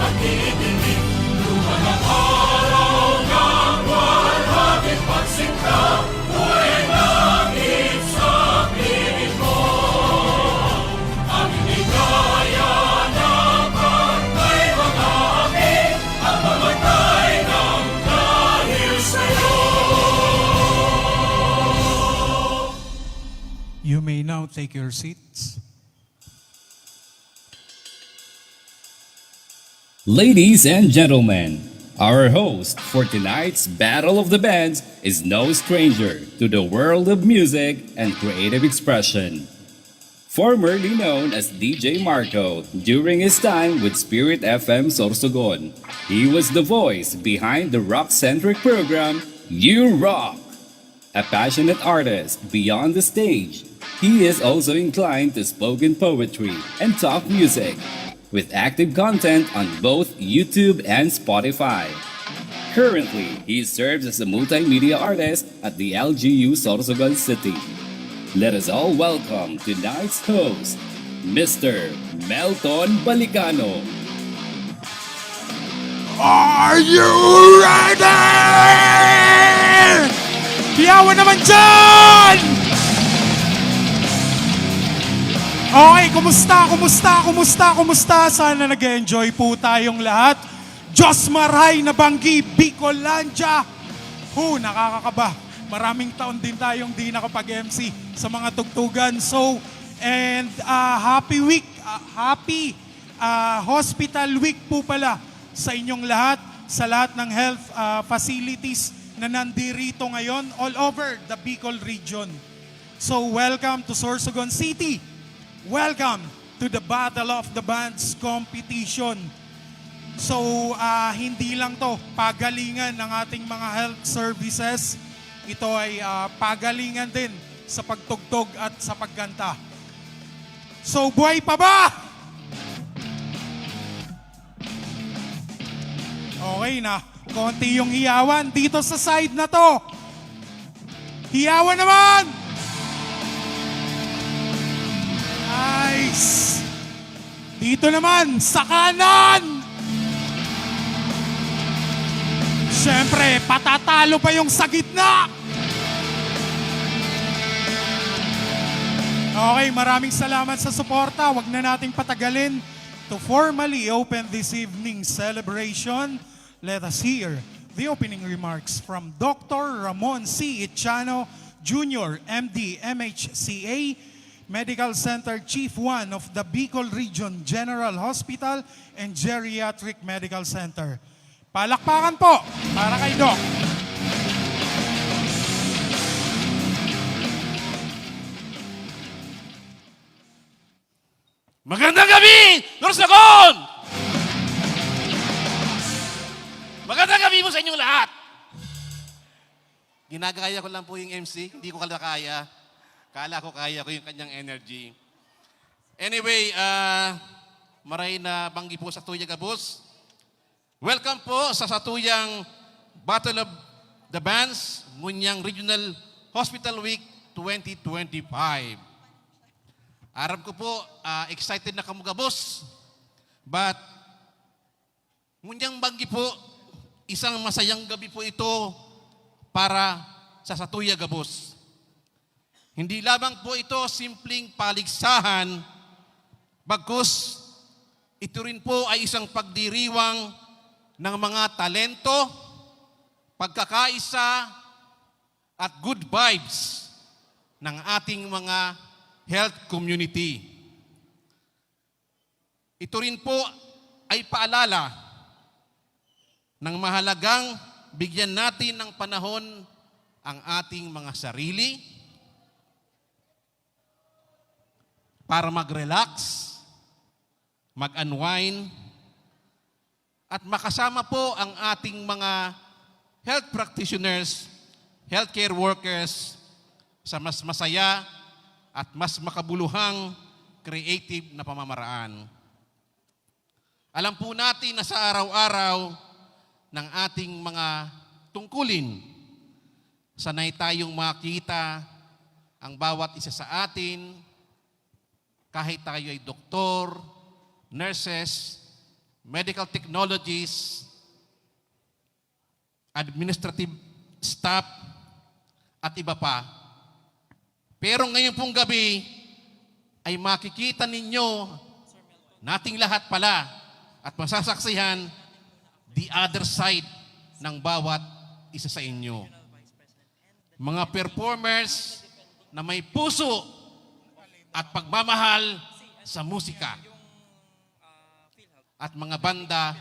nakikinig. Lumalang araw ng walhati pagsinta, buhay langit sa piling ko. Ang hinigaya ng pagkay mga api, at mamatay ng dahil sa'yo. You may now take your seats. Ladies and gentlemen, our host for tonight's Battle of the Bands is no stranger to the world of music and creative expression. Formerly known as DJ Marco during his time with Spirit FM Sorsogon, he was the voice behind the rock-centric program You Rock. A passionate artist beyond the stage, he is also inclined to spoken poetry and talk music, with active content on both YouTube and Spotify. Currently, he serves as a multimedia artist at the LGU Sorsogon City. Let us all welcome tonight's host, Mr. Melton Balicano. Are you ready? Biyawan naman dyan! Okay, kumusta? Sana nag-enjoy po tayong lahat. Diyos maray na banggi, Bicolandia. Nakakakaba. Maraming taon din tayong di nakapag-MC sa mga tugtugan. So, and happy week, happy hospital week po pala sa inyong lahat, sa lahat ng health facilities na nandirito ngayon all over the Bicol region. So, welcome to Sorsogon City. Welcome to the Battle of the Bands competition. So, hindi lang to pagalingan ng ating mga health services. Ito ay pagalingan din sa pagtugtog at sa pagkanta. So, buhay pa ba? Okay na. Konti yung hiyawan dito sa side na to. Hiyawan naman! Nice! Dito naman, sa kanan! Siyempre, patatalo pa yung sa gitna! Okay, maraming salamat sa suporta. Huwag na nating patagalin. To formally open this evening's celebration, let us hear the opening remarks from Dr. Ramon C. Itchano, Jr., MD, MHCA, Medical Center Chief 1 of the Bicol Region General Hospital and Geriatric Medical Center. Palakpakan po para kay Doc. Magandang gabi, Sorsogon! Magandang gabi mo sa inyong lahat. Ginagaya ko lang po yung MC, hindi ko kaya. Kala ko kaya ko yung kanyang energy. Anyway, maray na banggi po sa Tuyang Gabos. Welcome po sa Satuyang Battle of the Bands, Munyang Regional Hospital Week 2025. Aram ko po, excited na kamugabos. But, Munyang banggi po, isang masayang gabi po ito para sa Satuyang Gabos. Hindi lamang po ito simpleng paligsahan, bagkus ito rin po ay isang pagdiriwang ng mga talento, pagkakaisa at good vibes ng ating mga health community. Ito rin po ay paalala ng mahalagang bigyan natin ng panahon ang ating mga sarili para mag-relax, mag-unwind, at makasama po ang ating mga health practitioners, healthcare workers sa mas masaya at mas makabuluhang creative na pamamaraan. Alam po natin na sa araw-araw ng ating mga tungkulin, sanay tayong makita ang bawat isa sa atin, kahit tayo ay doktor, nurses, medical technologies, administrative staff, at iba pa. Pero ngayon pong gabi ay makikita ninyo nating lahat pala at masasaksihan the other side ng bawat isa sa inyo. Mga performers na may puso at pagmamahal sa musika. At mga banda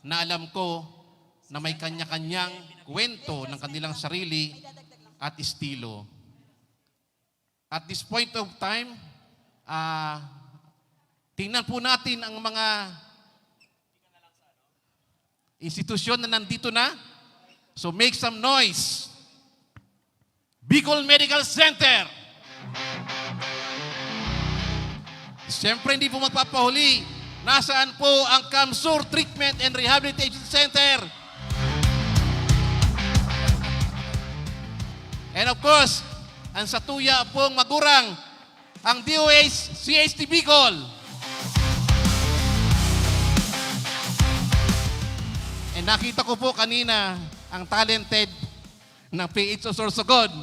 na alam ko na may kanya-kanyang kwento ng kanilang sarili at estilo. At this point of time, tingnan po natin ang mga institusyon na nandito na. So make some noise. Bicol Medical Center. Siyempre hindi po magpapahuli. Nasaan po ang Kamsur Treatment and Rehabilitation Center? And of course, ang Satuya pong magurang, ang DOH CHT Bicol. And nakita ko po kanina ang talented ng PH Sorsogon.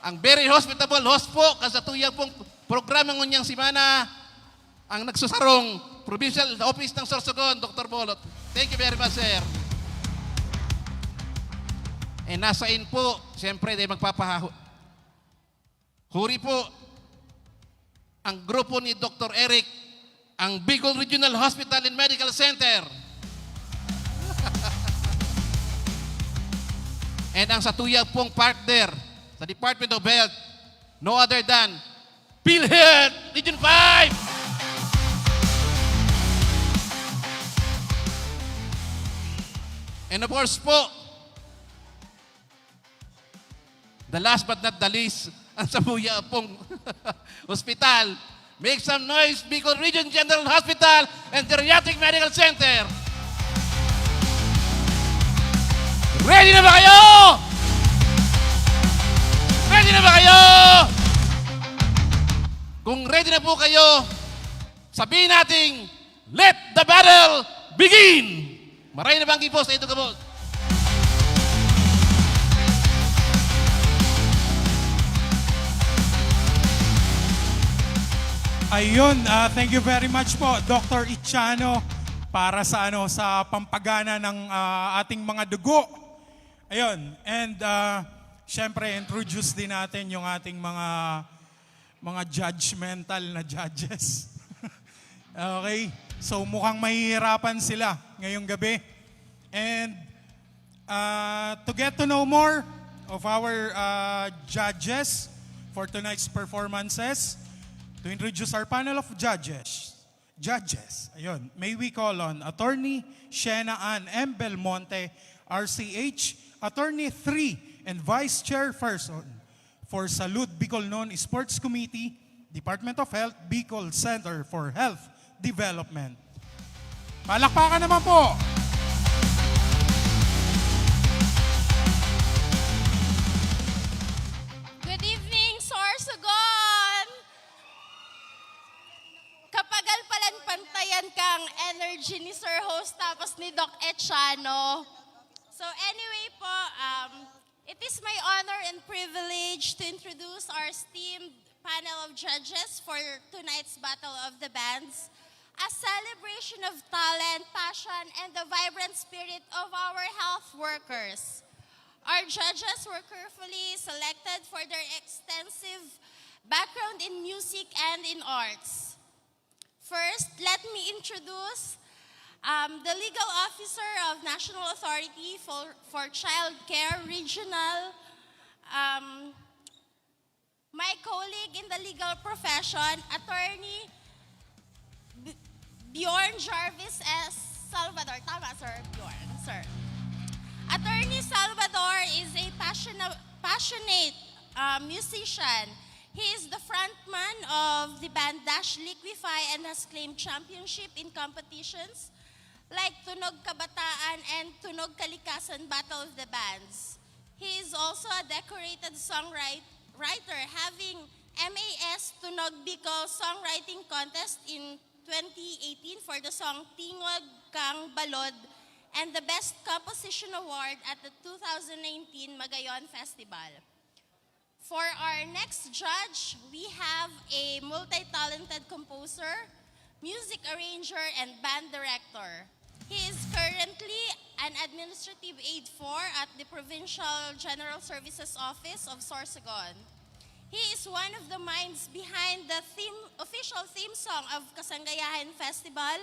Ang very hospitable host po, kasatuya pong programa ngunyang simana, ang nagsusarong Provincial Office ng Sorsogon, Dr. Bolot. Thank you very much, sir. And nasa in po, siyempre, dahil huri po ang grupo ni Dr. Eric, ang Bicol Regional Hospital and Medical Center. And ang Satuya pong partner sa Department of Health, no other than PhilHealth Region 5! And of course po, the last but not the least, ang Satuya pong hospital. Make some noise, Bicol Region General Hospital and Geriatric Medical Center. Ready na ba kayo? Ready na ba kayo? Kung ready na po kayo, sabihin natin, let the battle begin! Maraming na bang po sa ito kabos? Ayun, thank you very much po, Dr. Ichano, para sa pampagana ng ating mga dugo. Ayun, and syempre introduce din natin yung ating mga judgmental na judges. Okay, so mukhang mahihirapan sila ngayong gabi. And to get to know more of our judges for tonight's performances, to introduce our panel of judges, ayun, may we call on Attorney Shena Ann M. Belmonte, RCH, Attorney 3 and Vice Chairperson for Salud Bicol Non Sports Committee, Department of Health, Bicol Center for Health Development. Palakpakan naman po! Good evening, Sorsogon! Kapag-alpalan pantayan kang energy ni Sir Host tapos ni Doc Echano. So anyway po, it is my honor and privilege to introduce our esteemed panel of judges for tonight's Battle of the Bands, a celebration of talent, passion, and the vibrant spirit of our health workers. Our judges were carefully selected for their extensive background in music and in arts. First, let me introduce the legal officer of National Authority for Child Care Regional, my colleague in the legal profession, Attorney Bjorn Jarvis S. Salvador. Tama, sir? Bjorn, sir. Attorney Salvador is a passionate musician. He is the frontman of the band Dash Liquify and has claimed championship in competitions like Tunog Kabataan and Tunog Kalikasan Battle of the Bands. He is also a decorated songwriter, having MAS Tunog Bicol Songwriting Contest in 2018 for the song Tingog Kang Balod and the Best Composition Award at the 2019 Magayon Festival. For our next judge, we have a multi-talented composer, music arranger, and band director. He is currently an administrative aide at the Provincial General Services Office of Sorsogon. He is one of the minds behind the official theme song of Kasangayahan Festival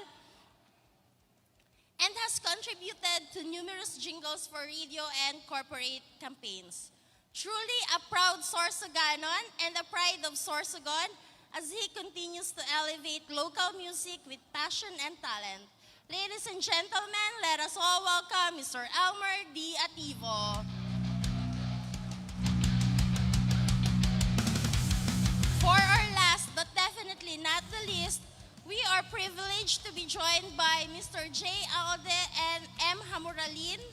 and has contributed to numerous jingles for radio and corporate campaigns. Truly a proud Sorsoganon and a pride of Sorsogon as he continues to elevate local music with passion and talent. Ladies and gentlemen, let us all welcome Mr. Elmer D. Ativo. For our last but definitely not the least, we are privileged to be joined by Mr. J. Alde and M. Hamuralin,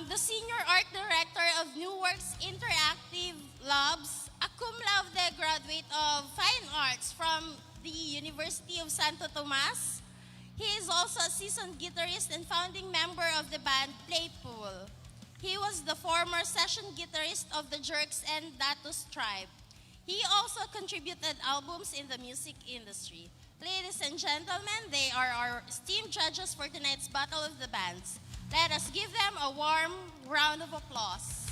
the Senior Art Director of New Works Interactive Labs, a cum laude graduate of Fine Arts from the University of Santo Tomas. He is also a seasoned guitarist and founding member of the band Playpool. He was the former session guitarist of the Jerks and Datus Tribe. He also contributed albums in the music industry. Ladies and gentlemen, they are our esteemed judges for tonight's Battle of the Bands. Let us give them a warm round of applause.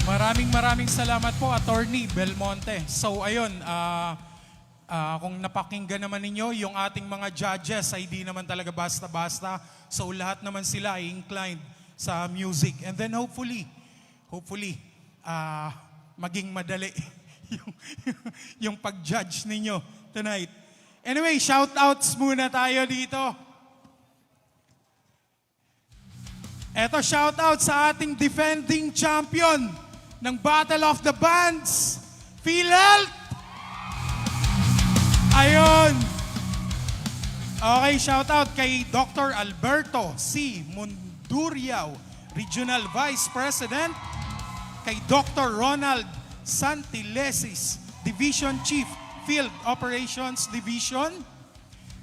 Maraming salamat po, Attorney Belmonte. So ayun, kung napakinggan naman ninyo, yung ating mga judges ay di naman talaga basta-basta. So lahat naman sila ay inclined sa music. And then hopefully, maging madali yung pag-judge ninyo tonight. Anyway, shout-outs muna tayo dito. Eto, shoutout sa ating defending champion ng Battle of the Bands, PhilHealth. Ayun. Okay, shoutout kay Dr. Alberto C. Munduriao, Regional Vice President, kay Dr. Ronald Santilesis, Division Chief, Field Operations Division,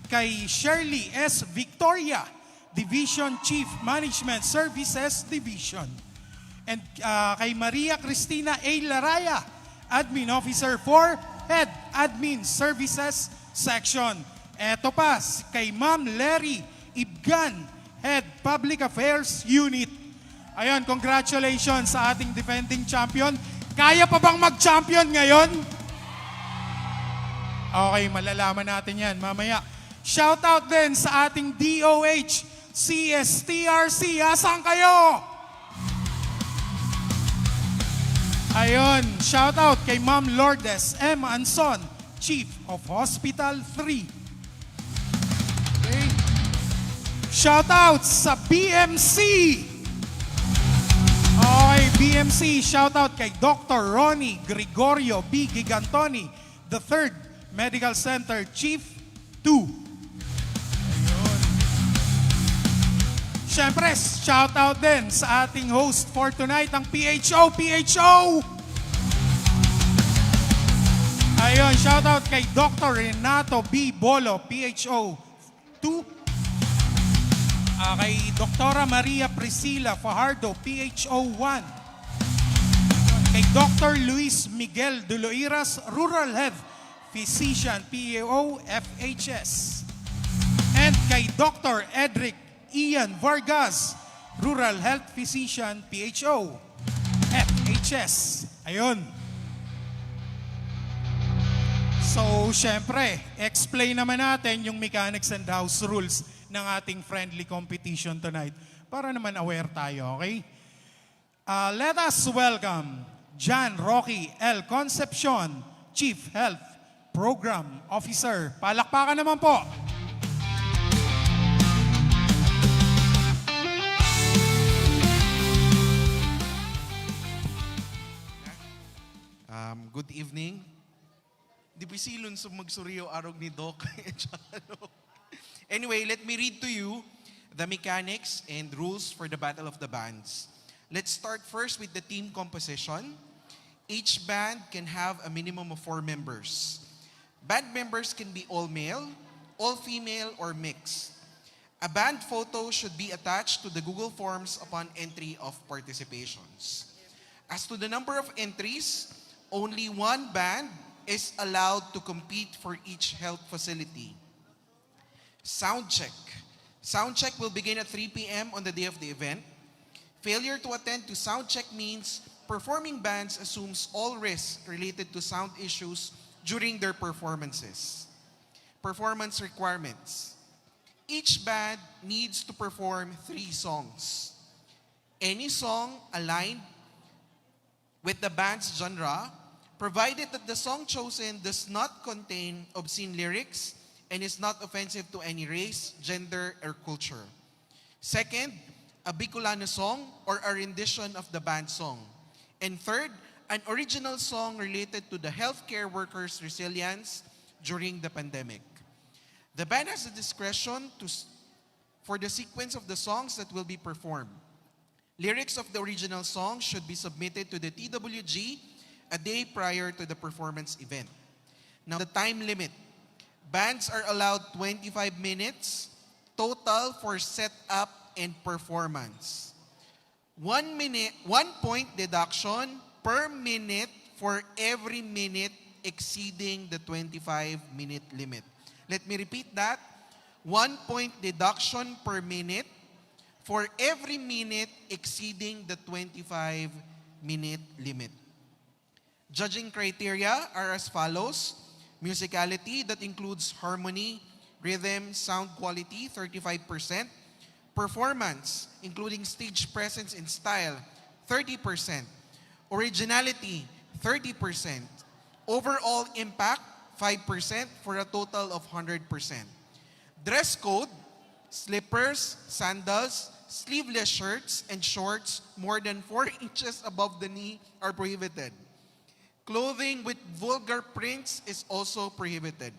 kay Shirley S. Victoria, Division Chief, Management Services Division, and kay Maria Cristina A. Laraya, Admin Officer for Head Admin Services Section. Eto pa, kay Ma'am Larry Ibgan, Head Public Affairs Unit. Ayun, congratulations sa ating defending champion. Kaya pa bang mag-champion ngayon? Okay, malalaman natin yan mamaya. Shoutout din sa ating DOH, CSTRC. Asan kayo? Ayun, shoutout kay Ma'am Lourdes M. Anson, Chief of Hospital 3. Okay. Shoutout sa BMC. Okay, BMC, shoutout kay Dr. Ronnie Gregorio B. Gigantoni, the 3rd Medical Center Chief 2. Siyempre, shoutout din sa ating host for tonight, ang PHO. Ayun, shoutout kay Dr. Renato B. Bolo, PHO 2. Kay Dr. Maria Priscila Fajardo, PHO 1. Kay Dr. Luis Miguel Duloiras, Rural Health Physician, PAO FHS. And kay Dr. Edric Ian Vargas, Rural Health Physician, PHO, FHS. Ayun. So, syempre, explain naman natin yung mechanics and house rules ng ating friendly competition tonight para naman aware tayo, okay? Let us welcome John Rocky L. Concepcion, Chief Health Program Officer. Palakpakan naman po. Good evening. Di ba silon sa magsuriyo arog ni Doc? Anyway, let me read to you the mechanics and rules for the Battle of the Bands. Let's start first with the team composition. Each band can have a minimum of 4 members. Band members can be all male, all female, or mixed. A band photo should be attached to the Google Forms upon entry of participations. As to the number of entries, only one band is allowed to compete for each health facility. Sound check. Sound check will begin at 3 p.m. on the day of the event. Failure to attend to sound check means performing bands assumes all risks related to sound issues during their performances. Performance requirements. Each band needs to perform 3 songs. Any song aligned with the band's genre, provided that the song chosen does not contain obscene lyrics and is not offensive to any race, gender, or culture. Second, a Bicolano song or a rendition of the band song. And third, an original song related to the healthcare workers' resilience during the pandemic. The band has the discretion for the sequence of the songs that will be performed. Lyrics of the original song should be submitted to the TWG a day prior to the performance event. Now, the time limit. Bands are allowed 25 minutes total for setup and performance. 1 point deduction per minute for every minute exceeding the 25-minute limit. Let me repeat that. 1 point deduction per minute for every minute exceeding the 25-minute limit. Judging criteria are as follows. Musicality, that includes harmony, rhythm, sound quality, 35%. Performance, including stage presence and style, 30%. Originality, 30%. Overall impact, 5% for a total of 100%. Dress code, slippers, sandals, sleeveless shirts, and shorts more than 4 inches above the knee are prohibited. Clothing with vulgar prints is also prohibited.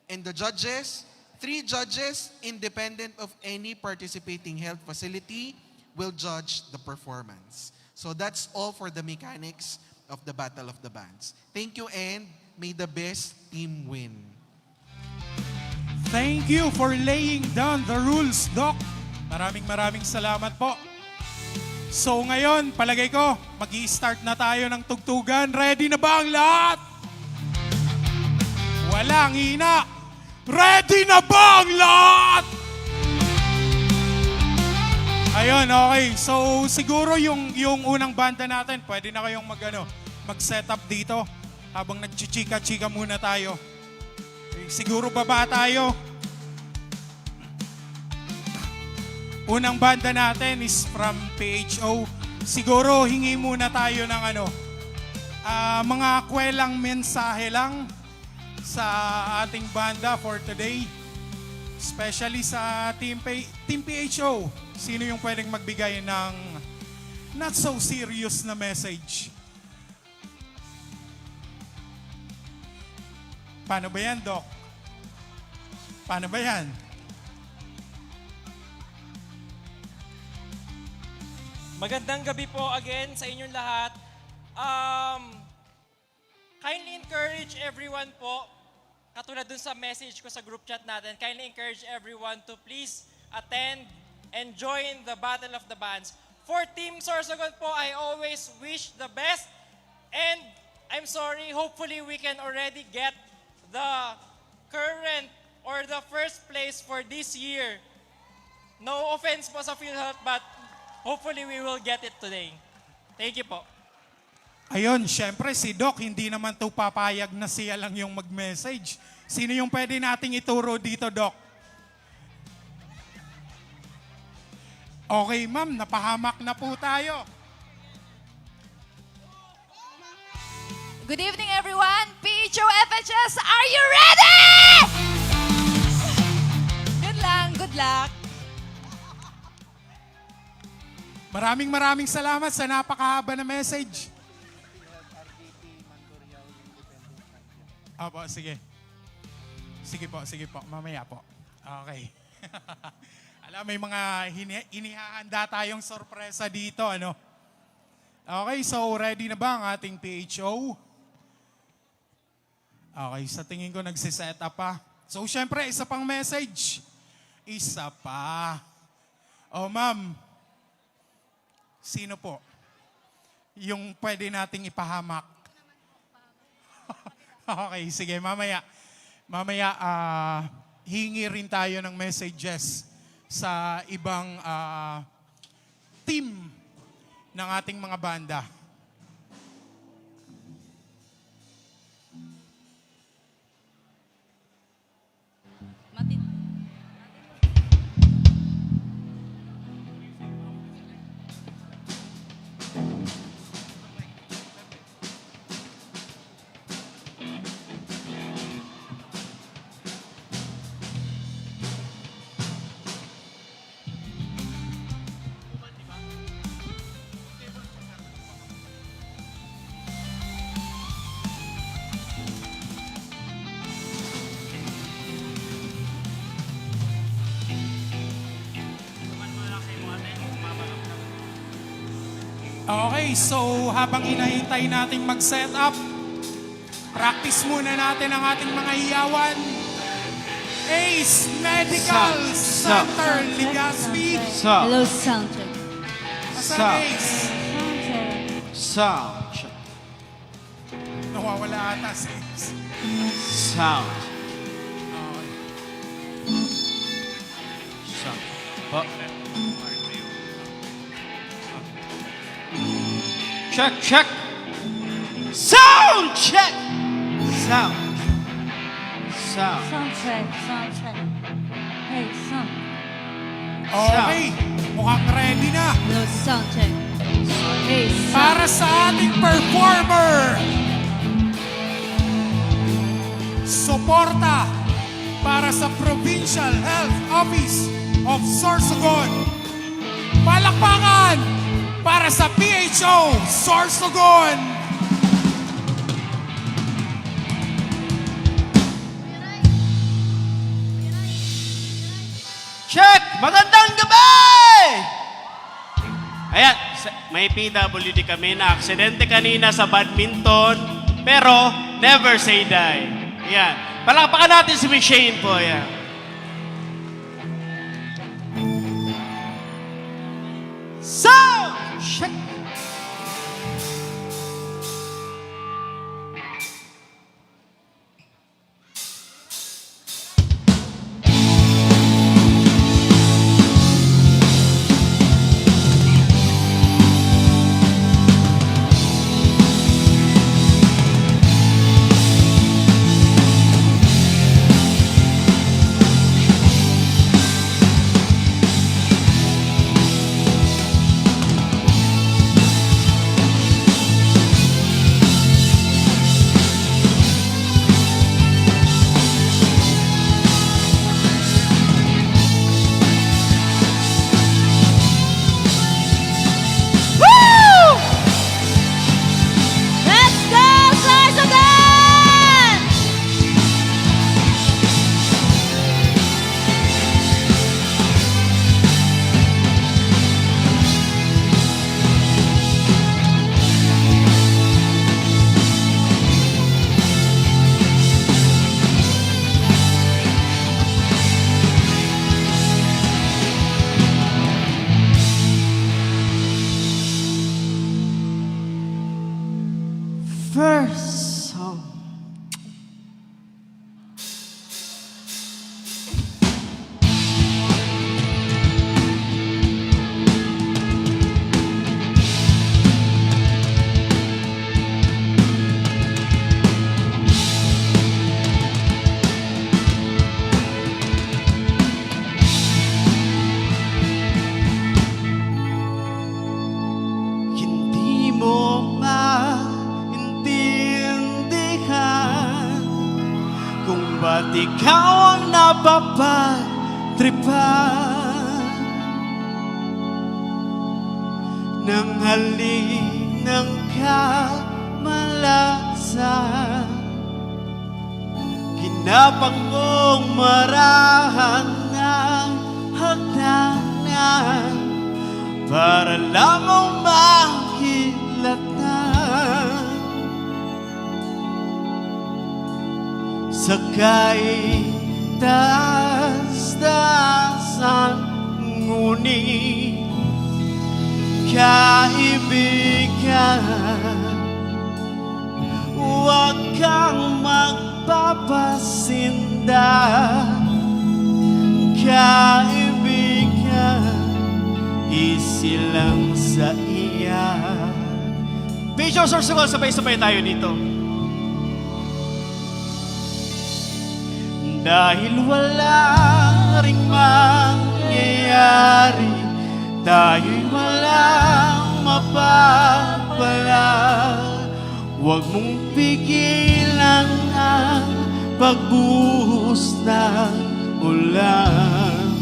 And the judges, 3 judges, independent of any participating health facility, will judge the performance. So that's all for the mechanics of the Battle of the Bands. Thank you, and may the best team win. Thank you for laying down the rules, Doc. Maraming salamat po. So ngayon, palagay ko, mag-i-start na tayo ng tugtugan. Ready na ba ang lahat? Walang hina. Ready na ba ang lahat? Ayun, okay. So siguro yung unang banda natin, pwede na kayong mag-set up dito habang nagchichika-chika muna tayo. Siguro baba tayo. Unang banda natin is from PHO. Siguro hingi muna tayo ng mga kwelang mensahe lang sa ating banda for today. Especially sa Team PHO. Sino yung pwedeng magbigay ng not so serious na message? Paano ba yan, Doc? Paano ba yan? Magandang gabi po again sa inyong lahat. Kindly encourage everyone po, katulad dun sa message ko sa group chat natin, kindly encourage everyone to please attend and join the Battle of the Bands. For Team Sorsogon po, I always wish the best. And I'm sorry, hopefully we can already get the current or the first place for this year. No offense po sa PhilHealth, but hopefully we will get it today. Thank you po. Ayun, syempre si Doc, hindi naman to papayag na siya lang yung mag-message. Sino yung pwede nating ituro dito, Doc? Okay, ma'am, napahamak na po tayo. Good evening, everyone. PHO FHS, are you ready? Good lang, good luck. Maraming salamat sa napakahaba na message. Opo, sige. Sige po. Mamaya po. Okay. Alam, may mga inihahanda tayong sorpresa dito, Okay, so ready na ba ang ating PHO? Okay, sa tingin ko nagsiset up pa. So syempre, isa pang message. Isa pa. Oh ma'am, sino po? Yung pwede nating ipahamak. Okay, sige, mamaya. Mamaya, hingi rin tayo ng messages sa ibang team ng ating mga banda. Okay, so habang hinahintay nating mag-set up, practice muna natin ang ating mga hiyawan. Ace Medical Center, Legazpi. Hello, sound check. Asan Ace? Sound check. Sound check. Nawawala ata si Ace. Sound. Okay. Sound. Oh. Check, check. Sound check. Sound. Sound. Sound check. Sound check. Hey, sound. Okay, mukhang ready na Hello, sound check. Hey, sound. para sa ating performer. Suporta para sa Provincial Health Office of Sorsogon. Palakpakan para sa PHO Sorsogon. Check! Magandang gabi! Ayan, may PWD kami na aksidente kanina sa badminton, pero never say die. Ayan. Palakpakan natin si Miss Shane po. Ayan. Sound! Check! Let's go, Sorsogon! First song. Hindi mo maintindihan kung ba't ikaw ang napapatripan ng halik ng kamalasan. Ginapang mong marahan ng hagdanan para lamang makilala sakay taas-taasan, ngunit kaibigan, huwag kang magpapasinda. Kaibigan, easy lang sa iya. Picture circle, sabay-sabay tayo dito. Dahil wala ring mangyayari, tayo'y walang mapapala. Huwag mong pigilan ang pagbuhos ng ulan.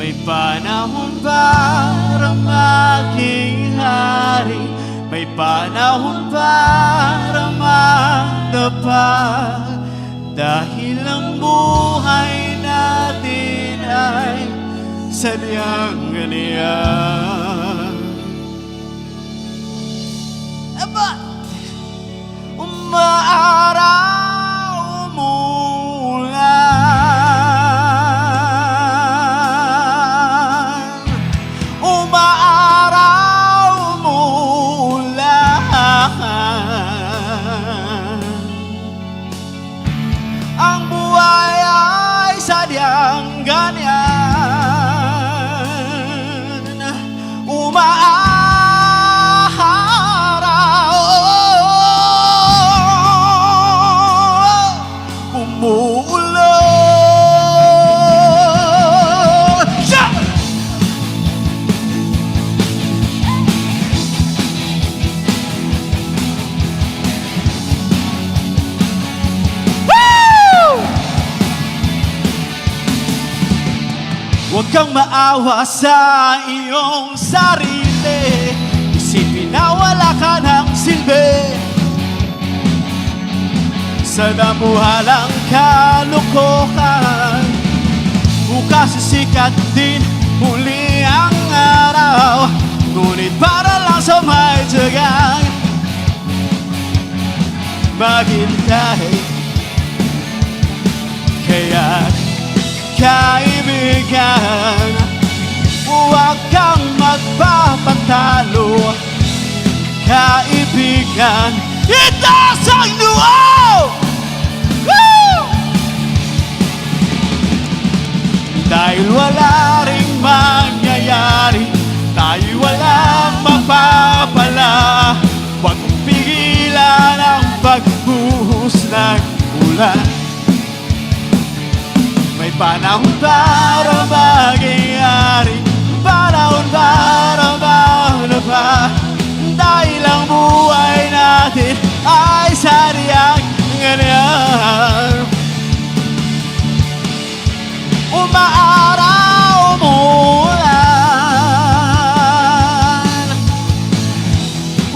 May panahon para maging hari, may panahon para magdapa. Dahil ang buhay natin ay sadyang ganyan. Aba, umaaraw umulan, umaaraw umulan. Ang buhay ay sadyang ganyan. Umaaraw umuulan. Siya! Huwag kang maawa sa iyong sarili, isipin na wala ka ng silbi. Sa damuhalang kalokohan, bukas sisikat din muli ang araw. Ngunit para lang sa may tiyagang maghintay. Kaya't kaibigan, huwag kang magpapatalo. Kaibigan, itaas ang noo! Woo! Dahil wala ring mangyayari, tayo'y walang mapapala. Huwag mong pigilan ang pagbuhos ng ulan. May panahon para magyari, panahon para maglaba. Dahil ang buhay natin ay sadyang ganyan. Umaaraw umulan,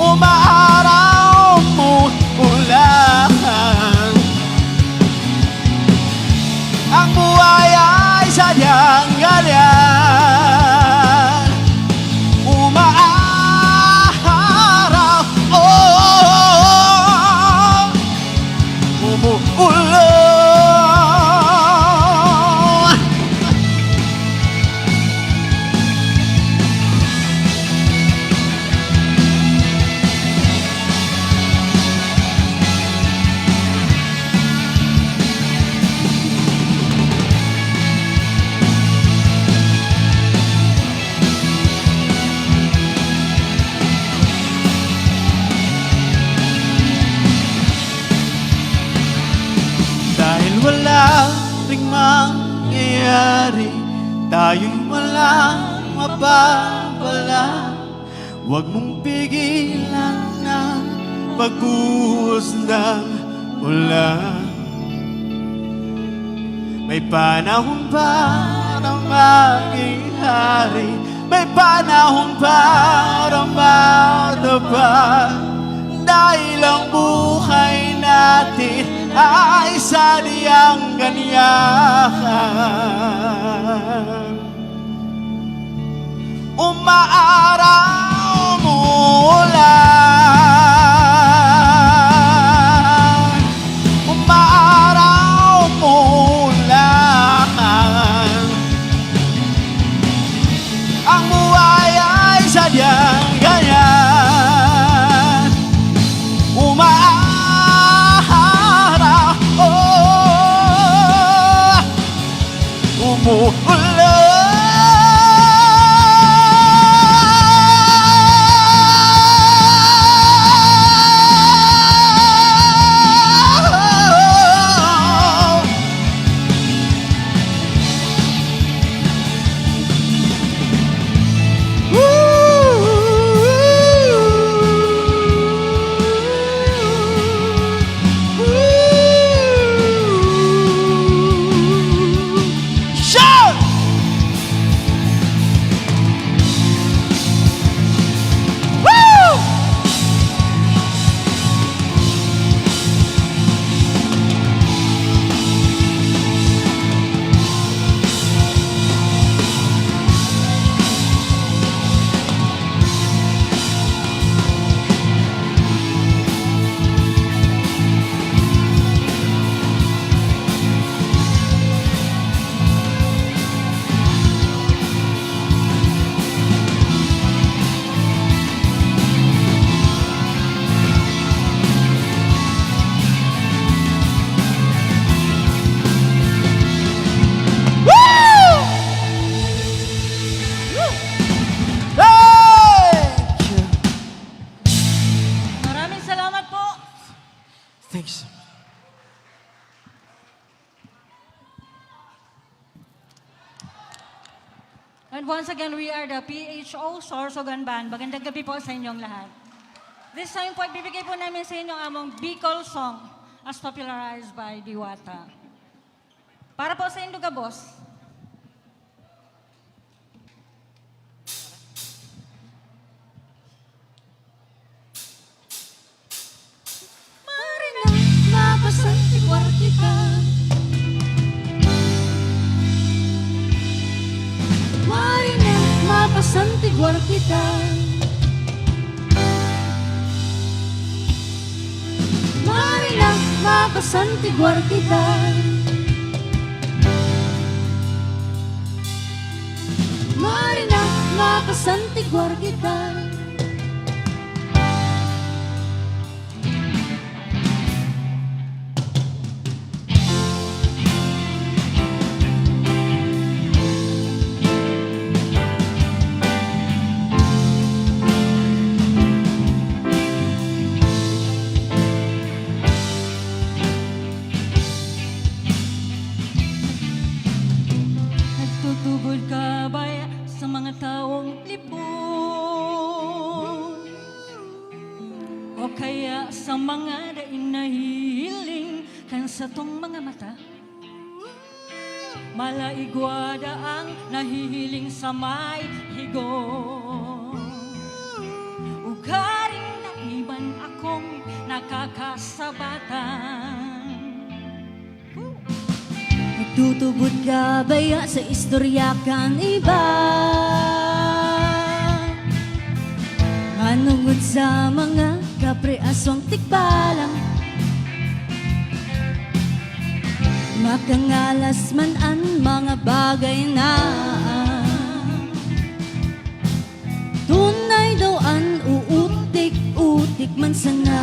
umaaraw umulan. Ang buhay ay sadyang ganyan. Umaaraw, umuulan. Dahil wala ring mangyayari, tayo'y walang mapapala. Huwag mong pigilan ang pagbuhos ng ulan. May panahon para maging hari, may panahon para madapa. Dahil ang buhay natin ay sadyang ganyan. Umaaraw umulan, Thanks. And once again, we are the PHO Sorsogon Band. Magandang gabi po sa inyong lahat. This time po, bibigay po namin sa inyo ang among Bicol song as popularized by Diwata. Para po sa Induga Boss. Marina, mapasanti kita. Marina, mapasanti kita. Marina, mapasanti kita. Marina, mapasanti kita. Nagtutubod ka ba sa mga taong lipon? O kaya sa mga daing nahihiling kan sa tong mga mata? Malaigwada ang nahihiling sa may higon. Ugaring na iban akong nakakasabatan. Nagtutubod ka baya sa istorya kang iba? Manungod sa mga kapreaswang tikbalang, makangalas man ang mga bagay na tunay daw ang uutik-utik man sana.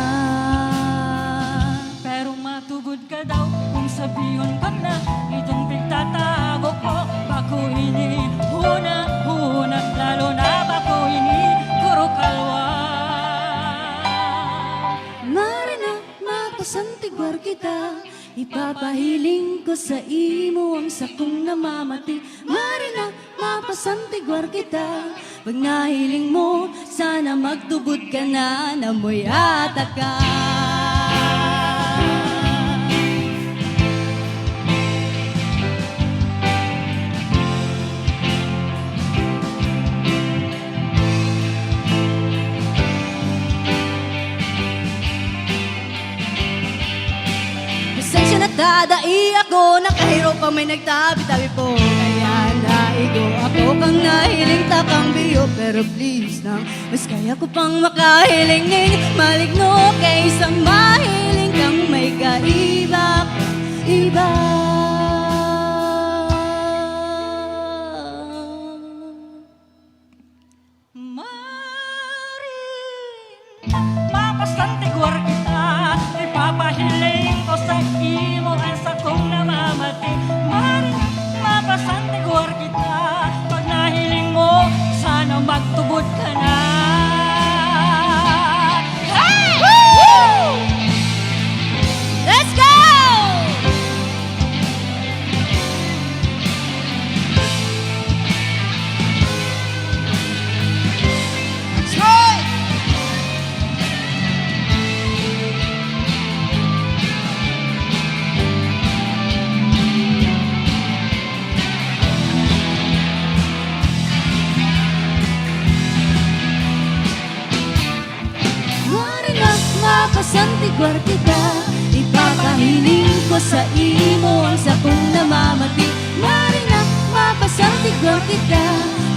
Pero matugod ka daw kung sabihin ka na itong pagtatago ko. Bako ini huna-huna, lalo na bako ini puro kalwa. Marina, mapasantigwar kita. Ipapahiling ko sa imo ang sakong namamati. Marina, mapasantigwar kita. Pag nahiling mo, sana magtubod ka na, namoy ata ka. Pasensya na tadai ako, nakahiro pa may nagtabi-tabi po. Kaya naigo ako kang nahiling takang biyo. Pero please na, mas kaya ko pang makahilingin. Maligno kaysa mahiling kang may kaiba, iba. Marina, mapasantigwar kita. Ipapahiling ko sa imo ang sakong namamati. Marina, mapasantigwar kita. Pag nahiling mo, sana magtubod ka na. Hey! Woo! Let's go! Troy! Marina, mapasantigwar kita. Ipapahiling ko sa imo ang sakong namamati. Marina, mapasantigwar kita.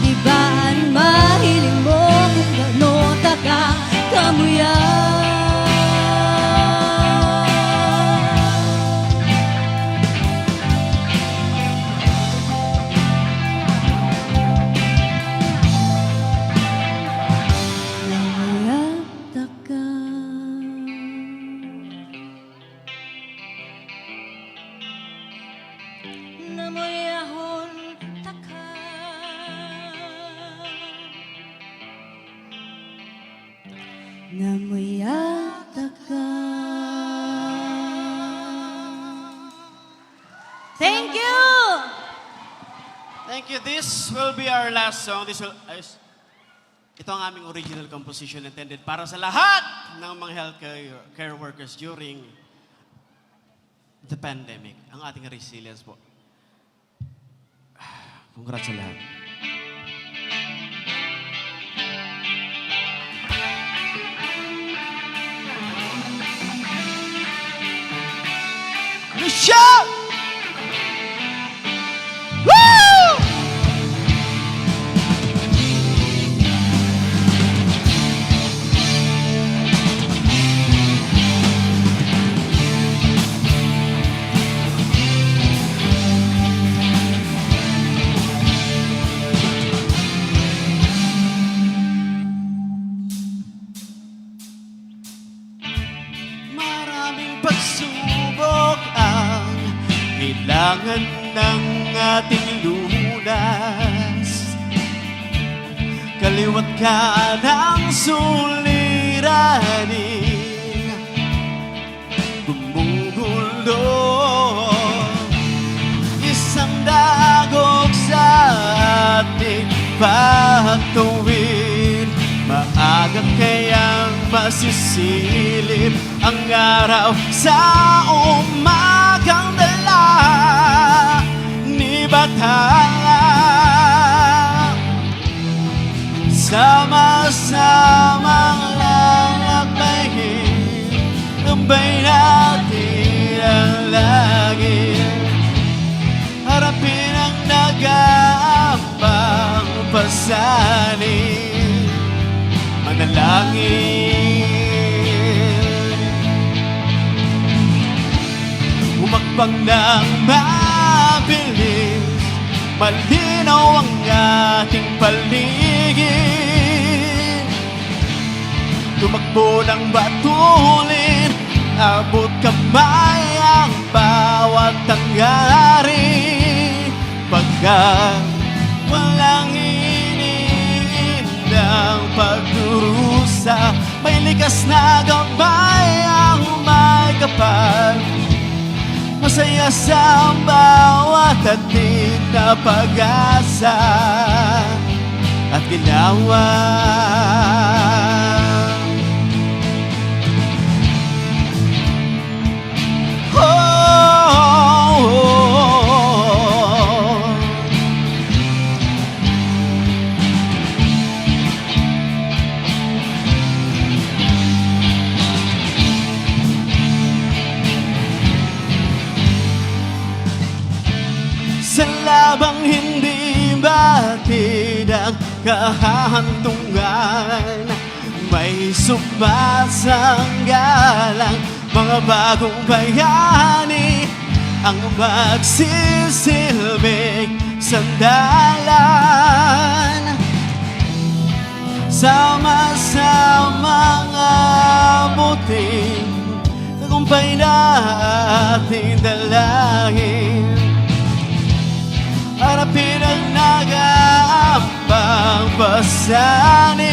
Ibaan mahiling mo kung ganota ka kamuyan. Namayata ka. Namoyahon taka. Thank you. This will be our last song. Ito ang aming original composition intended para sa lahat ng mga healthcare workers during the pandemic. Ang ating resilience po. Congrats sa lahat. Michelle! Woo! Maraming pagsubok ang kailangan ng ating lunas. Kaliwat ka ng suliranin, gumugulo. Isang dagok sa ating pagtuwid. Maaga kayang masisilip ang araw sa umagang dala ni Bathala. Sama-samang lalakbayin, tambay natin ang langit. Harapin ang nag-aambang pasanin, manalangin. Umakbang ng mabilis, malinaw ang ating paligid. Tumakbo ng batulin, abot kamay ang bawat tangyari. Pagkat walang iniindang pagdurusa, may likas na gabay ang may kapal. Masaya sa bawat ating na pag-asa at ginawa. Sa labang hindi batid ang kahantungan, may sumasang galang mga bagong bayani ang magsisilbing sandalan. Sama-samang abutin, tagumpay na ating dalangin. Harapin ang nag-aambang pasanin,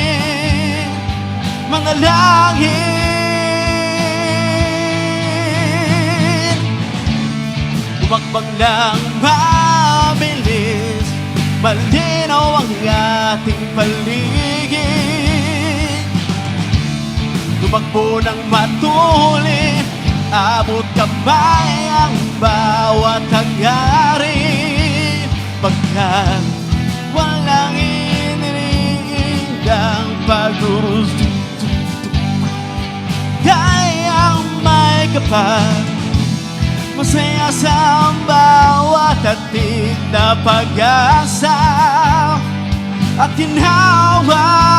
manalangin. Umakbang ng mabilis, malinaw ang ating paligid. Tumakbo ng matulin, abot kamay ang bawat hangarin. Pagkat walang iniindang pagdurus, kayang may kapal. Masaya sa bawat ating na pag-asa at ginhawa.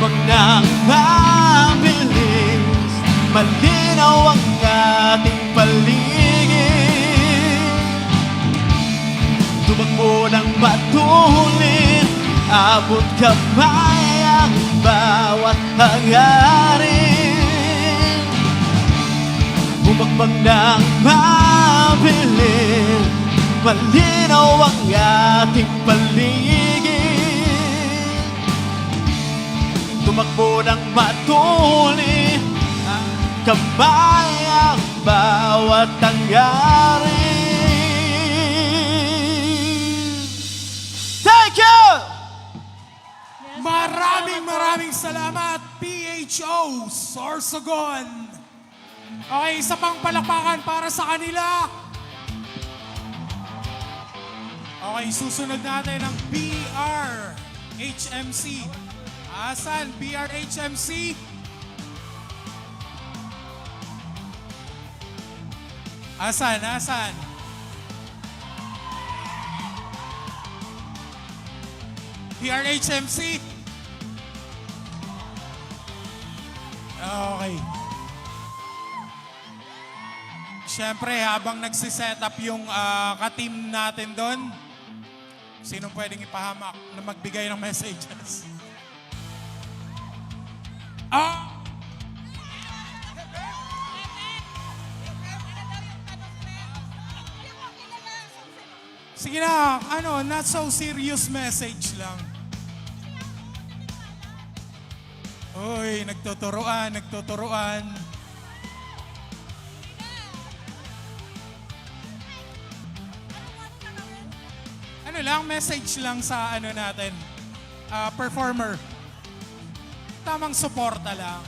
Bumagmag ng mabilis, malinaw ang ating paligid. Tumakbo ng patuloy, abot kamay ang bawat hangarin. Bumagmag ng mabilis, malinaw ang ating paligid. Tumakbo ng patuloy, kamay ang bawat hangarin. Thank you! Maraming salamat, PHO Sorsogon. Okay, isa pang palakpakan para sa kanila. Okay, susunod natin ang BRHMC. Asan? BRHMC? Asan? BRHMC? Okay. Siyempre, habang nagsiset up yung ka-team natin doon, sino pwedeng ipahamak na magbigay ng messages? Sige na, not so serious message lang. Uy, nagtuturuan. Ano lang, message lang sa natin, performer. Tamang suporta lang.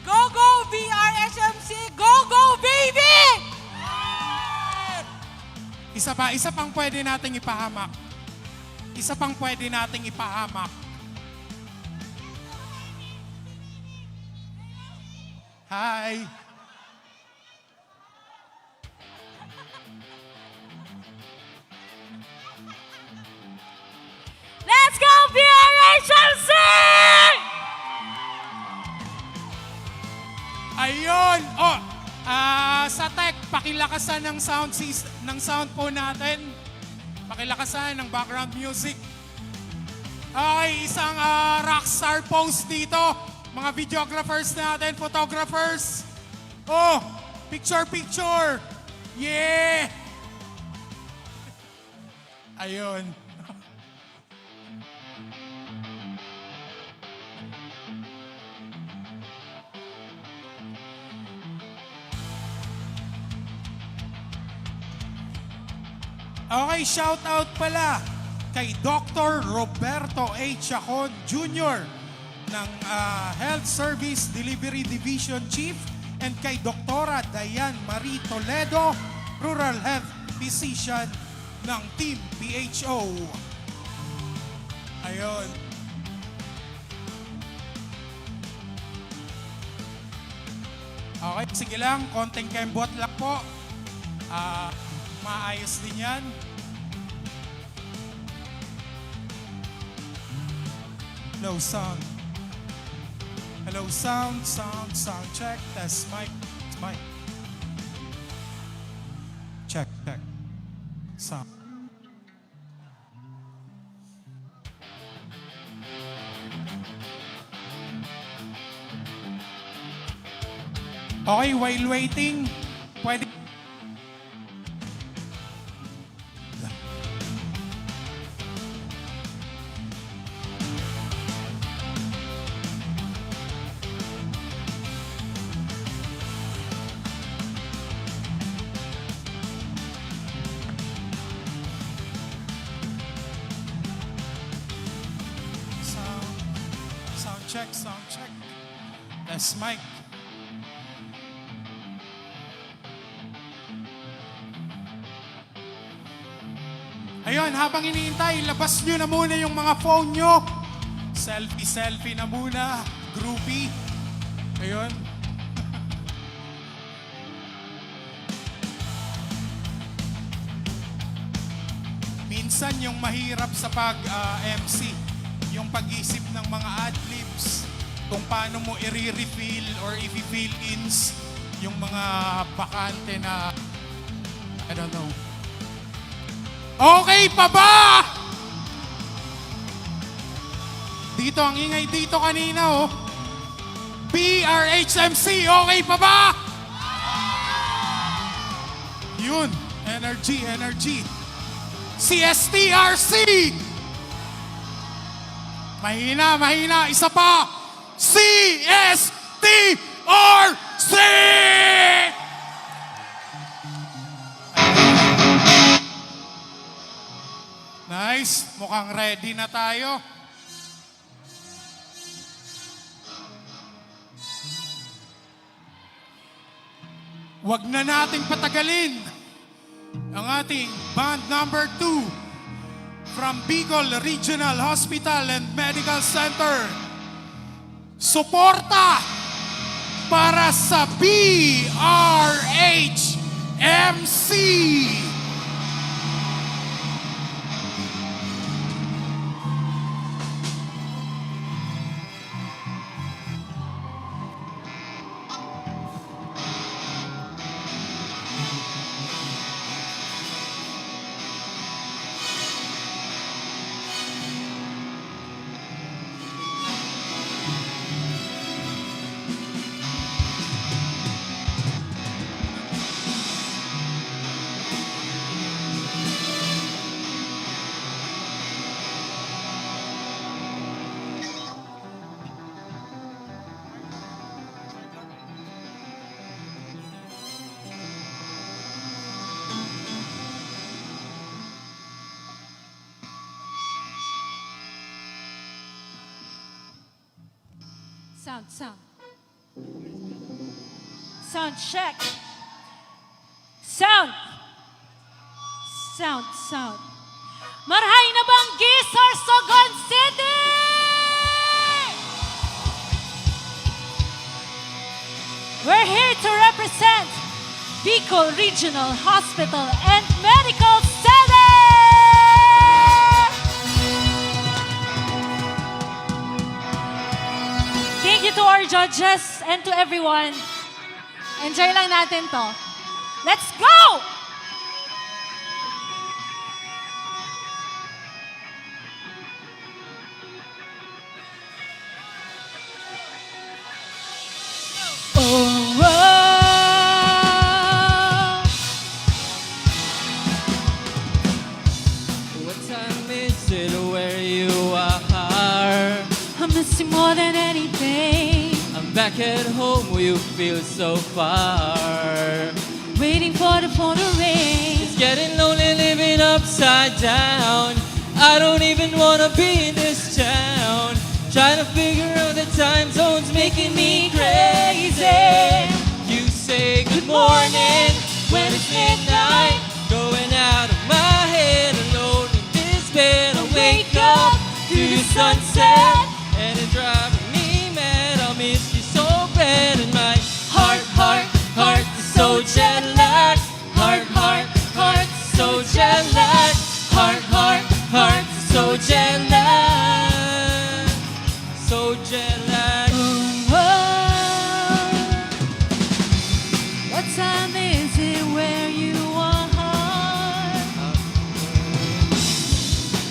Go, go, BRHMC! Go, go, baby! Isa pang pwede nating ipahamak. Hi! Let's go, BRHMC! Ayun! Sa tech, pakilakasan ng sound po natin. Pakilakasan ng background music. Ay, isang rockstar pose dito. Mga videographers natin, photographers. Oh, picture. Yeah! Ayun. Okay, shout out pala kay Dr. Roberto A. Chacon Jr. ng Health Service Delivery Division Chief and kay Doktora Diane Marie Toledo, Rural Health Physician ng Team PHO. Ayun. Okay, sige lang. Konting kembot lang po. Maayos din yan. Hello, sound. Hello, sound check. Test mic. Check. Sound. Okay, while waiting, pwede... Sound check. Test mic. Ayun, habang iniintay, labas nyo na muna yung mga phone nyo. Selfie na muna. Groupie. Ayun. Minsan yung mahirap sa pag-MC, yung pag-isip ng mga adlib. kung paano mo i-refill or i-fill ins yung mga bakante na, I don't know. Okay pa ba? Dito, ang ingay dito kanina, oh. PRHMC, okay pa ba? Yun, energy, energy. CSTRC! Mahina, mahina, isa pa. CSTRC! Nice, mukhang ready na tayo. Huwag na nating patagalin ang ating band number 2 from Bicol Regional Hospital and Medical Center. Suporta para sa PRHMC. Sound. Sound check. Sound. Marhay na Banggi, Sorsogon City! We're here to represent Bicol Regional Hospital and Medical Center! Thank you to our judges and to everyone. Enjoy lang natin to. Let's go! What time is it where you are? I miss you more than anything. I'm back at home where you feel so far. Waiting for the phone to ring. It's getting lonely living upside down. I don't even wanna be in this town. Trying to figure out the time zones making me crazy. You say good morning when it's midnight. Going out of my head alone in this bed. I wake up to the sunset and it's driving me mad. I miss you so bad and my heart is so jet lagged. Heart is so jet lagged. Heart is so jet lagged. So jet lagged. What time is it where you are?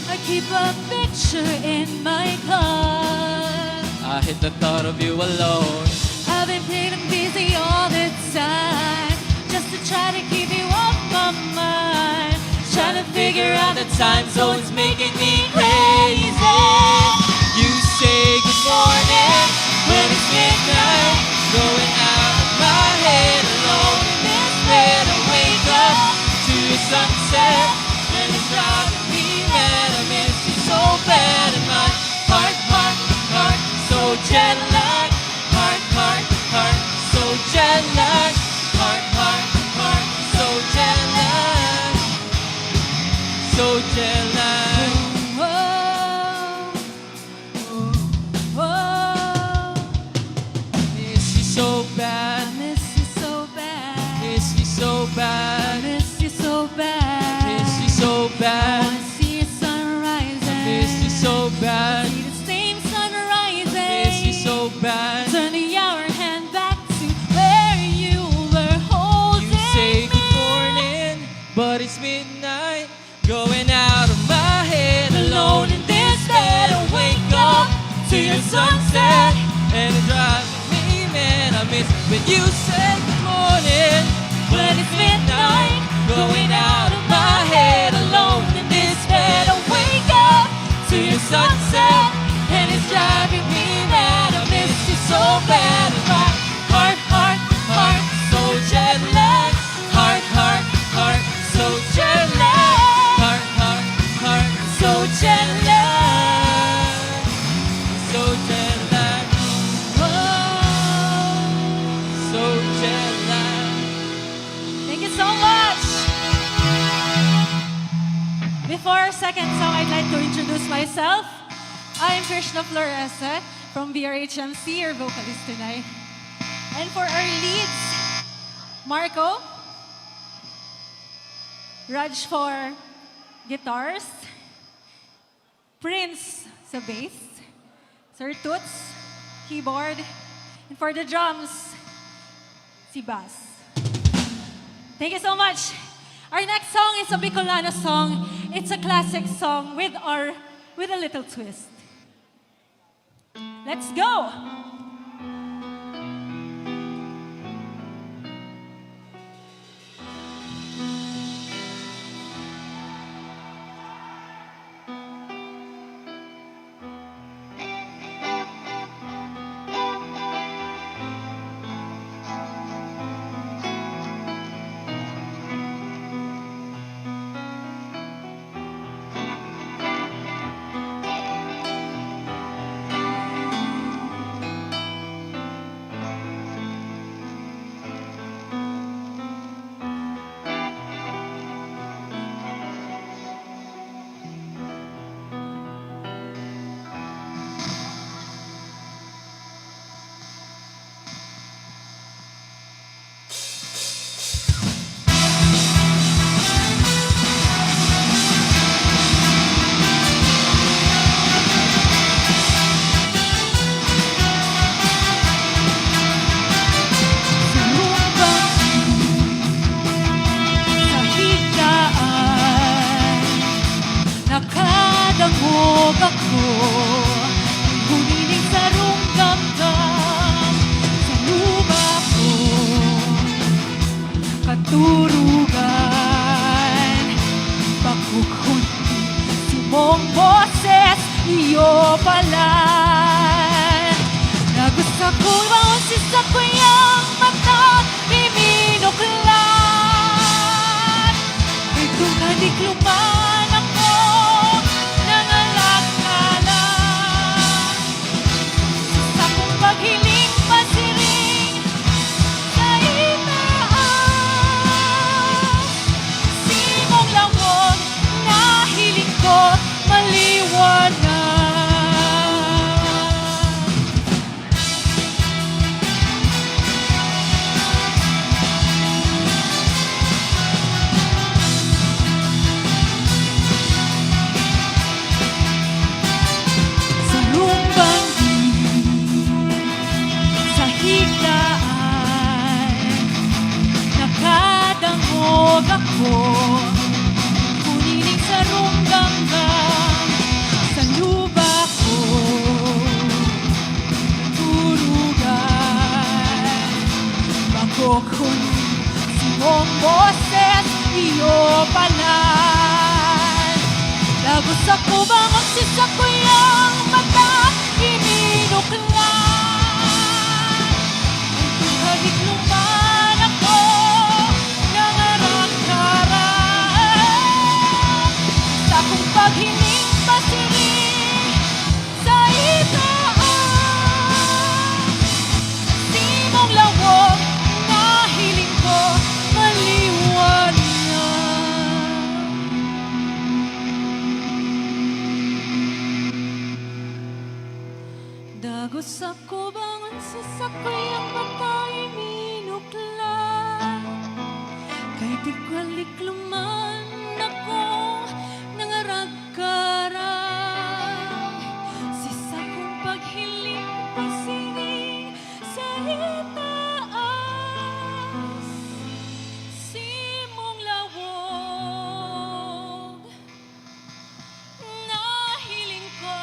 I keep a picture in my car. I hate the thought of you alone. I've been feeling busy all the time, just to try to keep you off my mind. Trying to figure out the time zones making me crazy. You say good morning when it's midnight. Going out of my head alone in this bed. I wake up to the sunset and it's driving me mad. I miss you so bad and my heart so jet lagged. Heart so jet lagged. Heart so jet lagged. So jet lagged. your sunset, and it drives me mad. I miss when you say good morning, when it's midnight, going out of my head, alone in this bed. I wake up to your sunset, and it's driving me mad. I miss you so bad. And my heart, heart, heart, so jet lag. Heart, heart, heart, so jet lag. Heart, heart, heart, so jet lag. So jet lag. Oh, so jet lag. Thank you so much. Before our second song, I'd like to introduce myself. I'm Krishna Floresa from BRHMC, your vocalist tonight. And for our leads, Marco, Raj for guitars, Prince sa bass, Sir Toots, keyboard, and for the drums, si Bass. Thank you so much. Our next song is a Bicolano song. It's a classic song with a little twist. Let's go! Nakadangog ako, huniling sarong damdam sa lupa ko, katurugan, pagkukunti si mong boses, iyo pala. Nagusta ko bang sisa ko yung mata, iminuklat, ito na di kluman ako. Paghiling pasiring sa itaas, simong lawon na hiling ko maliwanag. Sa lumbang nakadangog ako, huniling sarong damdam sa lupa ko, turugan, pagkukunti si mong boses, iyo palan. Lagos ako bang magsisak ko yung mata, iminuklat, ang tuhalik luman ako. Kung paghiling pasiring sa itaas, simong lawong na hiling ko maliwanag. Dagos ako bang ang sasakoy ang matay minuklat, kahit ikalikluman ako. Nangaragkarang sisa kong paghiling pasiring sa itaas, simong lawog na hiling ko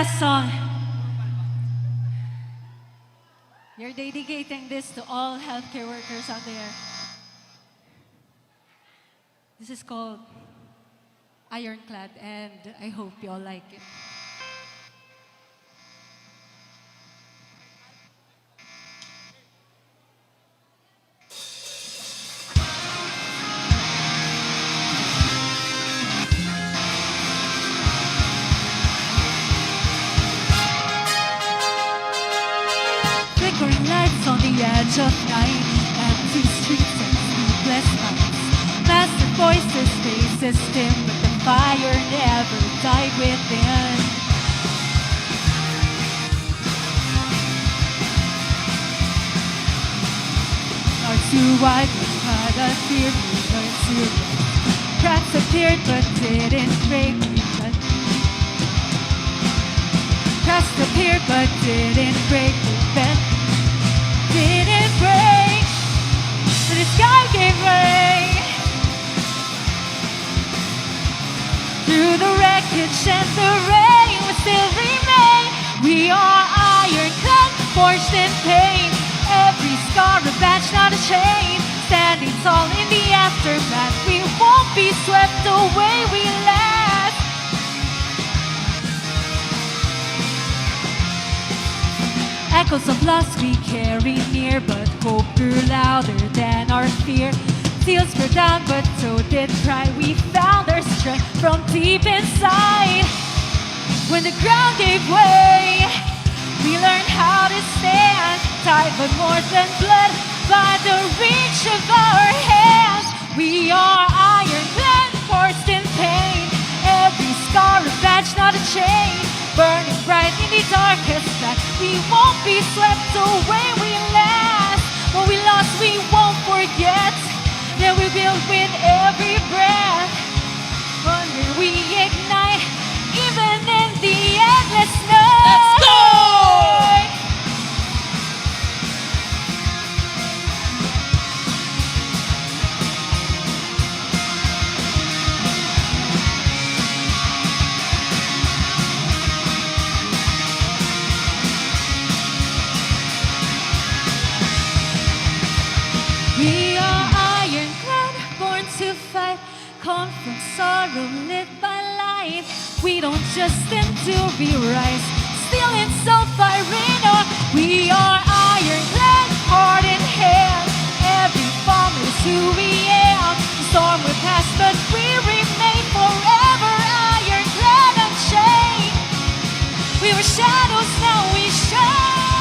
last song. You're dedicating this to all healthcare workers out there. This is called Ironclad, and I hope you all like it. Flickering lights on the edge of night, empty streets and sleepless nights. Massive voices, faces dim, but the fire never died within. Not too wide, we had a fear, we learned to live. Cracks appeared but didn't break. Cracks appeared but didn't break. Bent, didn't break. So the sky gave way. Through the wreckage and the rain, we still remain. We are ironclad, forged in pain. Every scar a badge, not a chain. Standing tall in the aftermath, we won't be swept away. We last. Echoes of loss we carry near, but hope grew louder than our fear. Seals were down, but so did pride. We found our strength from deep inside. When the ground gave way, we learned how to stand. Tied but more than blood, by the reach of our hands. We are ironclad, forged in pain. Every scar a badge, not a chain. Burning bright in the darkest night. We won't be swept away, we last. What we lost, we won't forget. That we build with every breath. Wonder we ignite, even in the endless night. Let's go! We are ironclad, born to fight. Come from sorrow, lit by light. We don't just endure, we rise. Still in fire in our. We are ironclad, heart in hand. Every bomb is who we am. The storm will pass, but we remain forever ironclad unchained. We were shadows, now we shine.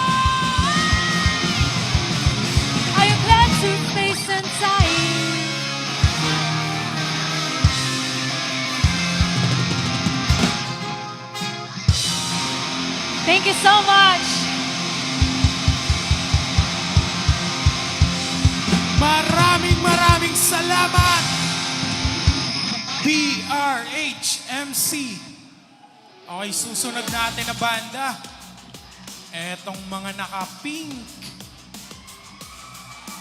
Ironclad through space and time. Thank you so much. Maraming salamat. BRHMC. Okay, susunod natin na banda. Etong mga naka-pink.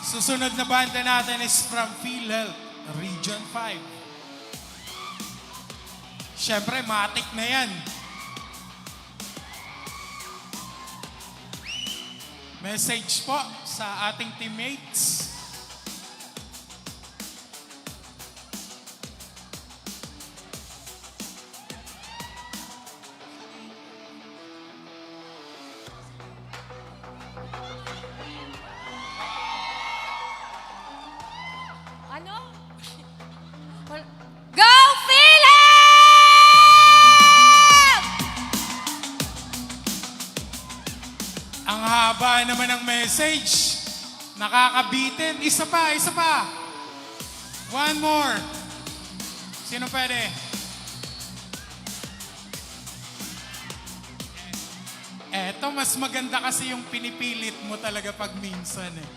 Susunod na banda natin is from PhilHealth, Region 5. Siyempre, matik na yan. Message po sa ating teammates. Ano? Go PhilHealth! Ang haba naman ng message. Nakakabitin. Isa pa, isa pa. One more. Sino pwede? Eto, mas maganda kasi yung pinipilit mo talaga pag minsan eh.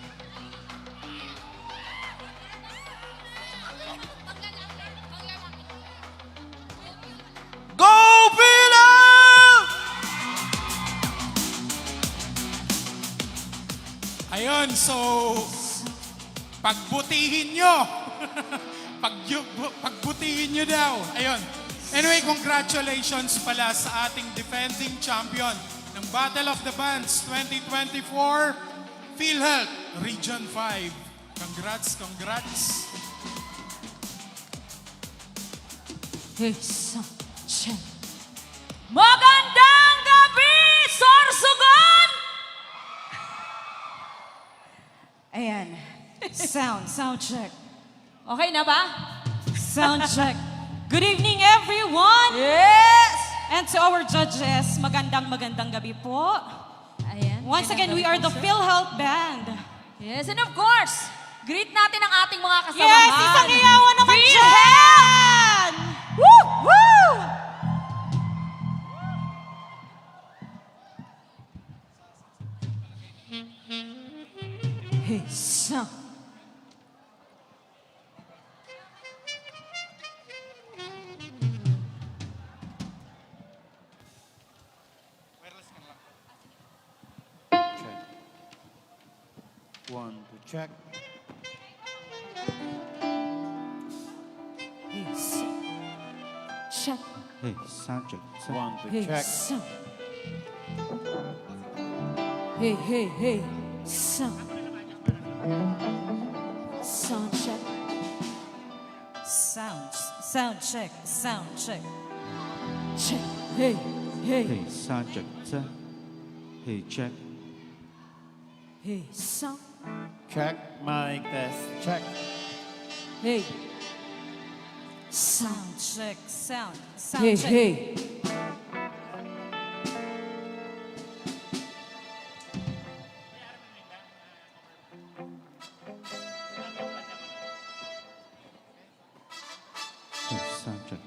Go PhilHealth! Ayun, so pagbutihin nyo. Pagbutihin nyo daw. Ayun. Anyway, congratulations pala sa ating defending champion ng Battle of the Bands 2024, PhilHealth Region 5. Congrats, congrats. Magandang gabi, Sorsogon! Ayan. Sound check. Okay na ba? Sound check. Good evening, everyone! Yes! And to our judges, magandang gabi po. Ayan. Once again, we are the PhilHealth Band. Yes, and of course, greet natin ang ating mga kasamahan. Yes, isang iyawan naman dyan! Woo! Woo! Hey, so. One, two, check. Hey, so. Check. Hey, sound check. One, two, Hey, check. so. Hey, so. Sound check. Sound check. Check. Hey. Hey, sound check. Hey, check. Hey, sound. Check. Mic test. Check. Hey. Sound check. Sound check. Hey. Hey, sound check.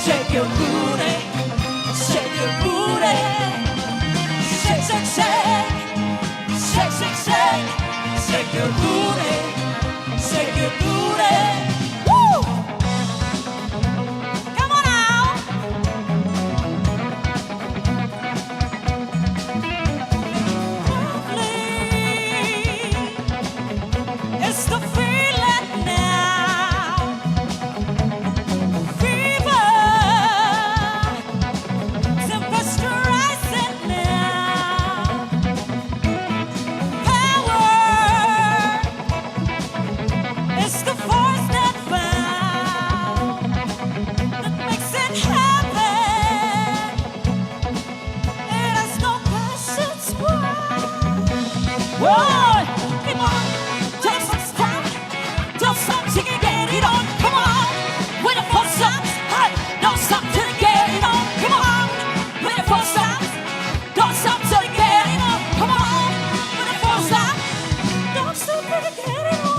Shake your booty, shake your booty, shake, shake, shake, shake, shake, shake, shake your booty, shake your booty. Woo! Come on now. It's the feeling now. Fever, temperature rising now. Power, it's the force that found that makes it happen. It has no patience. Whoa, come on, don't stop, don't stop till you get it on. Come on, when the force stops, hey, don't stop till you get it on. Come on, when the force stops, don't stop till you get it on. Come on, when the force stops, don't stop till you get it on.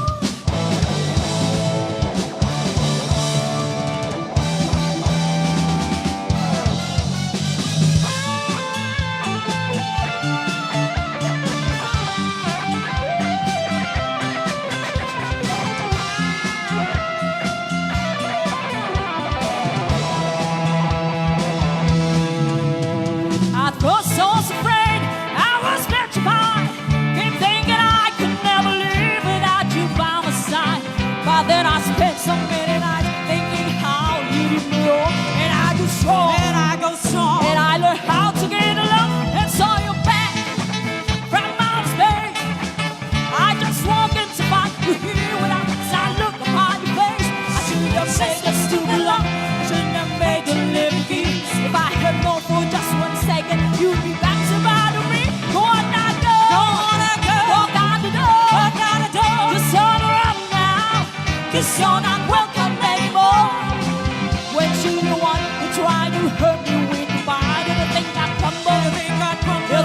I was so afraid, I was petrified. Kept thinking I could never live without you by my side. But then I spent so many nights thinking how you did me wrong, and I go strong, and I go 'cause you're not welcome anymore. When you the one who tried to hurt me with your body, you think I crumble, you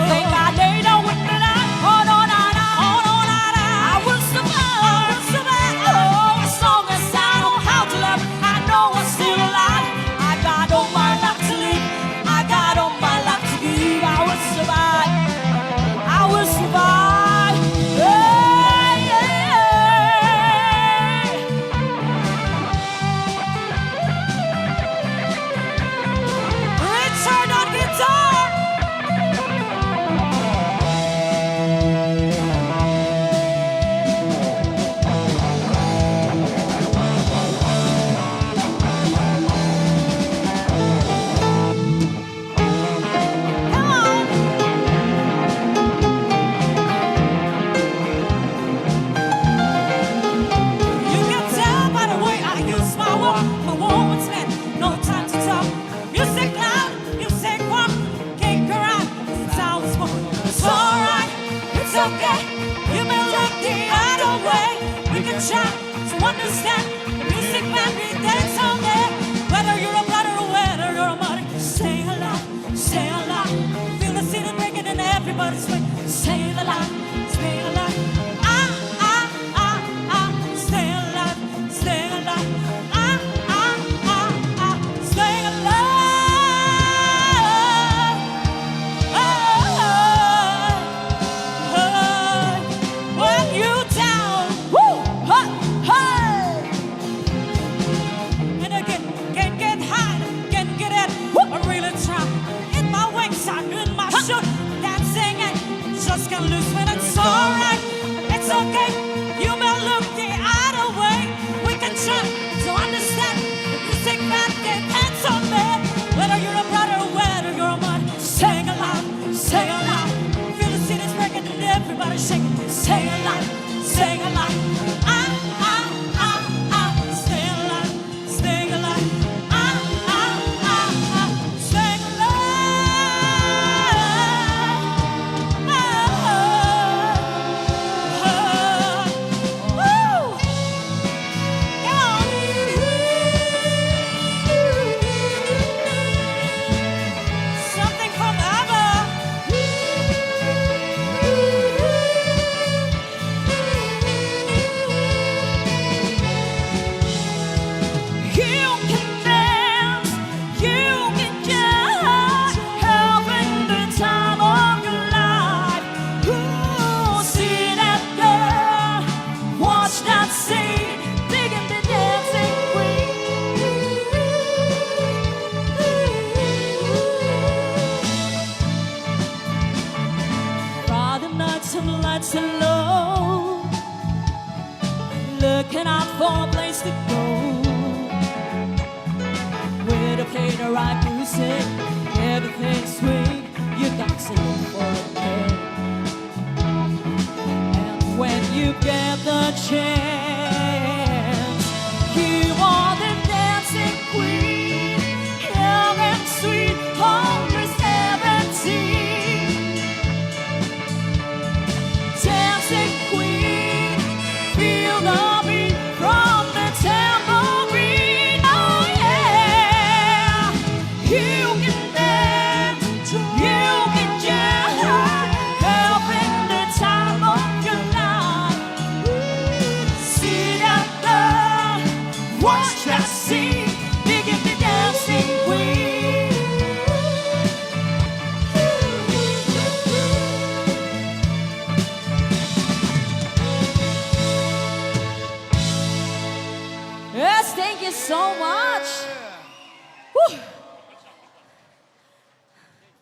think I lay down with the lie. Oh no, no, no, oh no, no, no. I will survive, oh, as long as I know how to love, I know I'm still alive. I got all my life to live, I got all my life to give. I will survive, I will survive. Hey, hey, hey. Richard on guitar. Come on. You can tell by the way I use my words, man. No time to talk. Music loud, music walk. Kick around, sounds smooth. It's alright, it's okay. You may look the other way. We can try to understand. The music man, we dance all day. Whether you're a brother or whether you're a mother, stay alive, stay alive. Feel the city breaking in everybody's way. Stay alive, stay alive. Ah, ah, ah, ah. Stay alive, stay alive. Ah, ah, ah, ah. Stay alive. Oh, when you down, woo, huh, hey. And again, can't get high, can't get it. I really try. In my wings, I'm in my shoot. Dancing and just can't lose when it's alright. It's okay. You may look the other way. We can try to understand. The music man can hands on me. Whether you're a brother or whether you're a mother, sing alive, sing alive. Feel the city's breaking and everybody shaking. Stay alive, stay alive. Ah, ah, ah, ah. Stay alive, stay alive. Ah, ah, ah, ah. Stay alive. Woo! Come on. Something from ABBA. You can dance, you can just help in the time of your life. Ooh, see that girl, watch that scene, digging the dancing queen. Friday nights and lights are low, looking out for a place to go. Where to play the right music, everything's sweet. You got to look for it there. And when you get the chance, you are the dancing queen, young and sweet, only 17. Dancing queen, feel the beat from the tambourine. Oh yeah, you can dance, you can just help in the time of your life. See that girl, watch that scene, digging the dancing queen. Yes, thank you so much. Woo.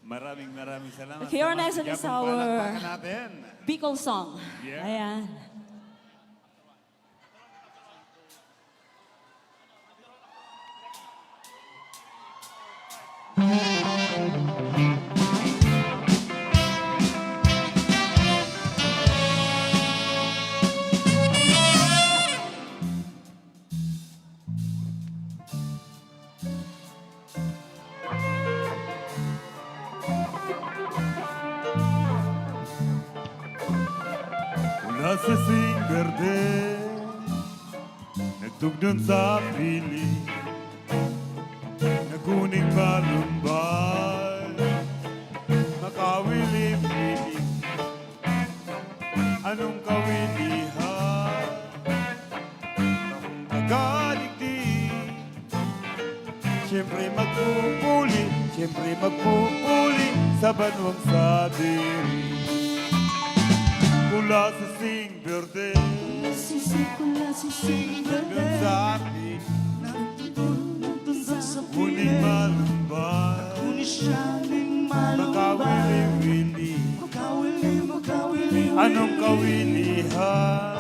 Maraming salamat. Okay, our next one is our Palakpakan natin. Bicol song. Yeah. Ayan. Nasasing verde, Nagtugdon sa piling Naguning malumbay Makawili-wili Anong kawilihan Akong nagaligdig Siyempre magpupuli Sa banwang sa diri Mula sa sing verde Hanggang sa akin Ngunit malumbay Makawili-wili Anong kawilihan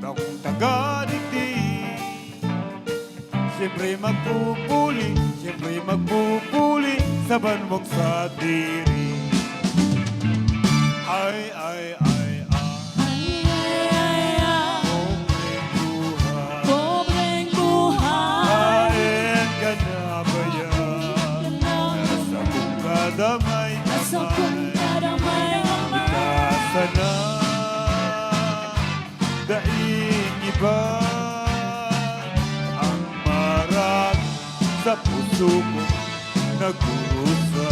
Akong taga-digdig Siyempre magpupuli Sa banwang sa diri Ay Pobreng buhay Kain ka na ba yan Nasa kong kadamay Ikasa na Daing iba Ang marami Sa puso ko Nagkurusa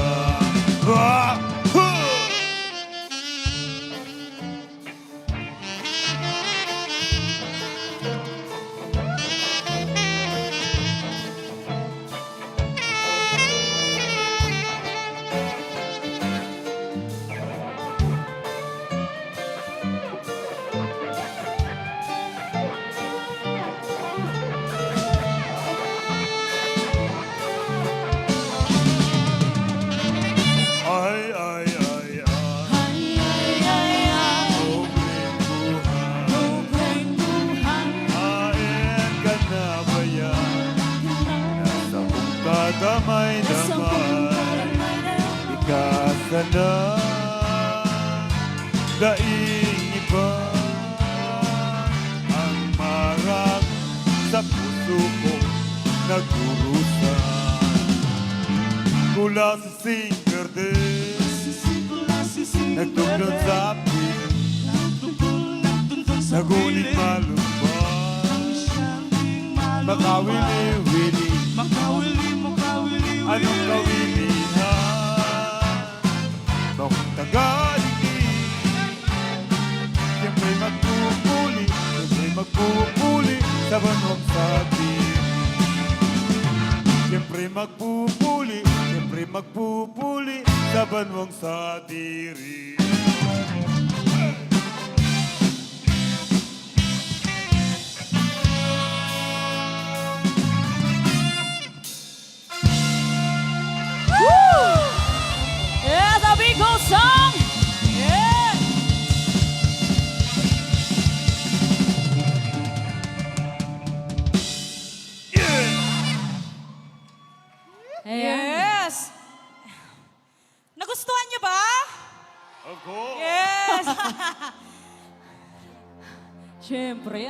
Pobreng buhay Kain ka na ba yan Nasa kong kadamay-damay Ikasa na Daing iba Ang marami Sa puso ko Nagkurusan Mula sa sing verde Nagtugdon sa akin Nagunit malumbay Makawili-wili Anong kawilihan Bakong taga-digdig Siyempre magpupuli Sa banwang sa diri Siyempre magpupuli Sa banwang sa diri Yeah, the Bicol song! Yeah! Yes! Nagustuhan niyo ba? Of course! Yes! Siyempre,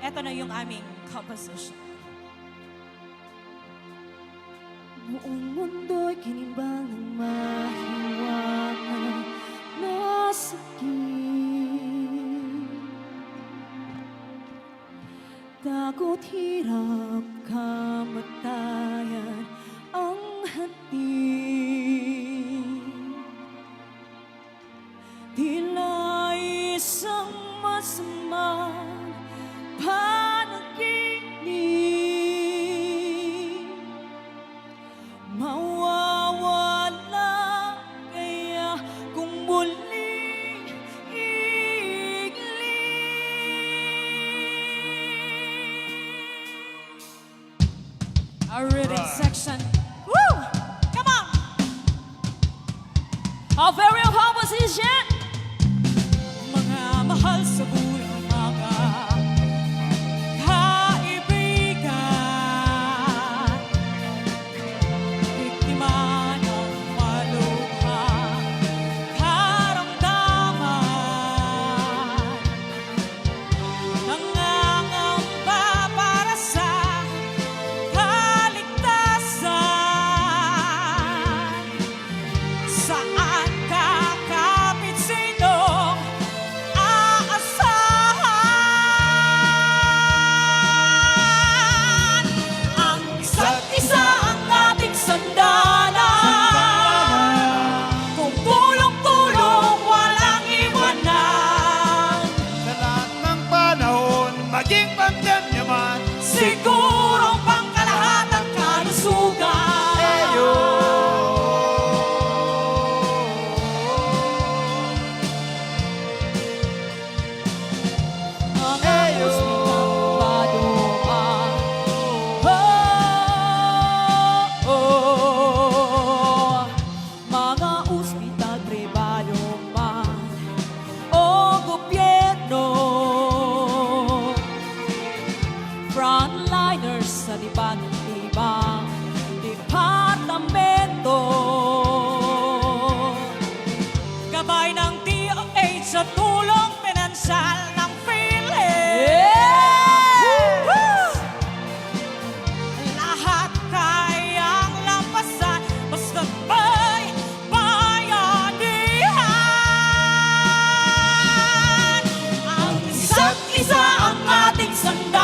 eto na yung aming composition. Buong mundo'y kinimbang ng mahiwaga na sakit. Takot, hirap, kamatayan ang hatid. Tila isang masamang panaginip. Mawawala kaya kung muling igli. Our rhythm section. Woo! Come on! Our very own composition. Mga mahal sa buhay mga kaibigan. Biktima ng maluha, karamdaman. Nangangamba para sa kaligtasan. Saan kakapit maging pandemya man. Siguro pangkalahatang kalusugan. Mga ospital paduma. Mga ospital pribado man o gobyerno, frontliners sa ibang departamento, gabay ng DOH sa tulong pinansal ng PhilHealth. Lahat kayang lampasan basta may bayanihan. Ang isa't isa ang ating sandalan.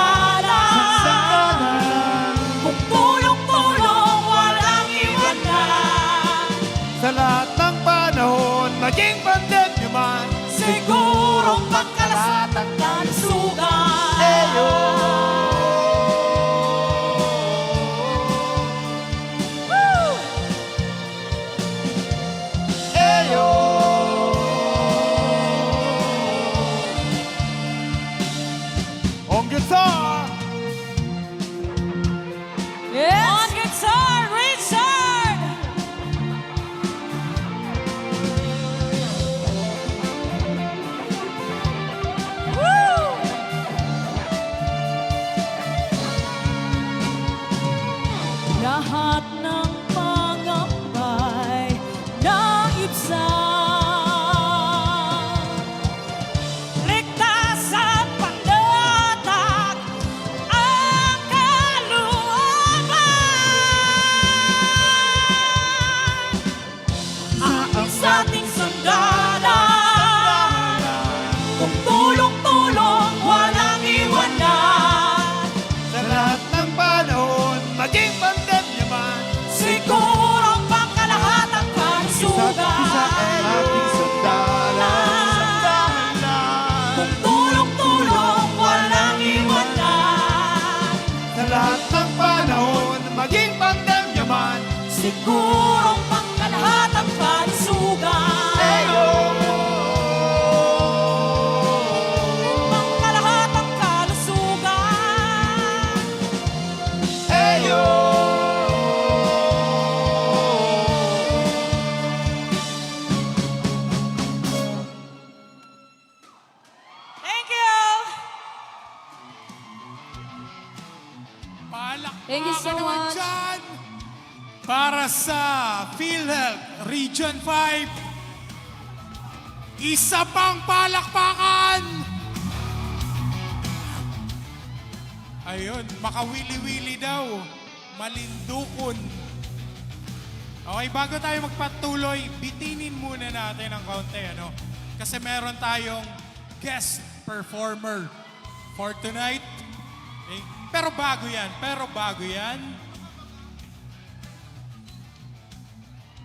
Kung tulong-tulong walang iwanan. Sa lahat ng panahon, maging pandemya man. Sigurong pangkalahatang kalusugan. Woo! On guitar, On guitar, Richard! Woo! Lahat ng pangambay naibsan. Ligtas at pandatag ang kalooban. Aking sa ating sandalan. Kung tulong-tulong walang iwanan. sa lahat ng panahon, maging pandemya man. Sigurong pangkalahatang kalusugan. Ating sandalan. Kung tulong-tulong walang iwanan. Sa lahat ng panahon, maging pandemya man. Sigurong pangkalahatang kalusugan. Pangkalahatang kalusugan. Thank you! Thank you so Palakpakan naman much. dyan para sa PhilHealth Region 5. Isa pang palakpakan! Ayun, makawili-wili daw. Malindukon. Okay, bago tayo magpatuloy, bitinin muna natin ang kaunti, ano? Kasi meron tayong guest performer for tonight. Okay? Pero bago yan,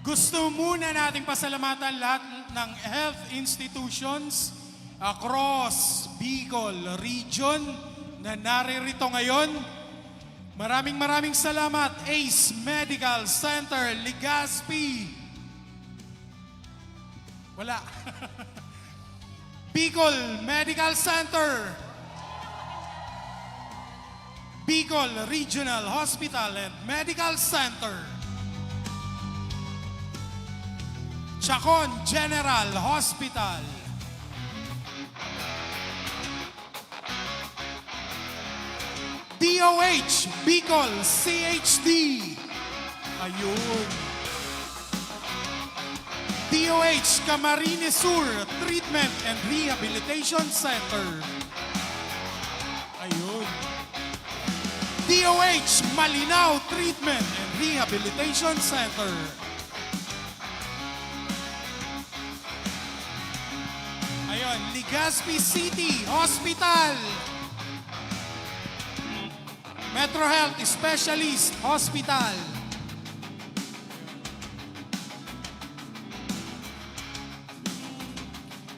gusto muna nating pasalamatan lahat ng health institutions across Bicol Region na naririto ngayon. Maraming salamat, Ace Medical Center, Legazpi. Wala. Bicol Medical Center. Bicol Regional Hospital and Medical Center. Chacon General Hospital. DOH Bicol CHD. Ayun. DOH Camarines Sur Treatment and Rehabilitation Center. Ayun. DOH Malinao Treatment and Rehabilitation Center. Ayun, Legazpi City Hospital. Metro Health Specialist Hospital.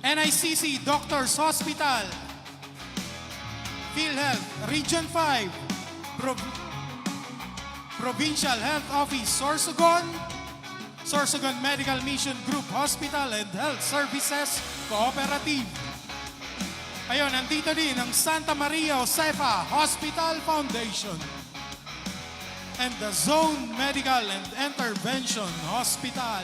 NICC Doctors Hospital. PhilHealth, Region 5, Provincial Health Office, Sorsogon, Sorsogon Medical Mission Group Hospital and Health Services Cooperative. Ayun, nandito din ang Santa Maria Josefa Hospital Foundation and the Zone Medical and Intervention Hospital.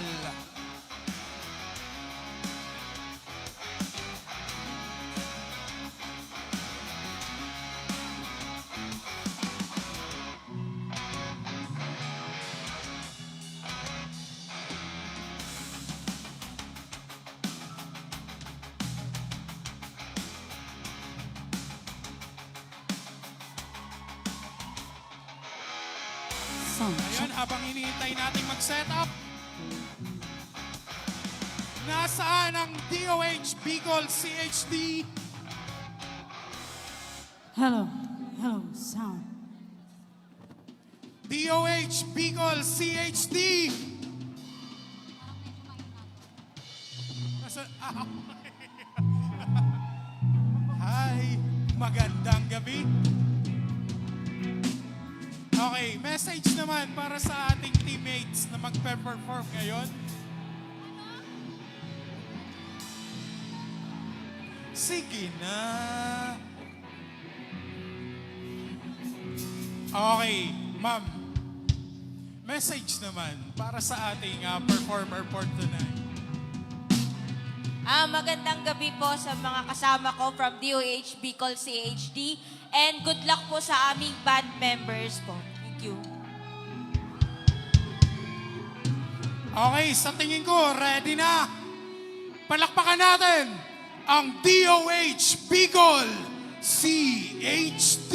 Ayun, habang iniintay natin mag-set up, nasaan ang DOH Bicol CHD? Hello, sound. DOH Bicol CHD! Hi, magandang gabi. Okay, message naman para sa ating teammates na magpe-perform ngayon. Sige na. Okay, ma'am. Message naman para sa ating performer for tonight. Magandang gabi po sa mga kasama ko from DOH Bicol CHD and good luck po sa aming band members po. Thank you. Okay, sa tingin ko, ready na. Palakpakan natin ang DOH Bicol CHD.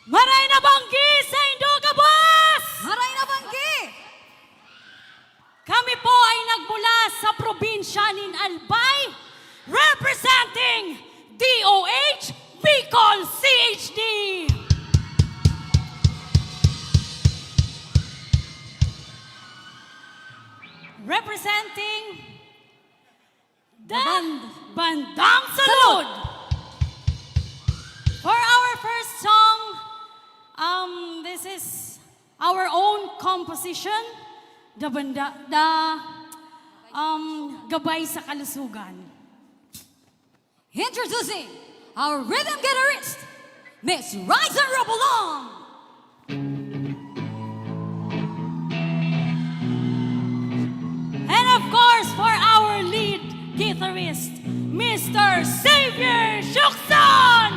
Maray na banggi sa Indoga Boss! Maray na banggi! Kami po ay nagmula sa probinsya ng Albay, representing DOH Bicol CHD. Representing the Bandang Salud. For our first song, this is our own composition, Gabay sa Kalusugan. Introducing our rhythm guitarist, Miss Riza Robolong. And of course, for our lead guitarist, Mr. Xavier Shuksan.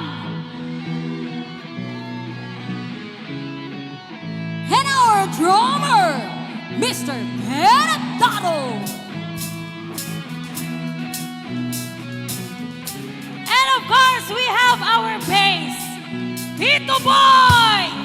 And our drummer, Mr. Kenneth Dotto. And of course, we have our bass, Tito Boy.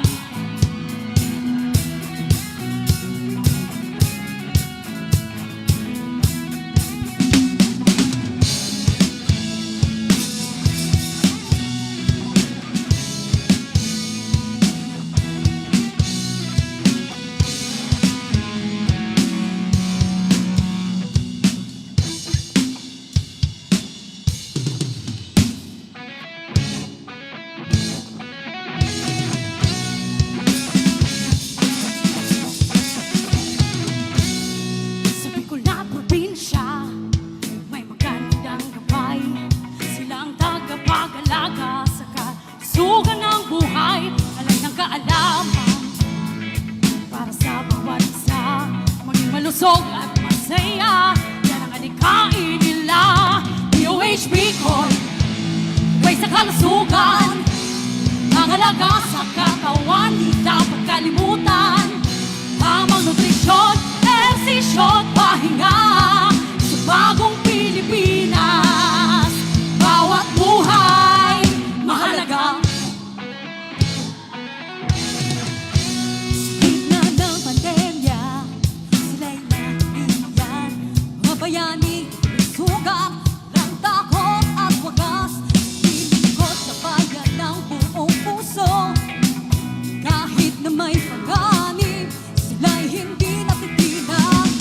Malusog at masaya, yan ang alikain nila. DOH Bicol, gabay sa kalusugan, ang alaga sa katawan, di dapat kalimutan. Tamang nutrisyon, ehersisyo at pahinga, sa bagong Pilipinas, bawat buhay mahalaga. Bayani, sugat, ng takot at wagas, lilingkod sa bayan ng buong puso. Kahit na may panganib, sila'y hindi natitinag.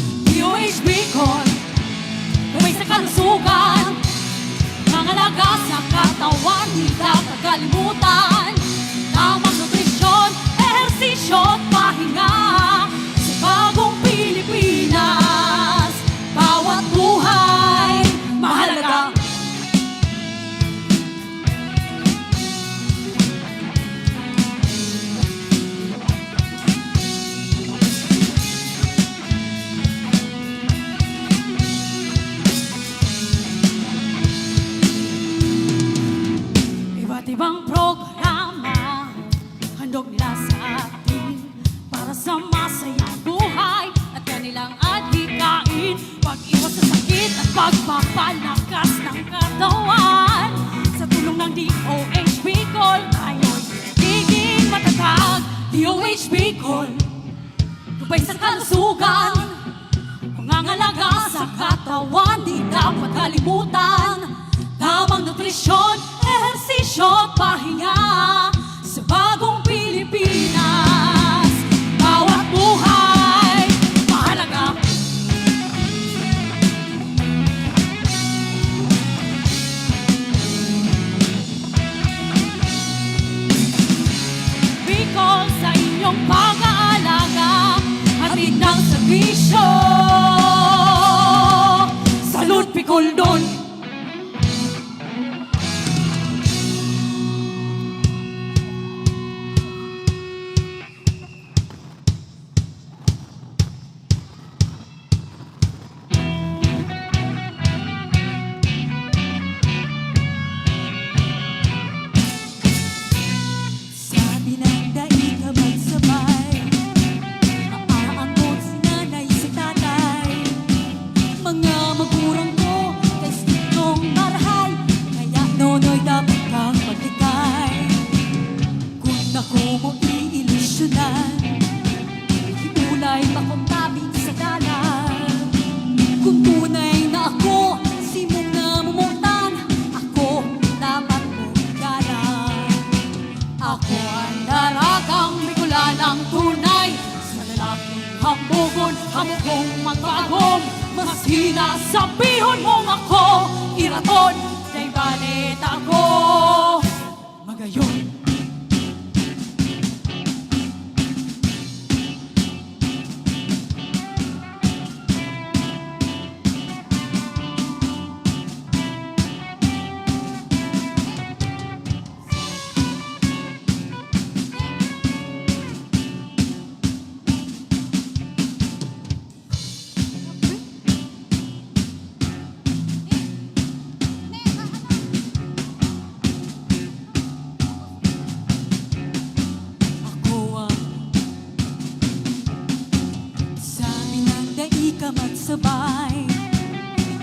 pagpapalakas ng katawan. Sa tulong ng DOH Bicol, tayo'y magiging matatag. DOH Bicol, tubay sa kalusugan, pangangalaga sa katawan, di dapat kalimutan. Tamang nutrisyon, ehersisyo, pahinga sa bagong Pilipinas. Bawat buhay mahalaga. Bicol sa inyong pag-aalaga, hatid ng serbisyo. Salud Bicol doon. Sabi ng daig ka magsabay, maaangkot si nanay si tatay. Mga magurang ko, kay sitong marhay, kaya nonoy dapat kang maglikay. Kung ako mo iilusyonan, iulay makuntabing sa dalan. Kung tunay na ako, simong namumutan, ako dapat mong galang. Ako ang daragang Bicolanang tunay, sa lalaking hambugon, hamugong magbagong. Mas hinasabihon mong ako, iraton, kay balit ako. Magayon. Sabi ng daig ka magsabay,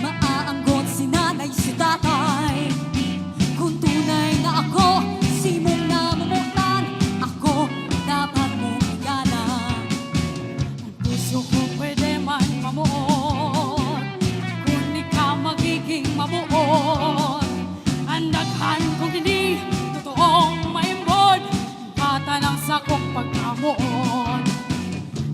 maaanggot si nanay si tatay. Kung tunay na ako, simong namumutan, ako dapat mong igalang. Ang puso ko pwede man mamuot, kung di ka magiging mabuot. Ang daghan kung hindi totoong maimbod, katanang sakong pagkamuot.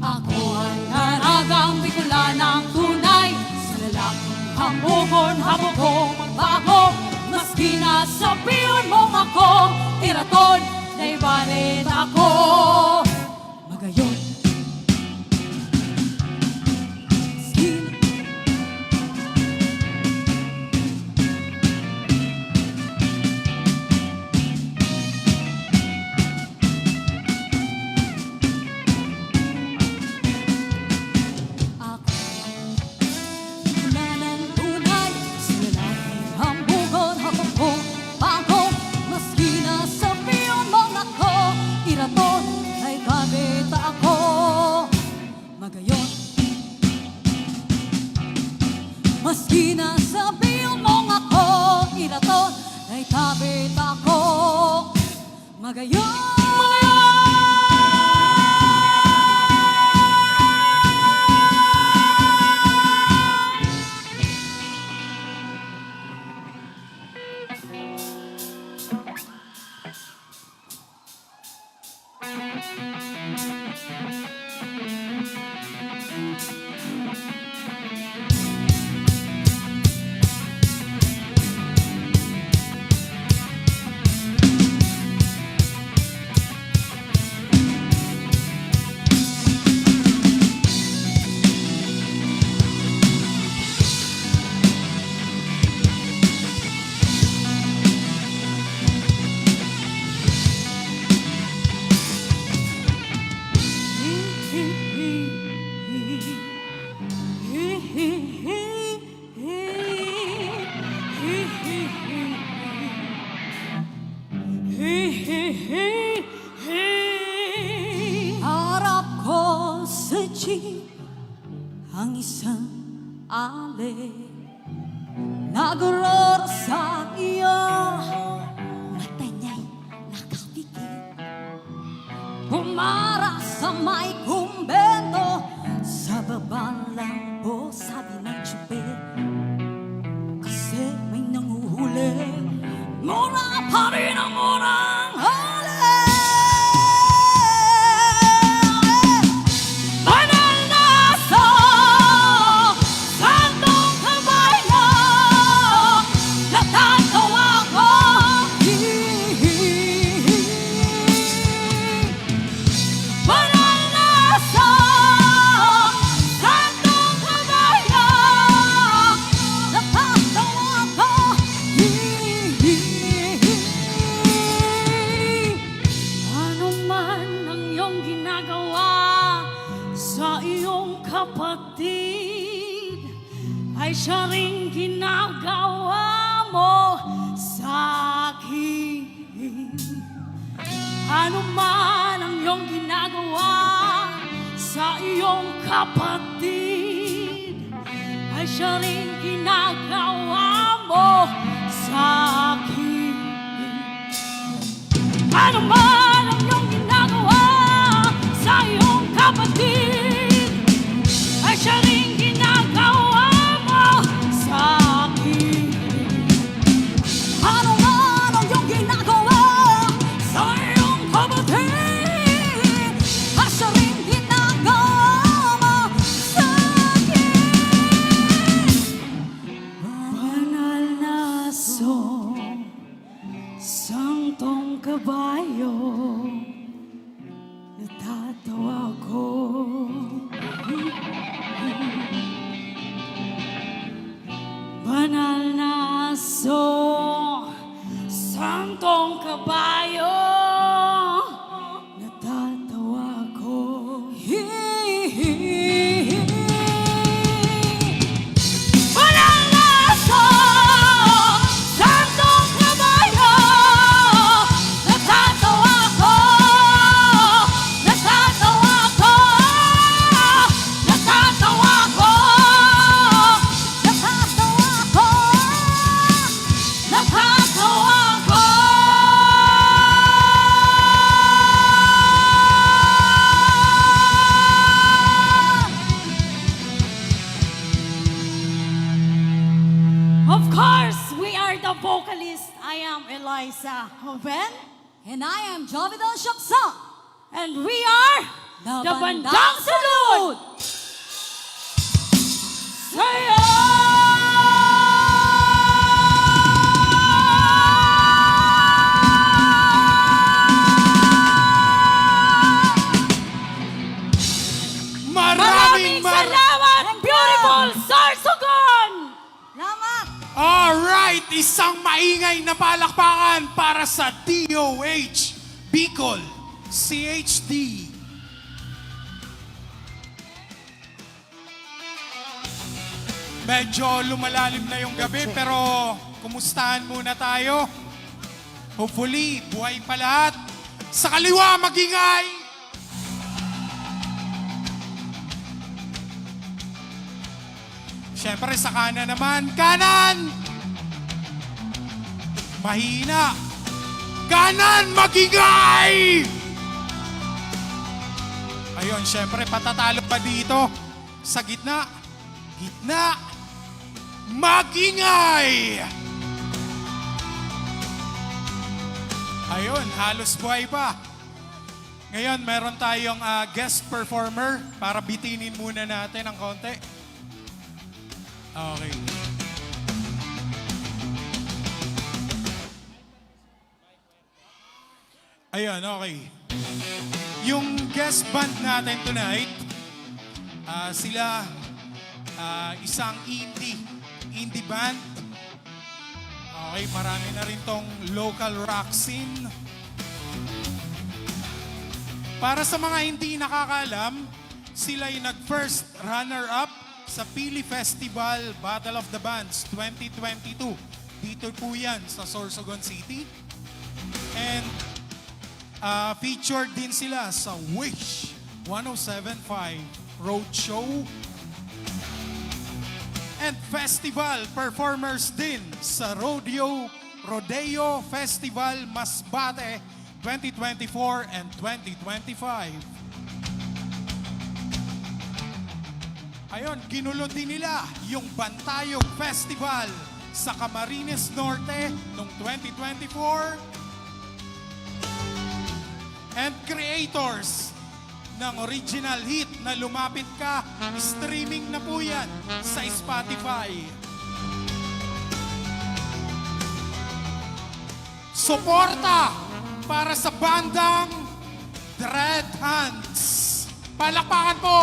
Ako ang daragang Bicolanang tunay, sa lalaking hambugon, hamugong magbago. Maski nasabihan mong ako, iraton, na ibalit ako. Magayon. Maski nasabihan mong ako, iraton, ay tabit ako. Magayon. Harap ko sa jeep ang isang alay, naguror sa iyo. Mata niya'y nakapikit, bumara sa may kumbento. Sa baba lang po, sabi ng tsuper, kasi may nanguhuli. Mura pa rin ang murang hali. Banal na aso, sandong kabayo, natatawa ko. Banal na aso, sandong kabayo, natatawa ko. Ano man ang iyong ginagawa sa iyong kapatid, ay siya ring ginagawa mo sa akin. Ano man ang iyong ginagawa sa iyong kapatid, ay siya ring ginagawa mo sa akin. Ano man ang iyong ginagawa sa iyong kapatid, ay siya rin ginagawa mo sa akin. Ano man ang iyong ginagawa sa iyong kapatid, ay siya rin ginagawa mo sa akin. Banal na aso, santong kabayo, natatawa ko. Banal na aso, santong kabayo, natatawa ko. Banal na aso, santong kabayo, natatawa ko. Natatawa ko. Natatawa ko. Natatawa ko. Natatawa ko. Of course, we are the vocalists. I am Eliza Hoven. And I am Jovidon Shoksa. And we are the Bandang Salud. Saya! Maraming salamat, beautiful Sarsogon! Salamat! Alright, isang maingay na palakpakan para sa DOH Bicol CHD. Medyo lumalalim na yung gabi pero kumustahan muna tayo. Hopefully, buhay pa lahat. Sa kaliwa, magingay! Siyempre, sa kanan naman. Kanan! Mahina. Kanan, magingay! Ayun, siyempre, patatalo pa dito. Sa gitna. Gitna. Magingay! Ayun, halos buhay pa. Ngayon, meron tayong guest performer para bitinin muna natin ng konti. Okay. Ayun, okay. Yung guest band natin tonight, sila isang indie band. Okay, marami na rin tong local rock scene. Para sa mga hindi nakakaalam, sila yung nag-first runner-up sa Pili Festival Battle of the Bands 2022. Dito po yan sa Sorsogon City. And featured din sila sa Wish 107.5 Roadshow. and festival performers din sa Rodeo Festival Masbate 2024 and 2025. Ayon, ginulo din nila yung Bantayog Festival sa Camarines Norte noong 2024 and creators ng original hit na Lumapit Ka, streaming na po yan sa Spotify. Suporta para sa bandang Dread Hands. Palakpakan po!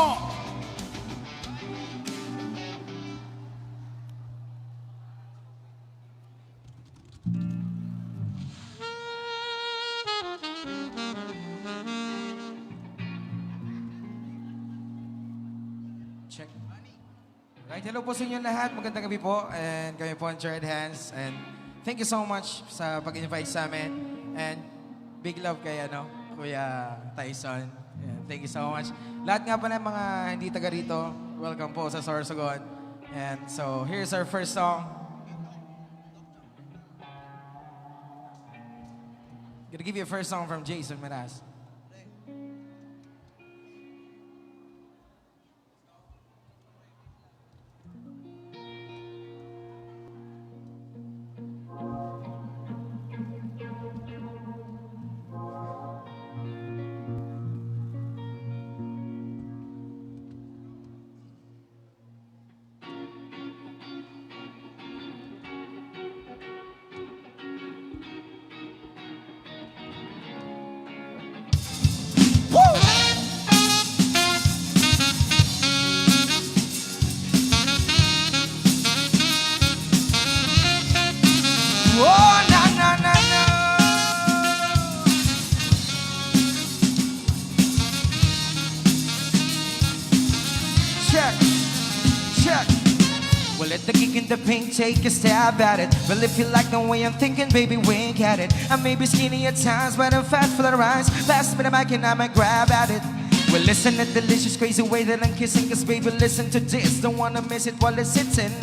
Check. Right, hello po sa inyo lahat. Magandang gabi po. And kami po ang Dread Hands. And thank you so much sa pag-invite sa amin. And big love kay Kuya Tyson. Yeah, thank you so much. Lahat nga pa ng mga hindi taga rito, welcome po sa Sorsogon. And so, here's our first song. Gonna give you a first song from Jason Mraz. Well, let the geek in the pink take a stab at it. Well, if you like the way I'm thinking, baby, wink at it. I may be skinny at times, but I'm fat for the rise. Last minute I can, I might grab at it. Well, listen to the delicious, crazy way that I'm kissing. Cause baby, listen to this, don't wanna miss it while it's sitting.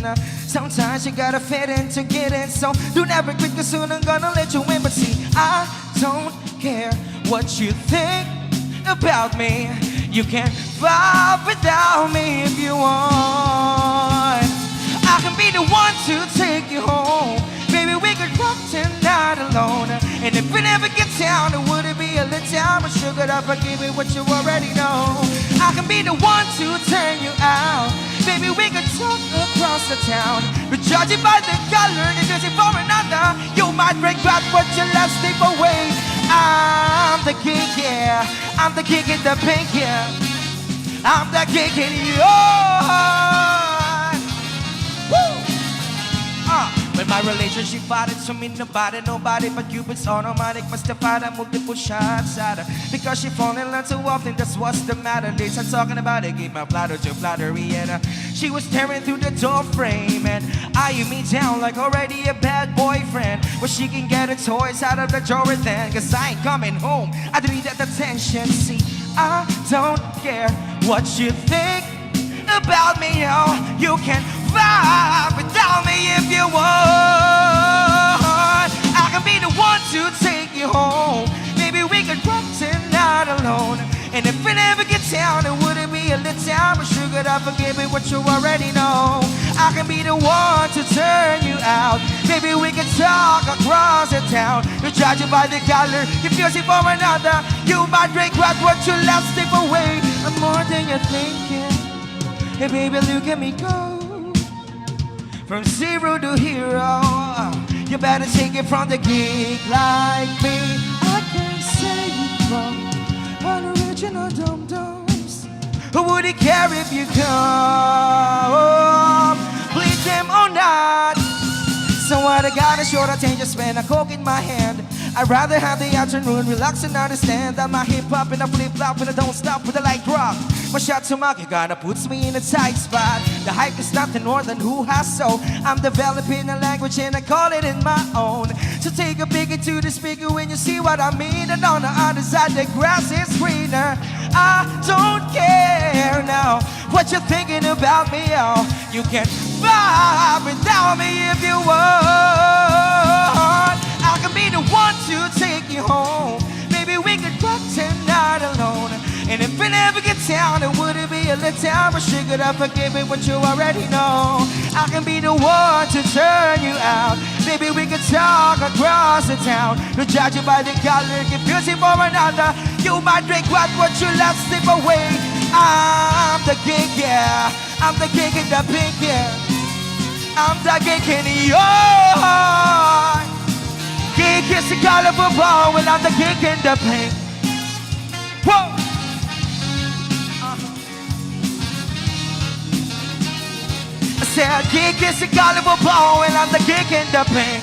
Sometimes you gotta fit in to get in. So do never quit, cause soon I'm gonna let you in. But see, I don't care what you think about me. You can vibe without me if you want. I can be the one to take you home. Baby, we could rock tonight alone. And if we never get down, it wouldn't be a little time. But sugar up, I give you what you already know. I can be the one to turn you out. Baby, we could talk across the town. But judging by the color, if you're for another, you might regret what you left slip away. I'm the king, yeah. I'm the king in the pink, yeah. I'm the king in your when my relationship started to me, nobody but you. It's automatic, must have fired multiple shots at her. Because she fall in love too often, that's what's the matter. They start talking about it, gave my platter to flattery. And she was staring through the door frame and eyeing me down like already a bad boyfriend. But she can get her toys out of the drawer then. Cause I ain't coming home, I don't need that attention. See, I don't care what you think about me, oh. You can vibe without me if you want. I can be the one to take you home. Maybe we could rock tonight alone. And if we never get down, it wouldn't be a little time. But sugar, I forgive me what you already know. I can be the one to turn you out. Maybe we can talk across the town. You judge it by the color, you feel it for another. You might regret what you left slip away. I'm more than you're thinking. Hey baby, look at me go. From zero to hero. You better take it from the geek like me. I can't say you from unoriginal dum-dums. Who would he care if you come? Please them or not. So what I got a short attention span, a coke in my hand. I'd rather have the afternoon, relax and understand that my hip-hop and a flip-flop and I don't stop with the light drop. My shot to market kinda puts me in a tight spot. The hype is nothing more than who has so. I'm developing a language and I call it in my own. So take a peek into the speaker when you see what I mean. And on the other side the grass is greener. I don't care now what you're thinking about me, oh. You can survive without me if you want. I can be the one to take you home. Maybe we could rock tonight alone. And if it ever gets down, it wouldn't be a little time. But she could have forgiven what you already know. I can be the one to turn you out. Maybe we could talk across the town. Don't judge you by the color, confuse you for another. You might regret what you left slip away. I'm the king, yeah. I'm the king in the pink, yeah. I'm the king in your heart. King is the colorful ball, well I'm the king in the pink. Whoa. I said, king is the colorful ball, and I'm the king in the pink.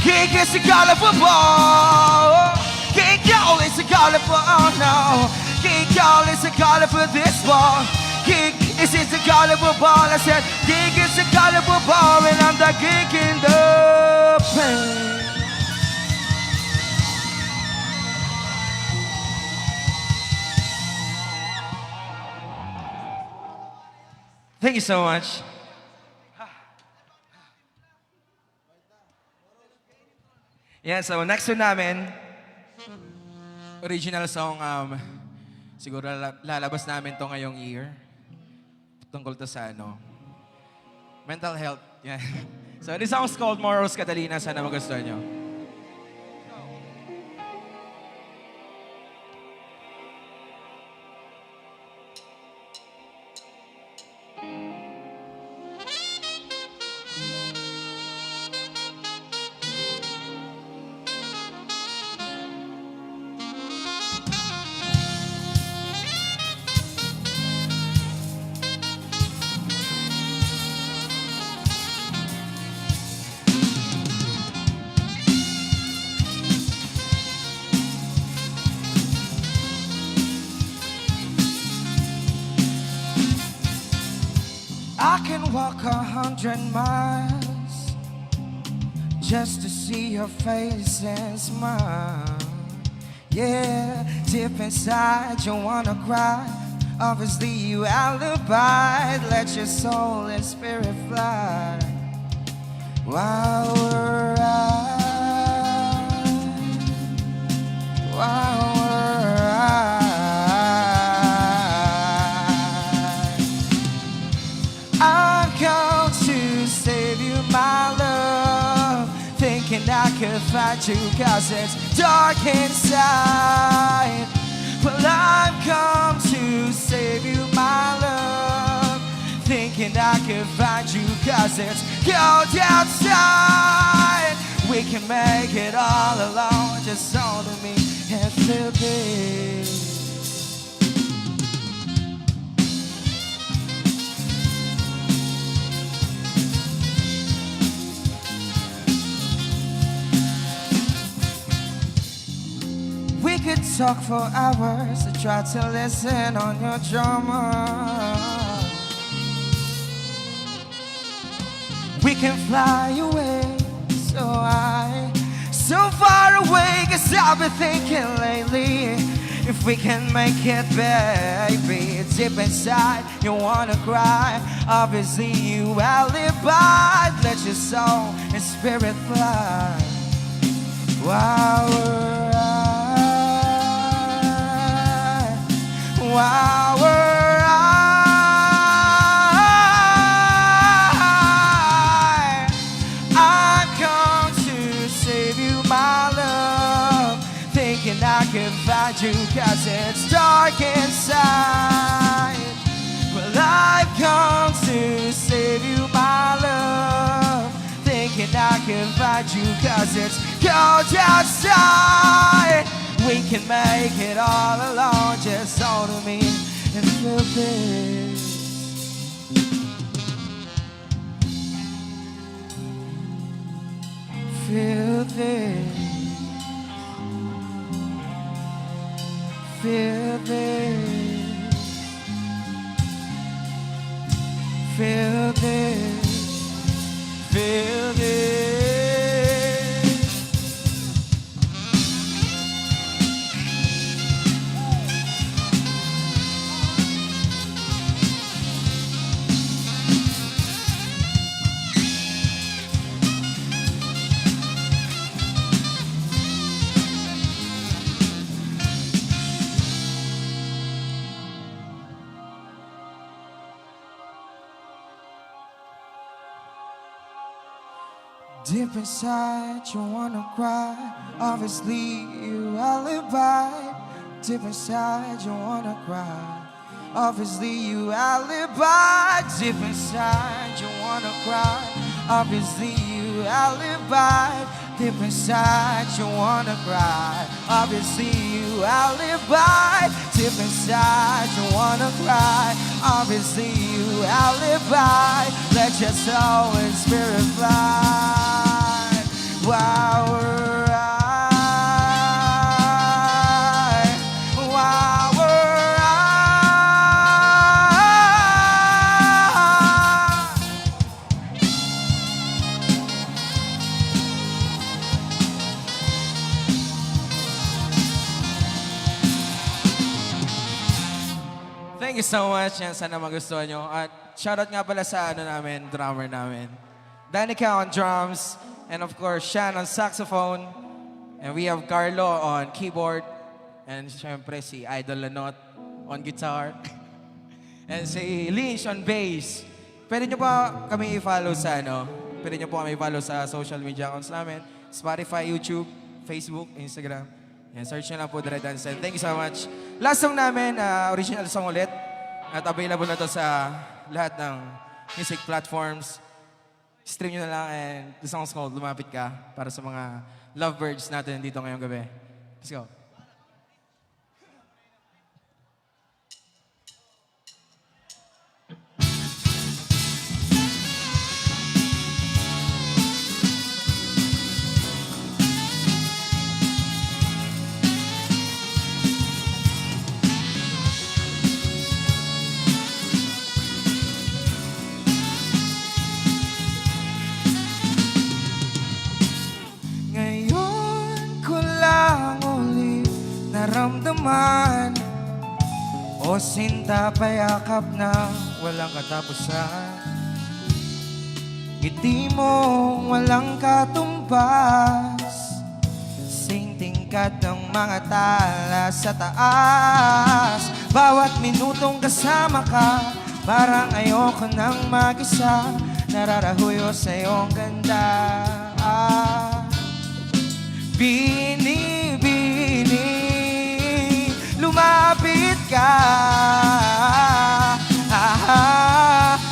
King is the colorful ball. King y'all is the colorful, oh no. King y'all is the colorful this ball. King is the colorful ball. I said, king is the colorful ball, and I'm the king in the pink. Thank you so much. Yeah, so next one namin, original song, siguro lalabas namin to ngayong year. Tungkol to sa mental health. Yeah. So this song is called Morals Catalina. Sana magustuhan nyo. I can walk 100 miles just to see your face and smile. Yeah, deep inside you wanna cry. Obviously you alibi. Let your soul and spirit fly while we're out. While we're out. I've come to save you, my love. Thinking I could find you cause it's dark inside. Well, I've come to save you, my love. Thinking I could find you cause it's cold outside. We can make it all alone. Just hold me and feel this. We could talk for hours to try to listen on your drama. We can fly away so far away, cause I've been thinking lately, if we can make it, baby, deep inside you wanna cry. Obviously you alibi. Let your soul and spirit fly while we're out. While we're out, I've come to save you, my love. Thinking I can find you cause it's dark inside. Well, I've come to save you, my love. Thinking I can find you cause it's cold outside. We can make it all alone. Just hold me and feel this. Feel this. Feel this. Feel this. Feel this. Deep inside, you wanna cry. Obviously, you alibi. Deep inside, you wanna cry. Obviously, you alibi. Deep inside, you wanna cry. Obviously, you alibi. Deep inside, you wanna cry. Obviously, you alibi. Deep inside, you wanna cry. Obviously, you alibi. Let your soul and spirit fly. While we're high, while we're high. Thank you so much. Yan, sana magustuhan nyo. At shoutout nga pala sa drummer namin. Danica on drums. And of course, Shan on saxophone. And we have Carlo on keyboard. And syempre si Idol Lanot on guitar. And si Lynch on bass. Pwede nyo pa kami i-follow sa Pwede nyo po kami i-follow sa social media accounts namin. Spotify, YouTube, Facebook, Instagram. Yan, search nyo lang po Dre Dance. Thank you so much. Last song namin, original song ulit. At available na to sa lahat ng music platforms. Stream nyo na lang, and the song's called Lumapit Ka para sa mga lovebirds natin dito ngayong gabi. Let's go. Naramdaman o sinta payakap na walang katapusan. Ngiti mo walang katumbas, sing tingkad ng mga tala sa taas. Bawat minutong kasama ka, parang ayoko nang mag-isa. Nararahuyo sa iyong ganda. Bini-bini, lumapit ka.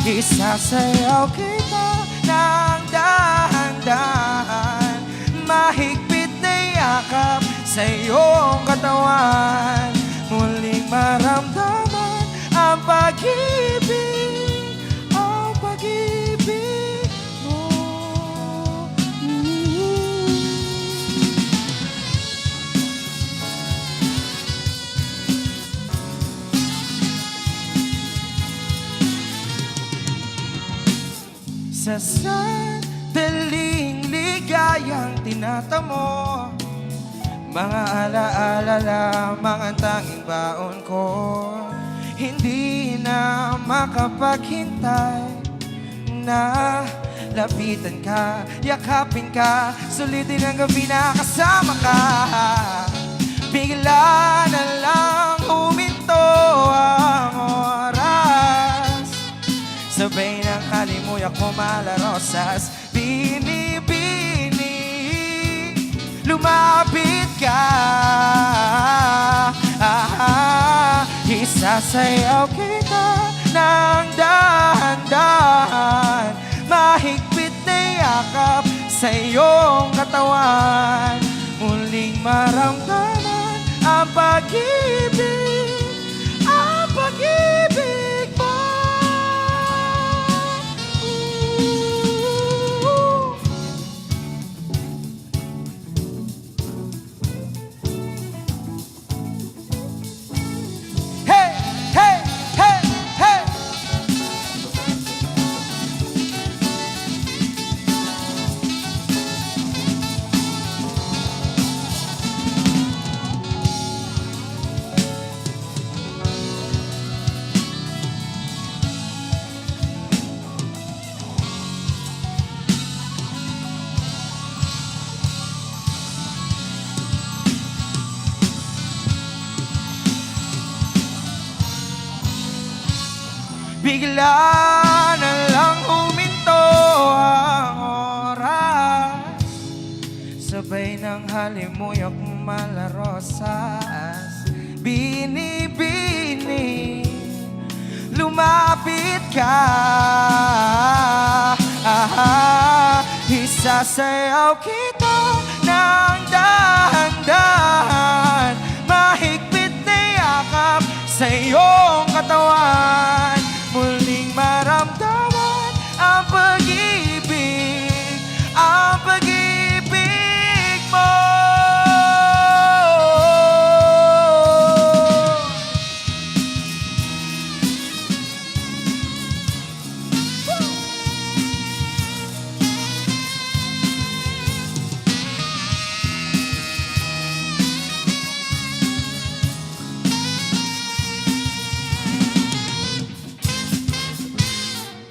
Isasayaw kita ng dahan-dahan. Mahigpit na yakap sa iyong katawan. Muling maramdaman ang pag-ibig, ang pag-ibig mo. Sa sandaling ligayang tinatamo, mga alaala lamang ang tanging baon ko. Hindi na makapaghintay na lapitan ka, yakapin ka, sulitin ang gabi na kasama ka. Bigla na lang huminto ang oras, sabay ng halimuyak mo malarosas. Bini-bini, lumapit ka. Isasayaw kita ng dahan-dahan. Mahigpit na yakap sa iyong katawan. Muling maramdaman ang pag-ibig, ang pag-ibig mo. Hey, hey, hey, hey. Bigla na lang huminto ang oras, Halimuyak malarosas Bini-bini Lumapit ka Isasayaw kita ng dahan-dahan Mahigpit na yakap sa iyong katawan Muling maramdaman ang pag-ibig mo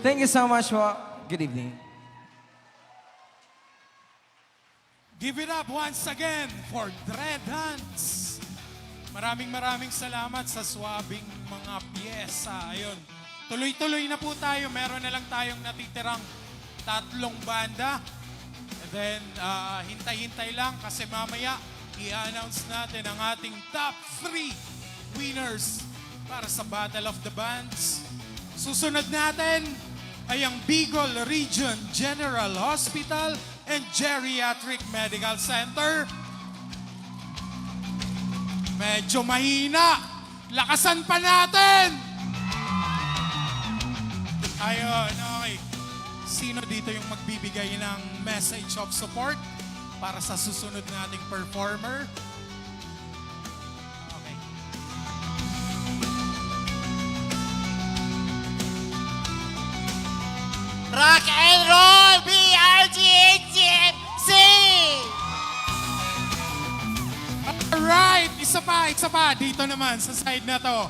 Thank you so much for good evening. Give it up once again for Dread Hands. Maraming salamat sa swabing mga pyesa. Ayun. Tuloy-tuloy na po tayo. Meron na lang tayong natitirang 3 banda. And then, hintay-hintay lang kasi mamaya i-announce natin ang ating top 3 winners para sa Battle of the Bands. Susunod natin ay ang Bicol Region General Hospital and Geriatric Medical Center. Medyo mahina. Lakasan pa natin! Ayun, okay. Sino dito yung magbibigay ng message of support para sa susunod nating performer? Okay. Rock and roll, BRGHMC! Alright, isa pa. Dito naman, sa side na to.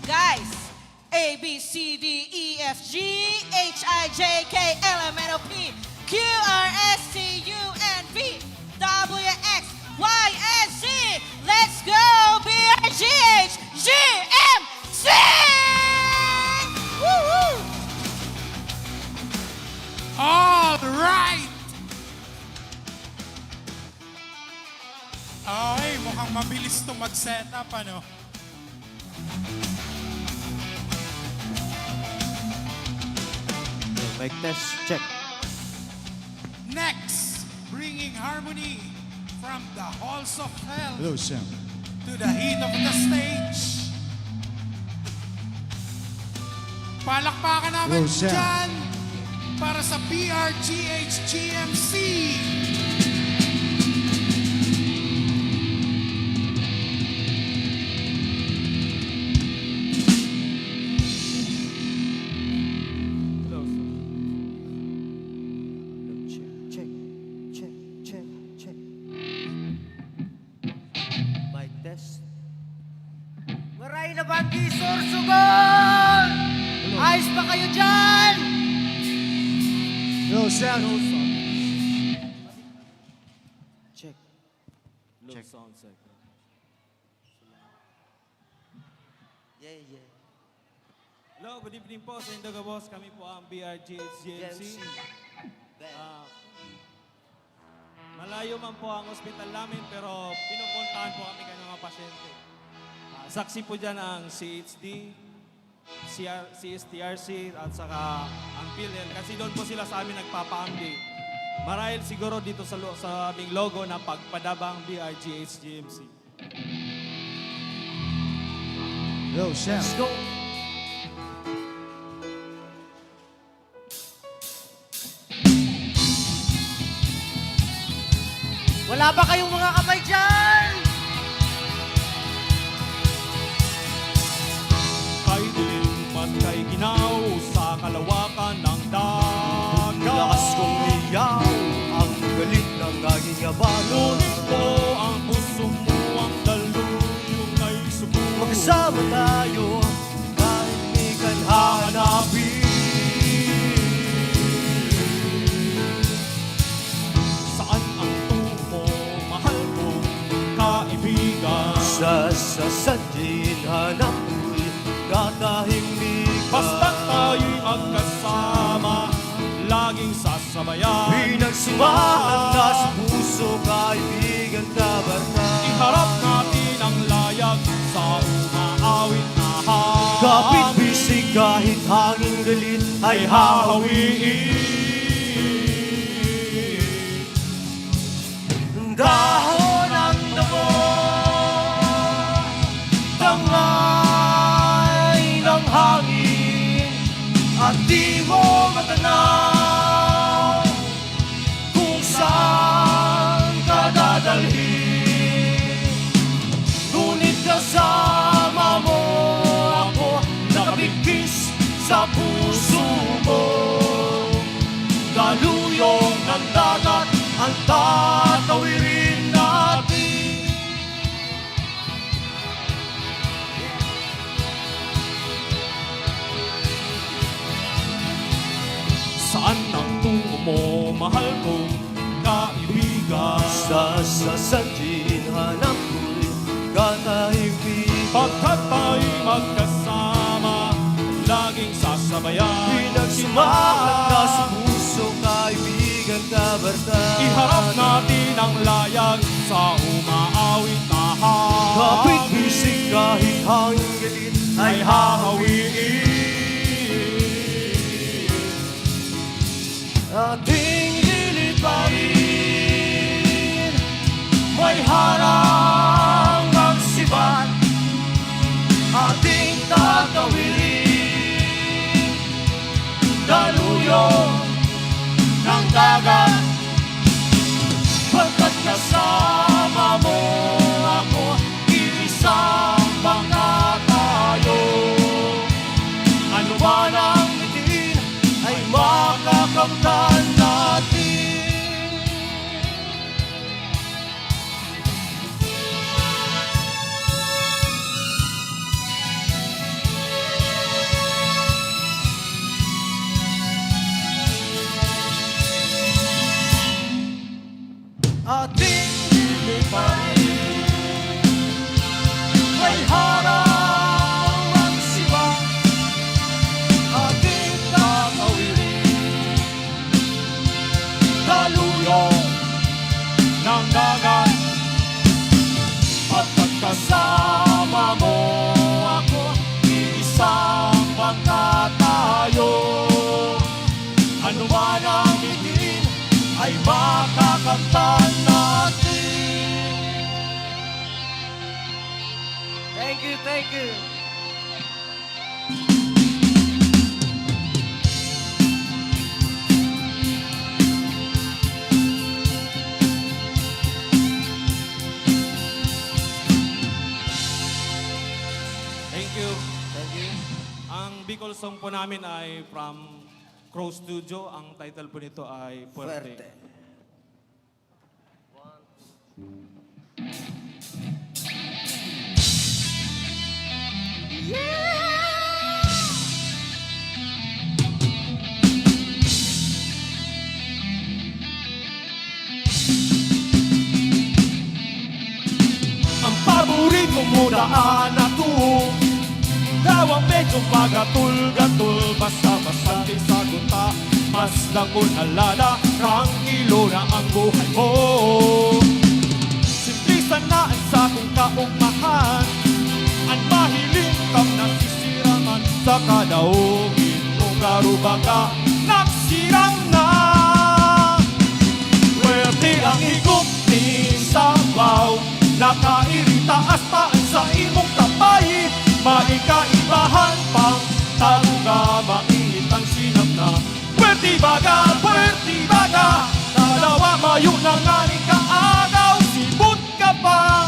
Guys, A, B, C, D, E, F, G, H, I, J, K, L, M, N, O, P, Q, R, S, T, U, N, V, W, X, Y, and Z. Let's go, BRGHGMC! Woo-hoo! All right! Okay, mukhang mabilis to mag-setup, ano? Mic test, check. Next, bringing harmony from the halls of hell Hello, Sam. to the heat of the stage. Palakpakan namin Hello, Sam. dyan para sa BRGHGMC. Hello, Sam. Check. Mic test. Maray na banggi, Sorsogon! Ayos pa kayo dyan? Hello, Sam. Check. Check. Sound check. Yeah. Hello, good evening po sa Indoga Boss. Kami po ang BRGHGMC. Malayo man po ang ospital namin pero pinupuntahan po kami ng mga pasyente. Saksi po dyan ang CHD, CSTRC at saka ang PhilHealth kasi doon po sila sa amin nagpapaambi. Marahil siguro dito sa aming logo na pagpadabang BRGHGMC. Hello, Sam. Let's go! Wala ba kayong mga kamay dyan? Kay dilim at kay ginaw sa kalawakan ng dagat. Lakas kong iyaw, ang galit ng aking abalo. Ngunit po ang puso mo ang daluyong ay subukan. Magsama tayo, kahit di ka hahanapin. Saan ang tungo, mahal kong kaibigan? Sa sasadyin hanap ko'y katahimikan. Basta tayo'y magkasama, laging sasama. sasabayan. Pinagsumahan na sa puso, kaibigan, kabarka. Iharap natin ang layag sa umaawit na hangin. Kapit bisig kahit hangin galit ay hahawiin. Dahon ang damo, tangay ng hangin, at di mo matanaw kung saan ka dadalhin. Ngunit kasama mo ako, nakabigkis sa puso mo. Daluyong ng dagat ang tatawirin natin. Saan ang tungo mo, mahal kong kaibigan? Sa sasantin hanap ko'y katahimikan. Pagkat tayo'y magkasama, laging sasabayan. Pinagsumahan na sa puso, kaibigan, kabarka. Iharap natin ang layag sa umaawit na hangin. Kapit bisig kahit hangin galit ay hahawiin. Ating liliparin, may harang ang sibat. Ating tatawirin, daluyong ng dagat. Pagkat kasama mo ako, iisang bangka tayo. Ano man ang bitin ay makakamtan natin. Ating liliparin, may harang ang siba. Ating tatawirin, daluyong ng dagat. Pagkat kasama mo ako, iisang bangka tayo. Ano man ang bitin ay makakamtan natin. Thank you, thank you. Thank you. Thank you. Ang Bicol song po namin ay from Crow Studio. Ang title po nito ay Fuerte. Ang paborito mo daan na tuho, daw ang medyo pagatul-gatul. Basta-basta di sagunta, mas dakon alala, tranquilo na ang buhay mo. Simplisan na ang sa kong kaugmahan, ang mahiling kang nasisiraman sa kadaugin mo karubaga, nagsirang na. Pwede ang higop ni sabaw, nakairitaas paan sa imong kapay. Maikaibahan pang taruga, mainit ang sinap na. Pwede baga, dalawa mayo na nga ni kaagaw, sibot ka pa.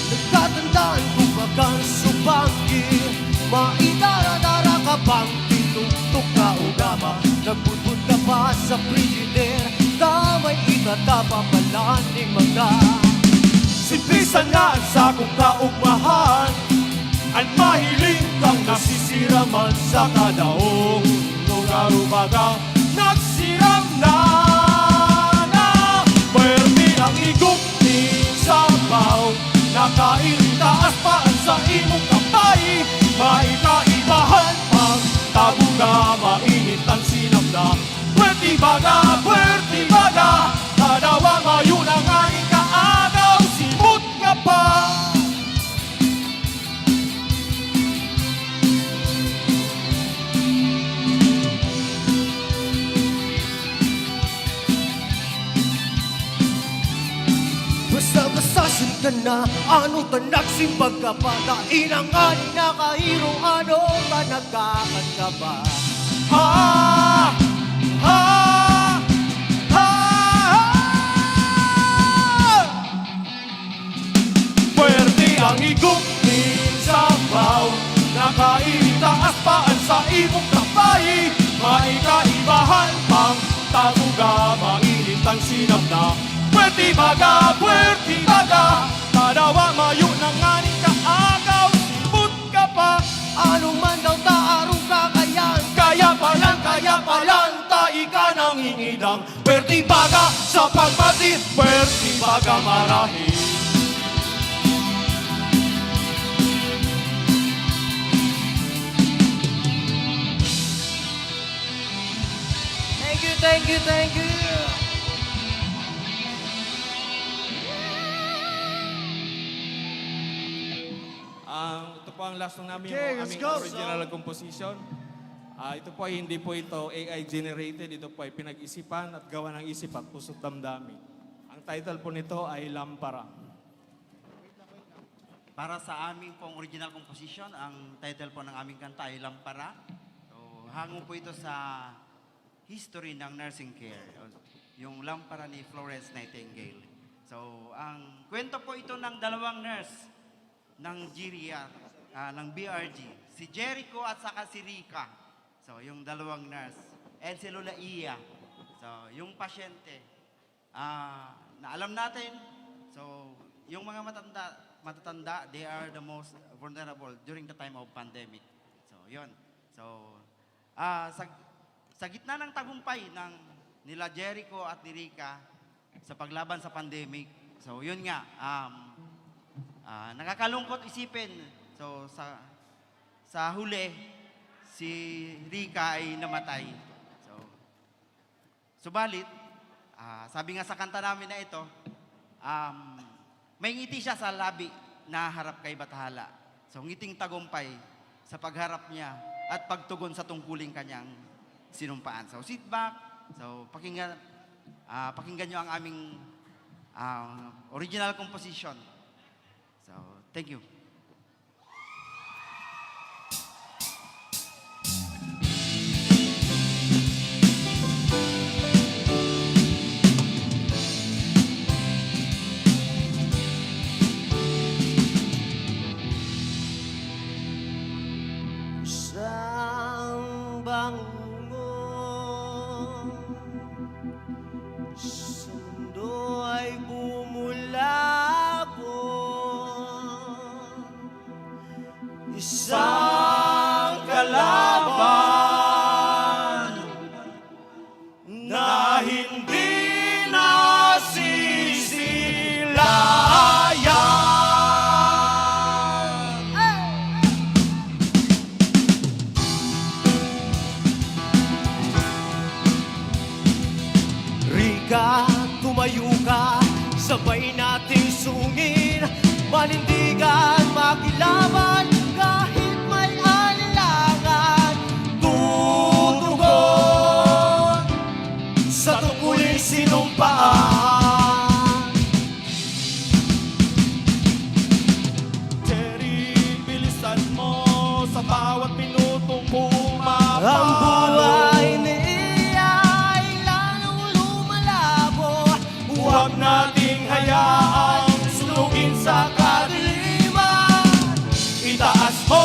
Nagtatandaan ko bagang subanggi, maidara-dara ka pang tinuktok ka ugama. Nagbudbud ka pa sa frigidaire, damay itatapapalaning mga. Simplisan na ang sakong kaugmahan, ang mahiling kang nasisiraman sa kadaong. Lugarubagang nagsiram na. Pwerte ang igop ni sabaw, nakairitaas paan sa imong kapay. ka na, ano ta nagsimbag ka pa, dainang ani na kahiro, ano ta nagkakan ka ba? Ha! Ha! Ha! Pwerte ang igupin sa baw, nakaitaas paan sa imong kapay, maikaibahan pang taguga, mainit ang sinap na. Pwerte baga, tadawa mayo ng aning kaagaw, sipot ka pa, ano man daw taarong kakayan, kaya palang, tai ka nang hinidang. Pwerte baga sa pagmasid, pwerte baga marahil. Thank you, thank you. Ito po ang last na namin, Okay, yung let's aming go. original composition. Ito po ay hindi po ito AI generated, ito po ay pinag-isipan at gawa ng isip at puso't damdamin. Ang title po nito ay Lampara. Para sa aming pong original composition, ang title po ng aming kanta ay Lampara. So, hango po ito sa history ng nursing care, yung lampara ni Florence Nightingale. So, ang kwento po ito ng dalawang nurse ng GRIA, ng BRG, si Jericho at saka si Rika. So, yung dalawang nurse. And si Lola Iya. So, yung pasyente, na alam natin, so, yung mga matatanda, they are the most vulnerable during the time of pandemic. So, yun. So, sa gitna ng tagumpay ng nila Jericho at ni Rika sa paglaban sa pandemic, so yun nga, nakakalungkot isipin. So sa huli, si Rika ay namatay. So, subalit, sabi nga sa kanta namin na ito, may ngiti siya sa labi na harap kay Bathala. So ngiting tagumpay sa pagharap niya at pagtugon sa tungkuling kanyang sinumpaan. So sit back. So pakinggan nyo ang aming original composition. So thank you. Isang bango ay bumulabo, isang kalaban na hindi nasisilayan. Rika, tumayo ka, sabay nating sungin, manindigan, makilaban, kahit may alinlangan. Tutugon sa tungkuling sinumpaan. Terry, bilisan mo sa bawat minutong bumaba. Ang buhay ni huwag nating hayaang sunugin sa kadiliman. Itaas mo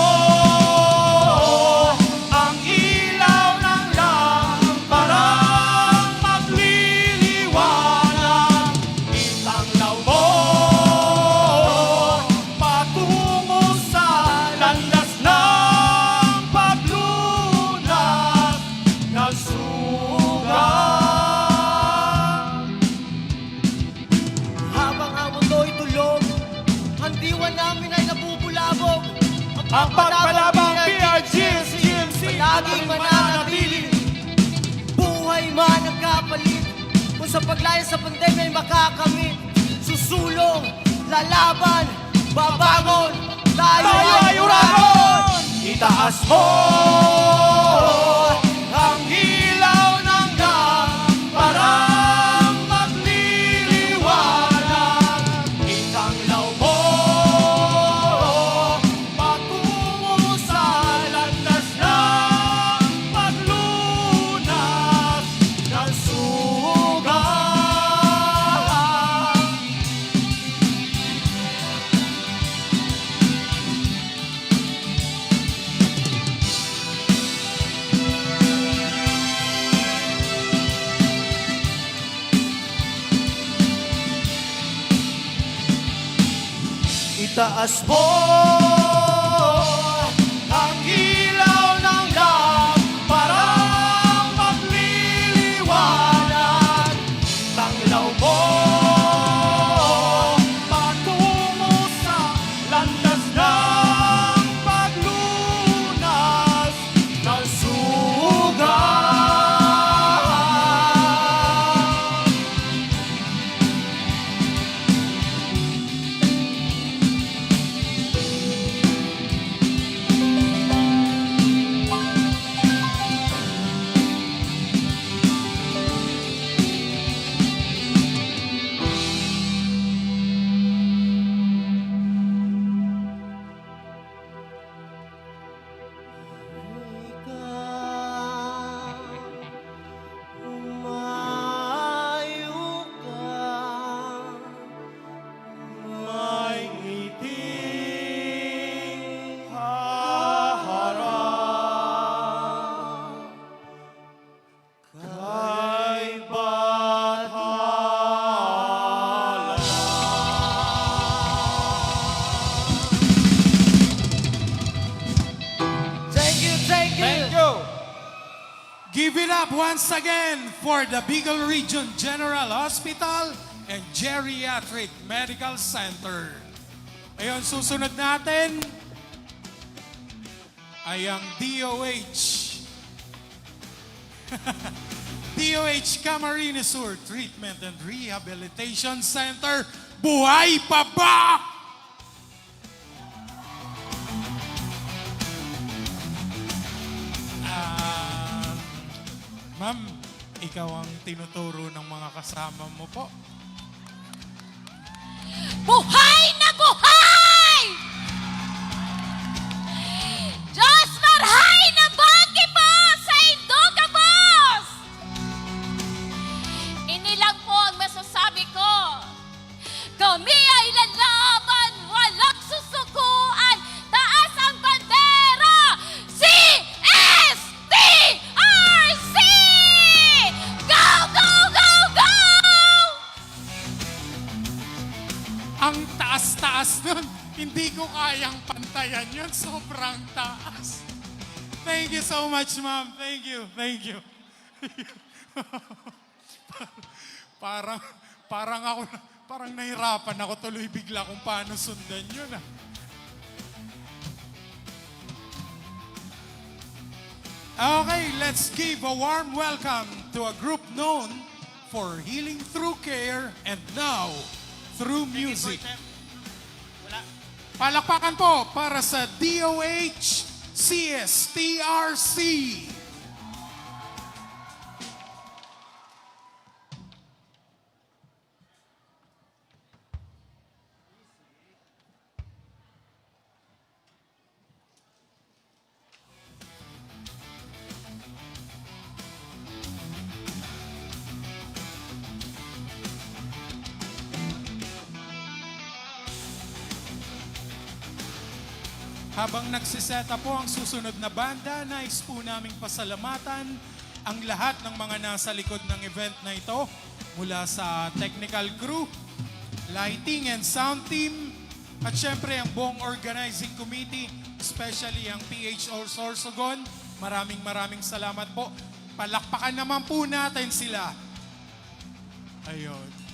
ang ilaw ng lamparang magliliwanag. Itanglaw mo patungo sa landas ng paglunas ng sugat. Namin ay nabubulabog. Ang pagpalabang PRG-CMC laging mananatili. Buhay man ang kapalit, kung sa paglaya sa pandemya ay makakamit. Susulong, lalaban, babangon, tayo ay uragon. Itaas mo ang ilaw ng parang magliliwanag. Itanglaw Itaas mo ang ilaw ng lamparang magliliwanag. Tanglaw mo patungo sa landas ng paglunas ng sugat. May ngiting haharap kay Bathala. Thank you. Give it up once again for the Bicol Region General Hospital and Geriatric Medical Center. Ayun, susunod natin ay ang DOH. DOH Camarines Sur Treatment and Rehabilitation Center. Buhay pa ba? Ma'am, ikaw ang tinuturo ng mga kasama mo po. Buhay na buhay! Diyos marhay na banggi po sa Induga, boss! Inilang po ang masasabi ko. Kami ay lalaban, walang susukuan. Taas ang bandera! CSTRC! Go, go, go, go! Ang taas-taas nun. Hindi ko kayang pantayan yun. Sobrang taas. Thank you so much, ma'am. Thank you. parang nahirapan ako tuloy bigla kung paano sundan yun. Okay, let's give a warm welcome to a group known for healing through care and now through music. Palakpakan po para sa DOH CSTRC. Habang nagsiseta po ang susunod na banda, nais po naming pasalamatan ang lahat ng mga nasa likod ng event na ito mula sa technical crew, lighting and sound team, at syempre ang buong organizing committee, especially ang PHO Sorsogon. Maraming salamat po. Palakpakan naman po natin sila. Ayun.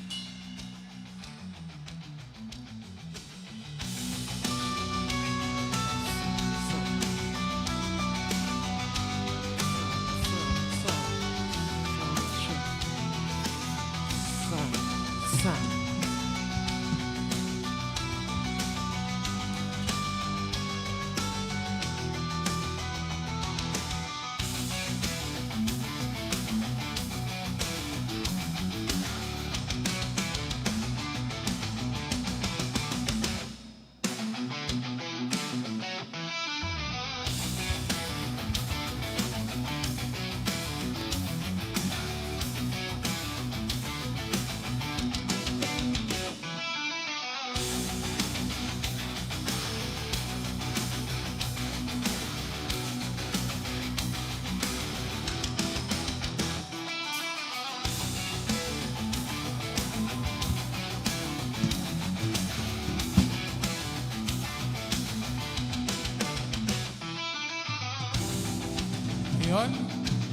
Ayun,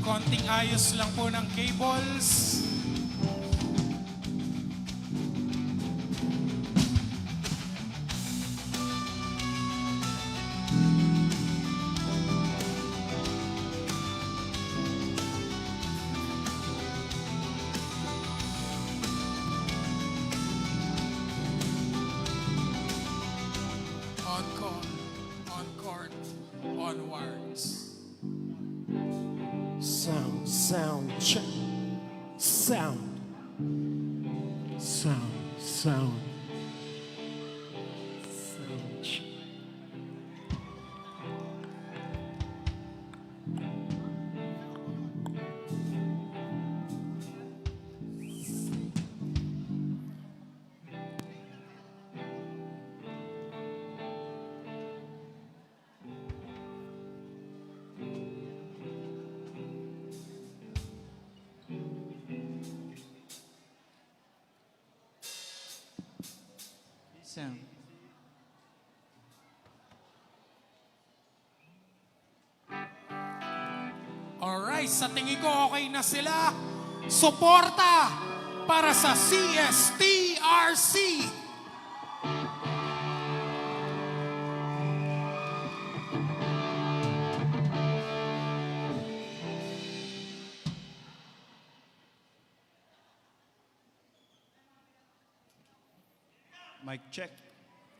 konting ayos lang po ng cables. On call, on court, onwards. Sound, check. Sound. Sound, check. Sound. Alright, sa tingin ko okay na sila. Suporta para sa CSTRC. Mic check.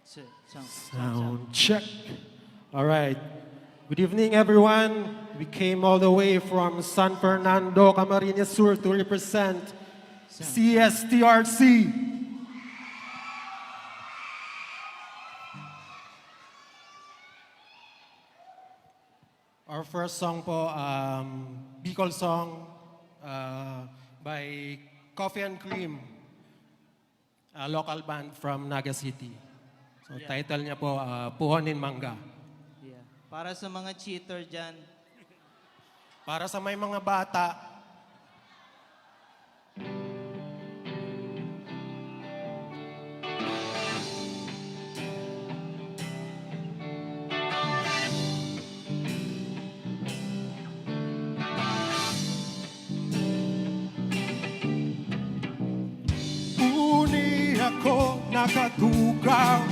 Sound. Sound check. All right. Good evening, everyone. We came all the way from San Fernando, Camarines Sur to represent CSTRC. Our first song po, Bicol song by Coffee and Cream, a local band from Naga City. So title niya po, Puhonin Mangga. Yeah. Para sa mga cheater dyan, Para sa may mga bata, uni ako nakatukaw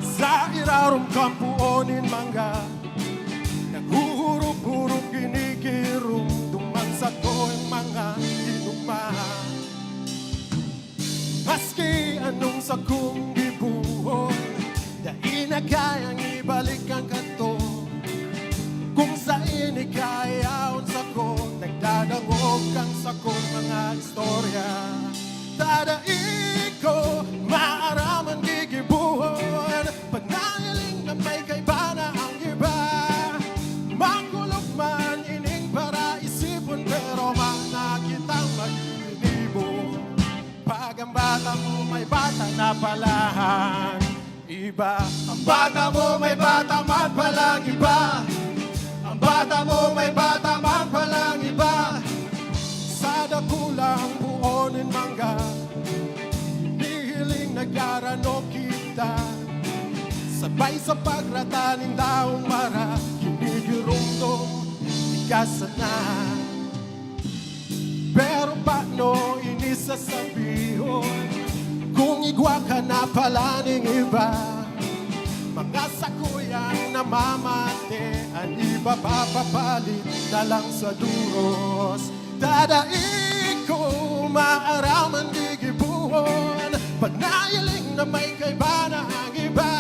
sa irarom kampuonin mangga. Naghuhurog-hurog kinikirom duman sa to'y mga inuma. Maski anong sa kong gibuhon, dahil na kayang ibalik ang kanto. Kung sa inikayaon sa ko, nagdadangog kang sa kong mga istorya. Tadai ko, maaraman gigibuhon, pag nahiling na may kaiba na ang iba. Makulog man ining para isipon, pero manakitang mag-inibo. Pag ang bata mo may bata na palang iba. Ang bata mo may bata man palang iba. Ang bata mo may bata man palang iba. Sa dakulang buonin mangga, hinihiling nagdarano kita. Sabay sa pagratanin daong mara, hinigirong ikasa na. Pero paano inisasabihon kung igwa ka na pala ng iba? Mga sakuyang namamate, ang iba papapalit na lang sa duros. Tadai ko, maaraman gigibuhon, pag nailing na may kaiba na ang iba.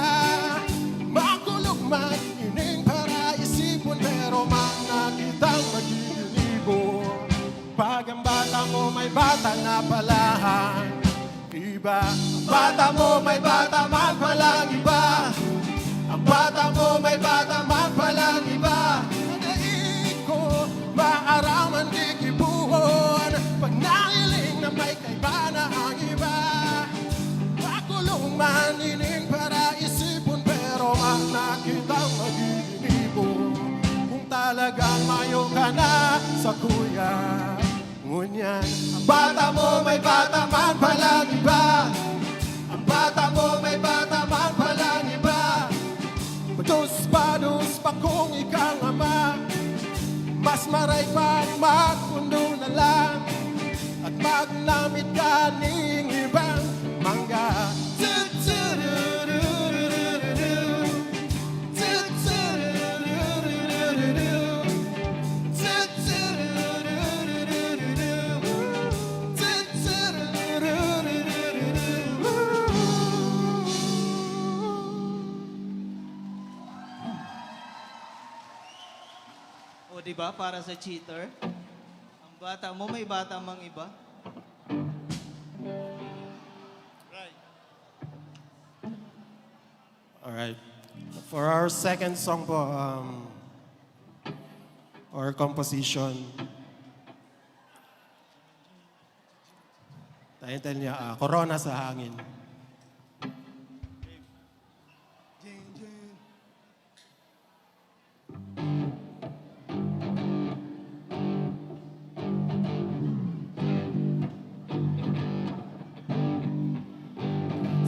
Makulog man ining para isipon, pero manakitang magigilibo. Pag ang bata mo may bata na palang iba. Ang bata mo may bata man palang iba. Ang bata mo may bata man palang iba. Tadai ko, maaraman gigibuhon, pag nailing na may kaiba na ang iba. Makulong man ining para isipon, pero manakitang magigilibo. Kung talagang mayo ka na sa kuya, ngunyan. Ang bata mo may bata man palang iba. Ang bata mo may bata man palang iba. Padus pa kung ikang ama, mas Diyos maray pa magpundo na lang at maglamit ka ning ibang mangga. O diba, para sa cheater? Ang bata mo, may bata mang iba. Alright. For our second song po, or composition, title niya, Corona sa Hangin.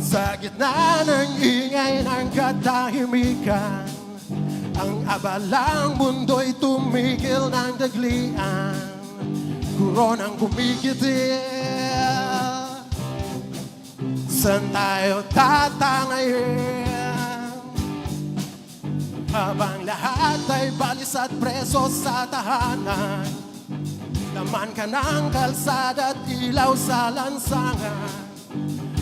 Sa gitna ng ingay ng katahimikan, ang abalang mundo'y tumigil ng daglian. Koronang kumikitil, saan tayo tatangayin? Habang lahat ay balis at preso sa tahanan, laman ka ng kalsada at ilaw sa lansangan.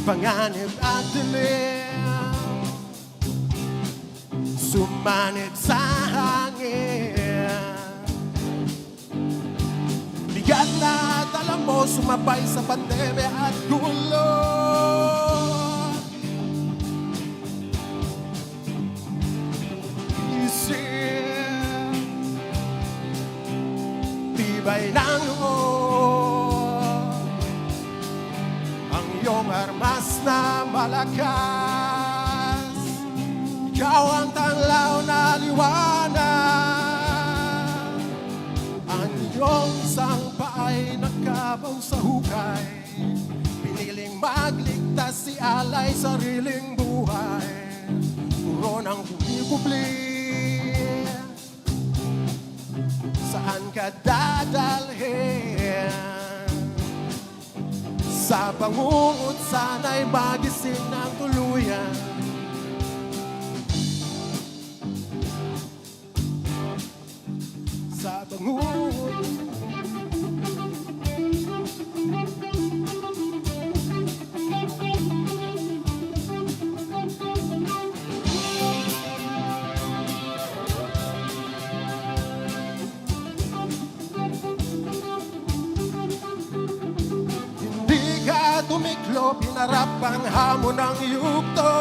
Panganib at dilim, sumanib sa hangin. Bigat na at alam mo, sumabay sa pandemya at gulo. Isip, tibay ng loob, ang iyong armas na malakas. Ikaw ang tanglaw na liwanag, ang iyong isang paay nakabaw sa hukay. Piniling magligtas si alay sariling buhay. Koronang bumibubli, saan ka dadalhin? Sa bangungot sana'y magising ng tuluyan. Sa bangungot, tumiklo, pinarap ang hamon ng yugto.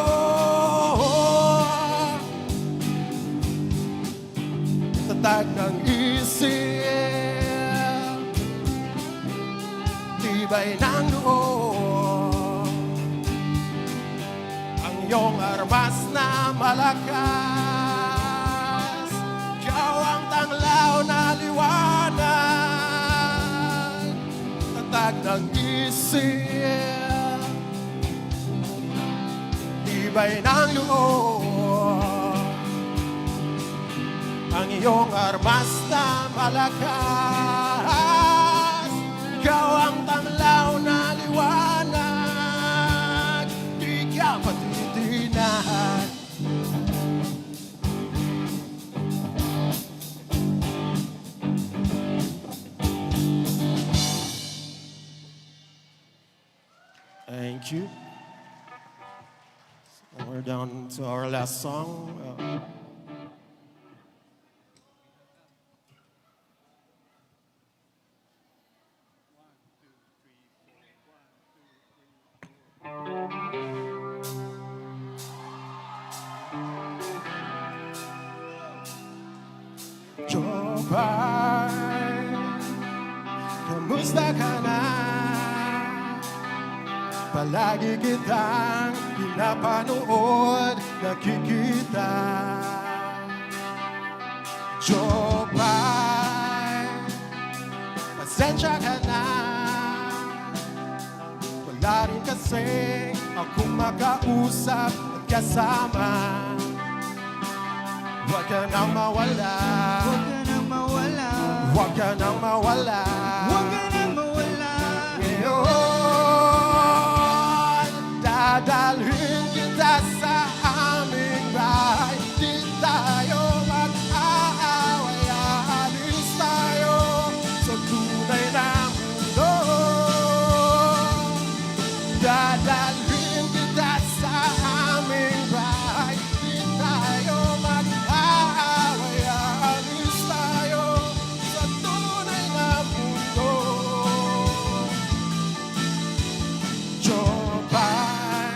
Tatag ng isip, tibay ng loob, ang iyong armas na malakas. Ikaw ang tanglaw na liwanag, tatag ng isip, tibay ng loob, ang iyong armas na malakas. Ikaw ang tanglaw na liwanag, di ka patitinahan. Thank you. So we're down to our last song. Jopay, kamusta ka na? Palagi kitang pinapanood, nakikita. Jopay, pasensya ka na. Wala rin kasi akong makausap at kasama. Huwag ka nang mawala, huwag ka nang mawala, Huwag ka nang mawala. Huwag ka nang mawala. Ngayon, dadalhin kita sa aming bahay. Di tayo mag-aaway. Aalis tayo sa tunay na mundo. Dadalhin kita sa aming bahay. Di tayo mag-aaway. Aalis tayo sa tunay na mundo. Jobay,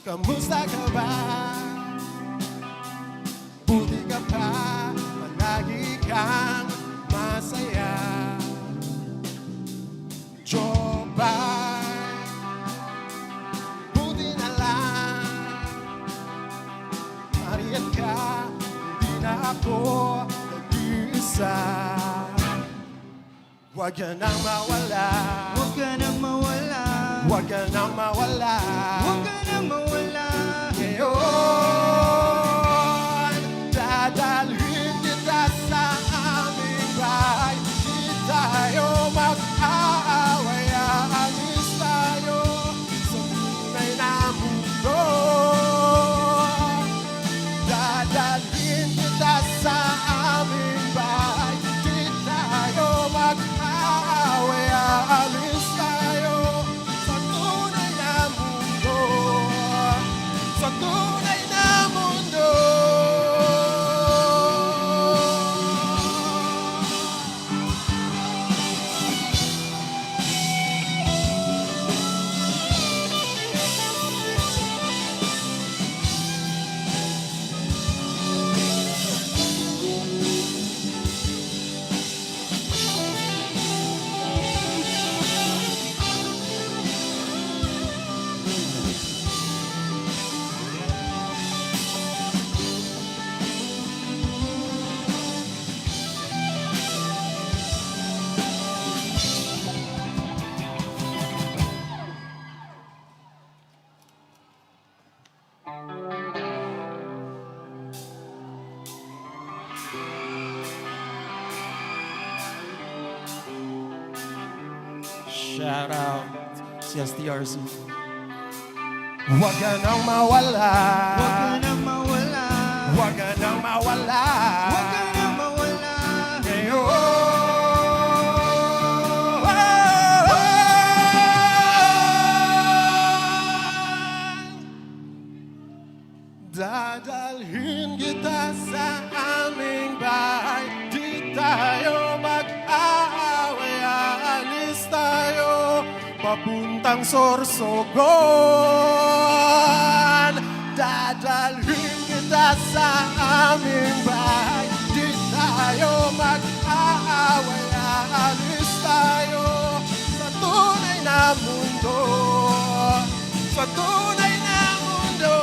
kamusta ka ba? Buti ka pa, palagi kang masaya. Jobay, buti na lang. Marian ka, hindi na ako nag-iisa. Huwag ka nang mawala. Huwag ka nang mawala. Huwag ka nang mawala. Huwag ka nang mawala. Ngayon, dadalhin kita sa aming bahay. Di tayo mag-aaway. Aalis tayo sa tunay na mundo. Dadalhin kita sa aming bahay. Di tayo mag-aaway. Aalis tayo sa tunay na mundo. Sa tunay na mundo. Shout out CSTRC. Huwag ka nang mawala. Huwag ka nang mawala. Huwag ka nang mawala. Huwag ka nang mawala. Dadalhin kita sa aming bahay. Di tayo mag-aaway. Aalis tayo papuntang Sorsogon. Dadalhin kita sa aming bahay. Di tayo mag-aaway. Aalis tayo sa tunay na mundo. Sa tunay na mundo.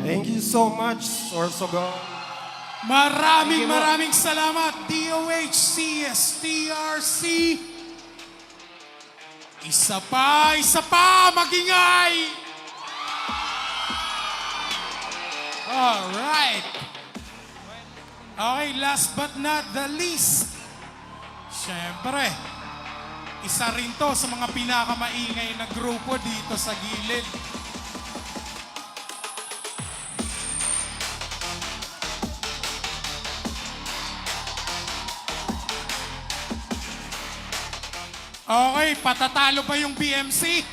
Thank you so much, Sorsogon. Maraming salamat, DOH, CSTRC. Isa pa, magingay! Alright. Okay, last but not the least. Siyempre, isa rin to sa mga pinakamaingay na grupo dito sa gilid. Okay, patatalo ba yung BMC?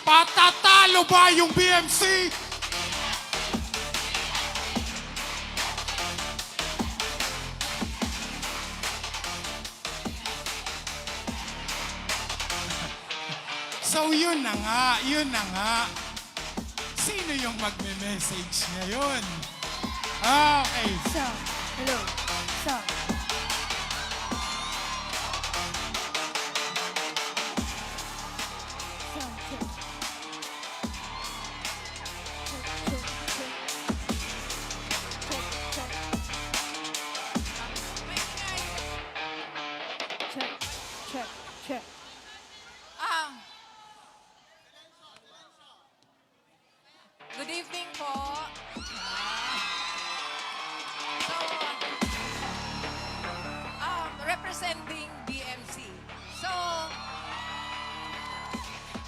Patatalo ba yung BMC? So yun na nga. Sino yung magme message ngayon. Okay. Hello. Check. Good evening po. Representing BMC. So,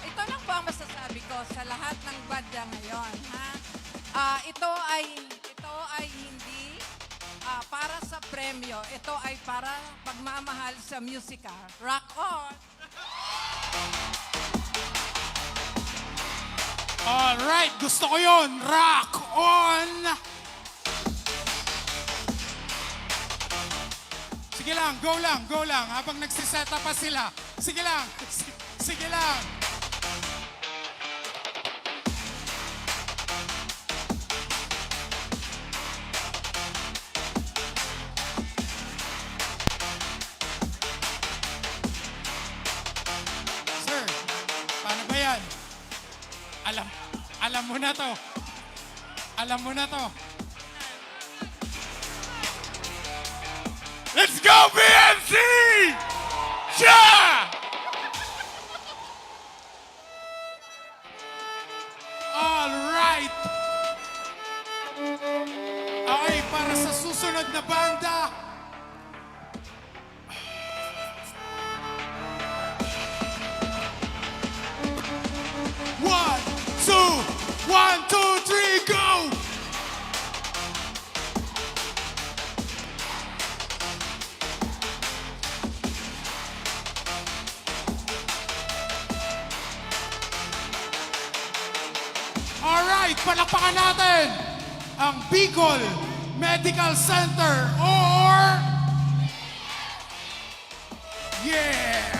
ito lang po ang masasabi ko sa lahat ng badya ngayon. Ito ay hindi para sa premyo. Ito ay para pagmamahal sa musika. Rock on! Alright, gusto ko yun. Rock on! Sige lang, go lang. Habang nagsiseta pa sila. Sige lang. Sige lang. Sir, paano ba yan? Alam mo na to. Alam mo na to. Let's go, BMC! Yeah! All right. Okay, para sa susunod na banda. One, two, three, go! Alright, palakpakan natin ang Bicol Medical Center or yeah!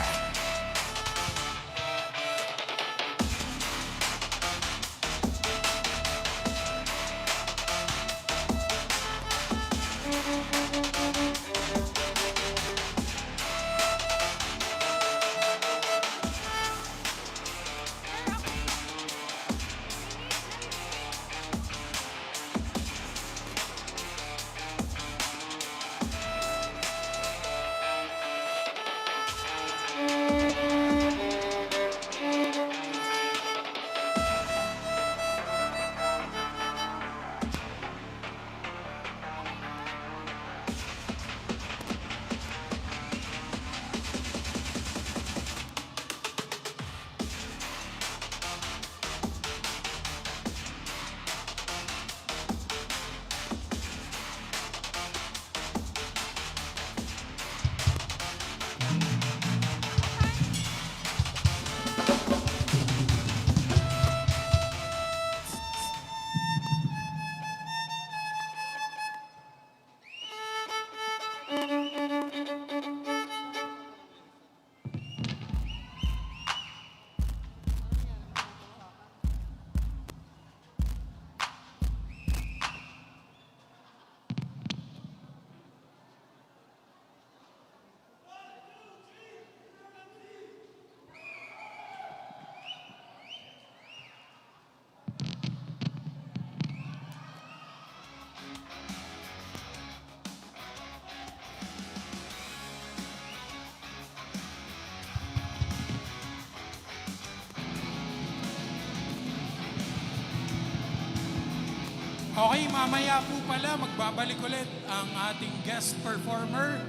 Okay, mamaya po pala magbabalik ulit ang ating guest performer,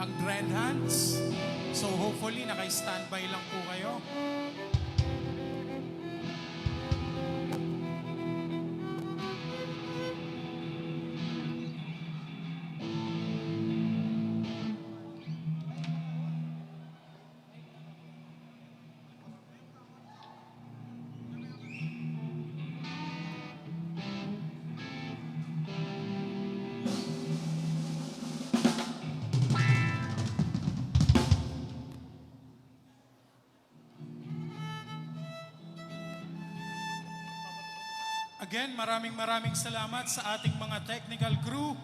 ang Dread Hands. So hopefully naka-standby lang po kayo. Again, maraming salamat sa ating mga technical crew,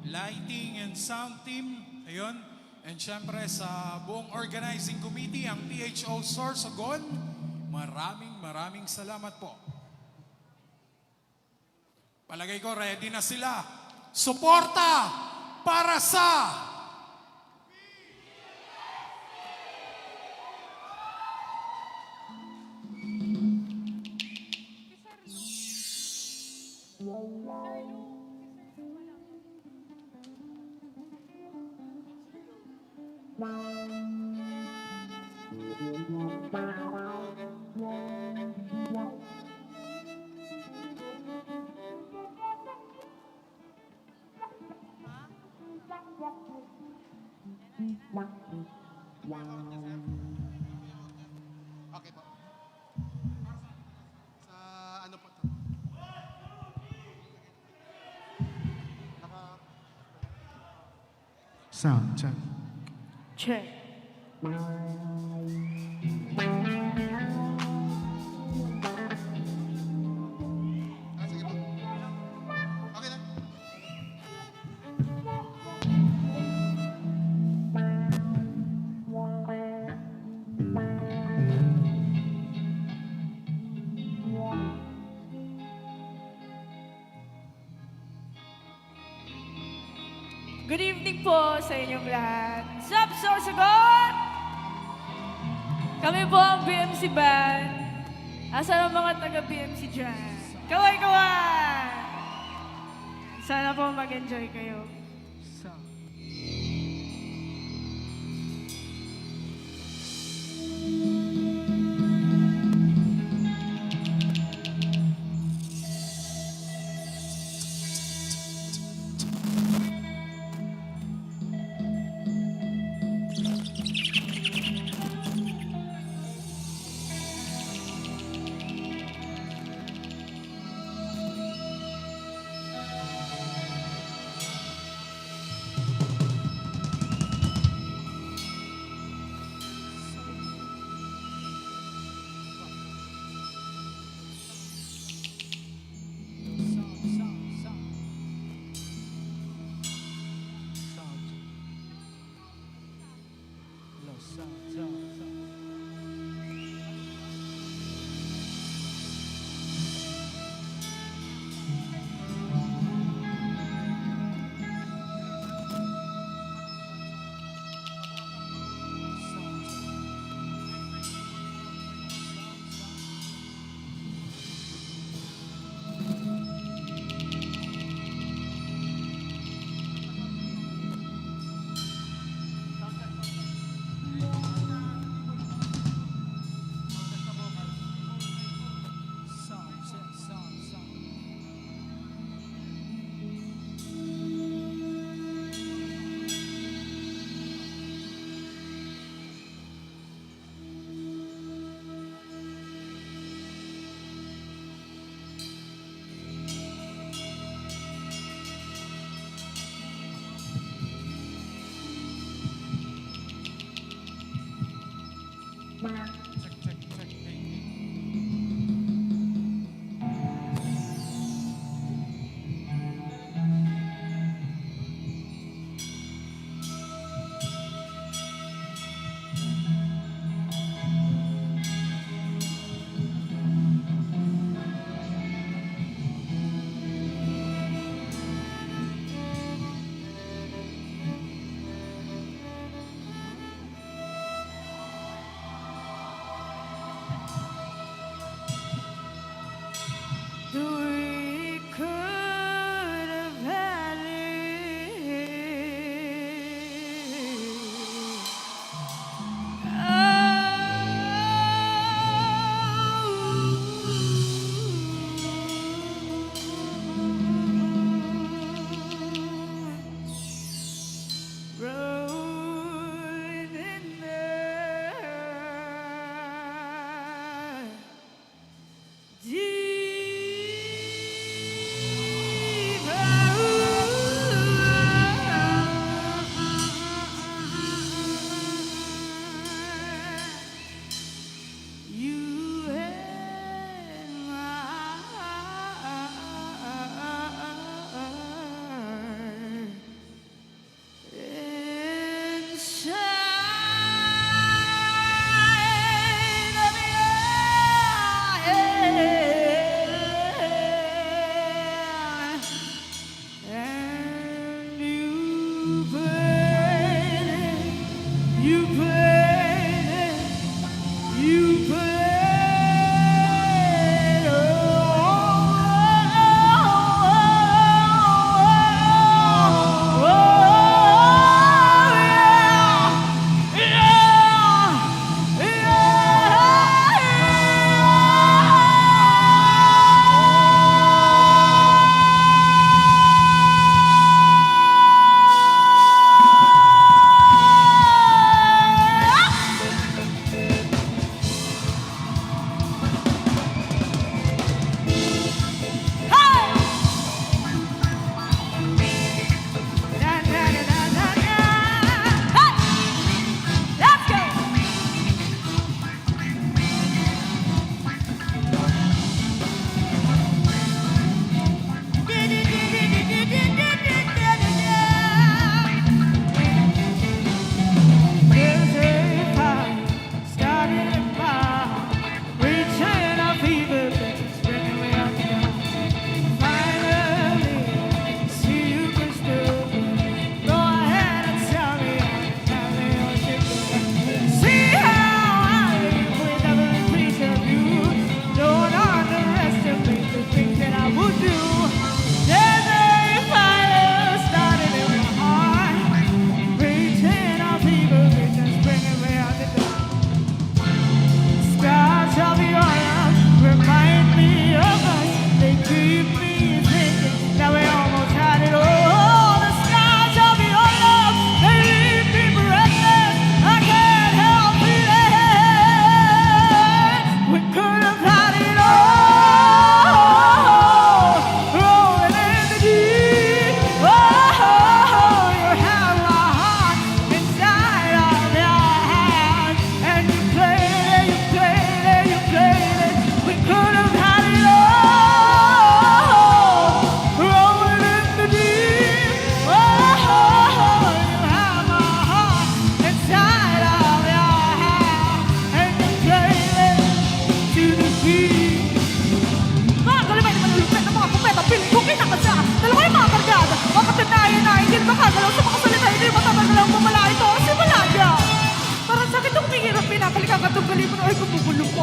lighting and sound team. Ayun. And syempre sa buong organizing committee, ang PHO Sorsogon. Maraming salamat po. Palagay ko ready na sila. Suporta para sa Okay po. Sa ano po to? Sound check. Check. Sige po. Okay na. Good evening po sa inyong lahat. Sup, Sorsogon! Kami po ang BMC Band. Asa ang mga taga-BMC dyan? Kaway-kaway! Sana po mag-enjoy kayo.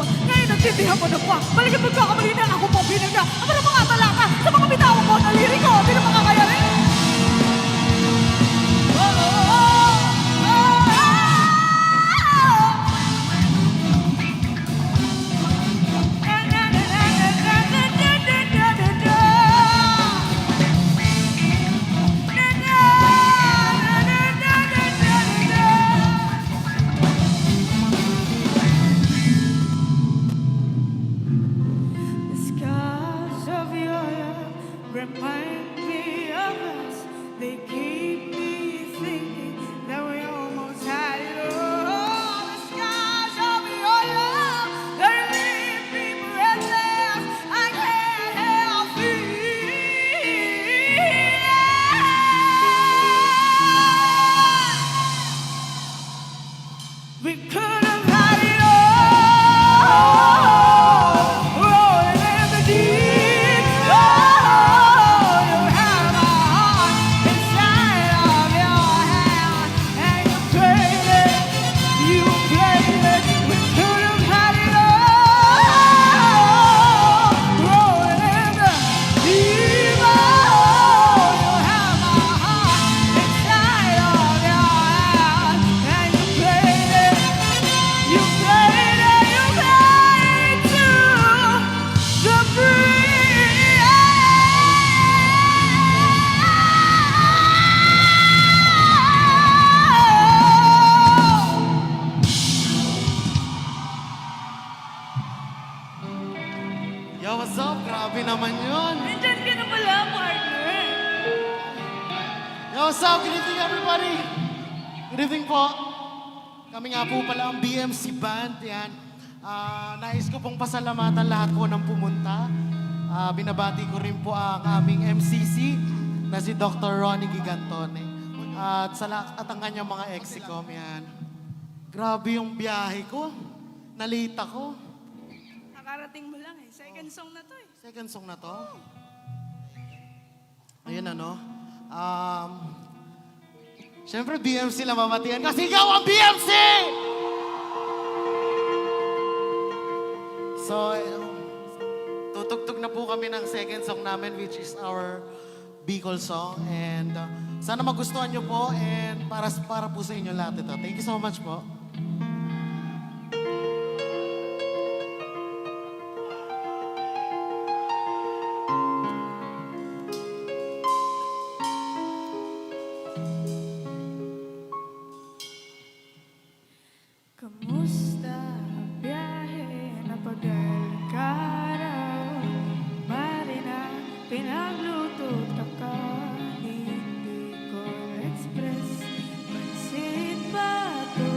hapon. Ngayon nagtindihan ko na pa. Balikan magkakamali na ako po binagya. Ang mga talaka sa mga bitawang ko na liriko. Di na makakayarin. The scars of your love remind me of us. They keep me thinking that we almost had it all. The scars of your love, they leave me breathless. I can't help feeling. We could have had it all, rolling in the deep. Oh, you have my heart inside of your hand, and you played it, you played it. We could have had it all, rolling in the deep. Oh, you have my heart inside of your hand, and you played it. You played it, you played it to the Yo, what's up? Grabe naman yun. Nandyan ka na pala, partner. Yo, what's up? Good evening, everybody. Good evening po. Kami nga po pala ang BMC Band. Yan. Nais ko pong pasalamatan lahat po ng pumunta. Binabati ko rin po ang aming MCC na si Dr. Ronnie Gigantone. At ang kanyang mga exicom. Yan. Grabe yung biyahe ko. Nalita ko. Nakarating mo lang eh. Second song na to eh. Second song na to. Ayun ano. Siyempre BMC lang mamatian kasi ikaw ang BMC! So, tutugtog na po kami ng second song namin which is our Bicol song. And sana magustuhan nyo po and para po sa inyo lahat ito. Thank you so much po. Kamusta ang biyahe na pag-alkaraw? Marina, pinagluto ka, hindi ko express. Pansit ba ito?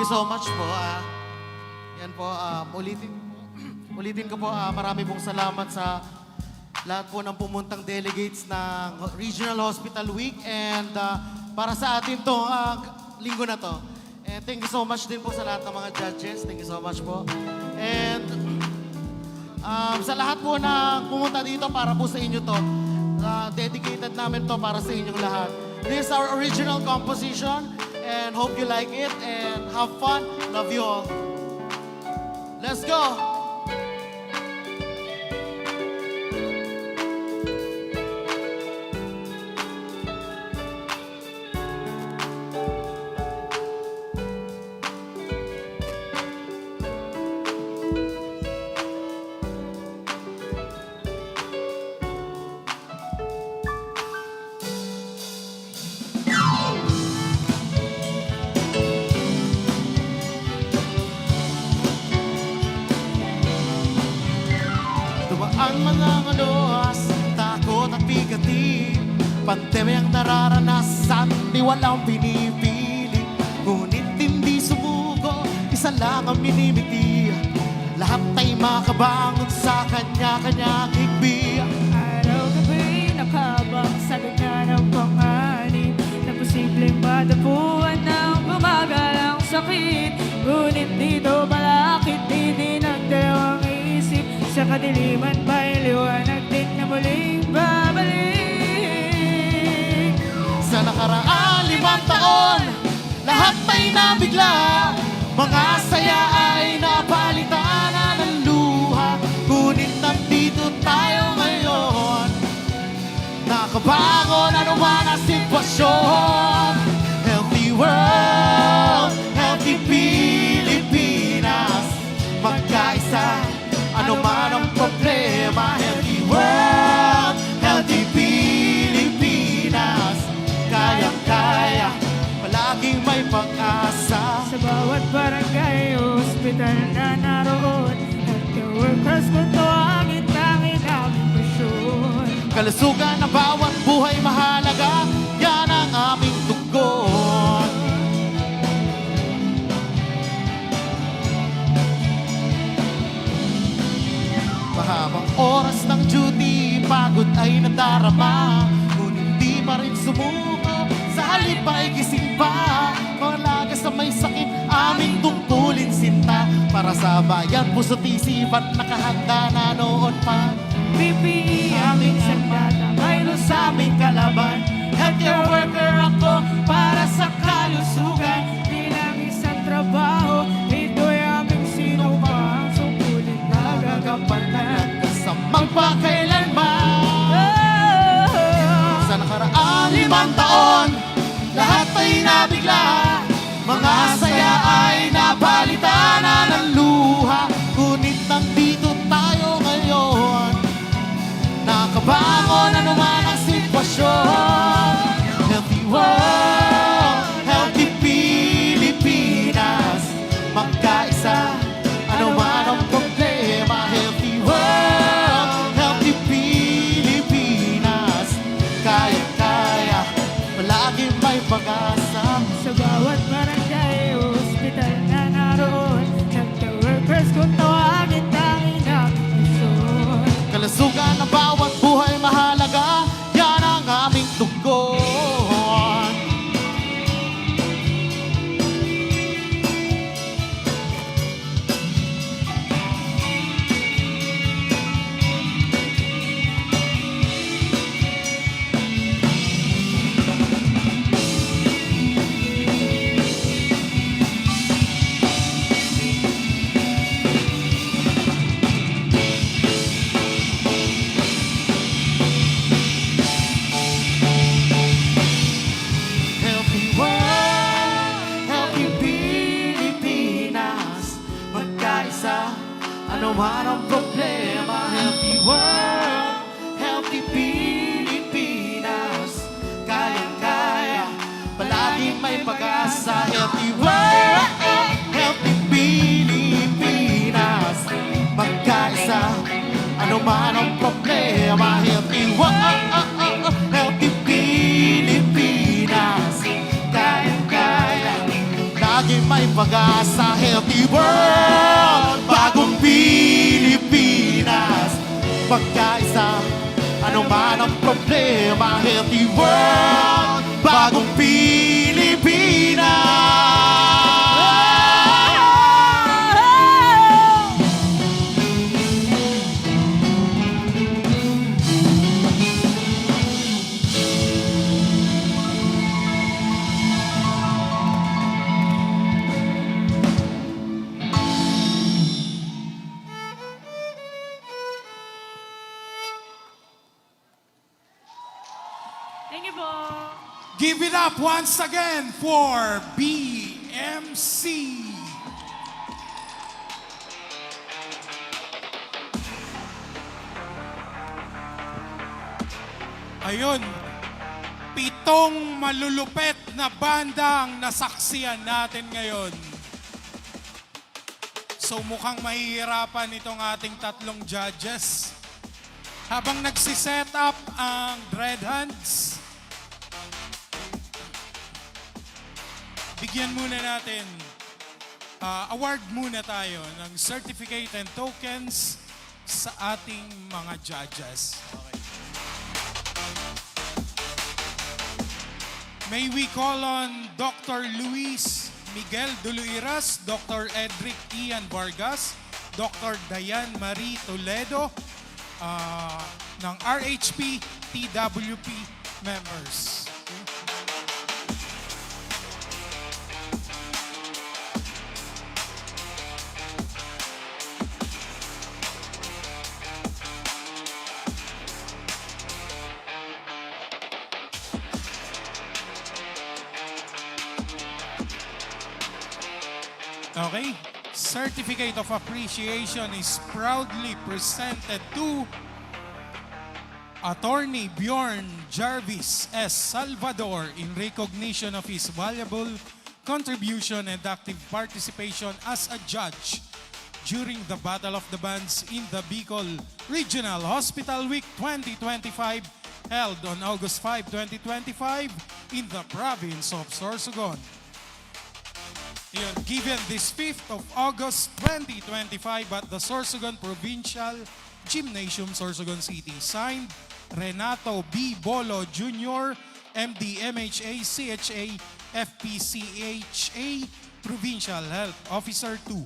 you so much po. Yan po, ulitin ko po, marami pong salamat sa lahat po ng pumuntang delegates ng Regional Hospital Week and para sa atin to, linggo na to. And thank you so much din po sa lahat ng mga judges. Thank you so much po. And sa lahat po na pumunta dito para po sa inyo to, dedicated namin to para sa inyong lahat. This is our original composition and hope you like it and have fun. Love you all. Let's go! Ang mga aluhas, takot at bigati, pandemyang nararanasan, di walang pinipili. Ngunit hindi sumuko, isa lang ang minimiti. Lahat ay makabangon sa kanya-kanyang higbi. Araw-gabi nakabang sa gitna ng panganib na posibleng madapuan ng bumagal ang sakit. Ngunit dito malakit, hindi nagdalawang isip. Sa kadiliman may liwanag din na muling babalik. Sa nakaraan 5 taon, lahat ay nabigla. Mga saya ay napalitan ng luha. Ngunit nandito tayo ngayon, nakabangon anuman ang sitwasyon. Healthy world, healthy Pilipinas, magkaisa ano man ang problema. Healthy world, healthy Pilipinas, kayang-kaya, palaging may pag-asa. Sa bawat barangay o ospital na naroon, healthcare workers kung tuwangin tangin aming misyon. Kalusugan na bawat buhay mahalaga, yan ang aming tugon. Mahabang oras ng duty, pagod ay nadarama, ngunit di pa rin sumuko, sa halip ay gising pa. Malaga sa may sakit, aming tungkulin sinta, para sa bayan, puso't isipan, nakahanda na noon pa. PPE aming sandata, mayroon sa aming kalaban. Healthcare worker ako para sa kalusugan. Di lang isang trabaho, ito'y aming sinupang sukulit na gagampanan. Sa magpakailanman, sa nakaraan 5 taon, lahat ay nabigla. Mga saya ay napalitan ng luha. Ngunit nandito tayo ngayon, nakabangon anuman ang sitwasyon. Healthy world, healthy Pilipinas, magkaisa anuman ang problema. Healthy world, healthy Pilipinas, kaya-kaya, palagi may pag-asa. Sa bawat barangay o ospital na naroon, healthcare workers kung tawagin tangin aming misyon. Kalusugan na bawat buhay mahalaga, yan ang aming tugon. Healthy world, healthy Pilipinas, magkaisa, ano man ang problema. Healthy world, healthy Pilipinas, kayang-kaya, palaging may pag-asa. Healthy world, healthy Pilipinas, magkaisa, ano man ang problema. Healthy world, healthy Pilipinas, kayang-kaya, lagi may ating pag-asa. Healthy world, bagong Pilipinas. Magkaisa, ano man ang problema. Healthy world, bagong Pilipinas. Thank you po. Give it up once again for BMC. Ayun, 7 malulupet na banda ang nasaksiyan natin ngayon. So mukhang mahihirapan itong ating 3 judges. Habang nagsiset up ang Dread Hands, bigyan muna natin, award muna tayo ng certificate and tokens sa ating mga judges. Okay. May we call on Dr. Luis Miguel Duluiras, Dr. Edric Ian Vargas, Dr. Dayan Marie Toledo, ng RHP TWP members. Okay, certificate of appreciation is proudly presented to Attorney Bjorn Jarvis S. Salvador in recognition of his valuable contribution and active participation as a judge during the Battle of the Bands in the Bicol Regional Hospital Week 2025 held on August 5, 2025 in the province of Sorsogon. Given this 5th of August 2025 at the Sorsogon Provincial Gymnasium, Sorsogon City. Signed, Renato B. Bolo Jr., MD, MHA, CHA, FPCHA, Provincial Health Officer 2.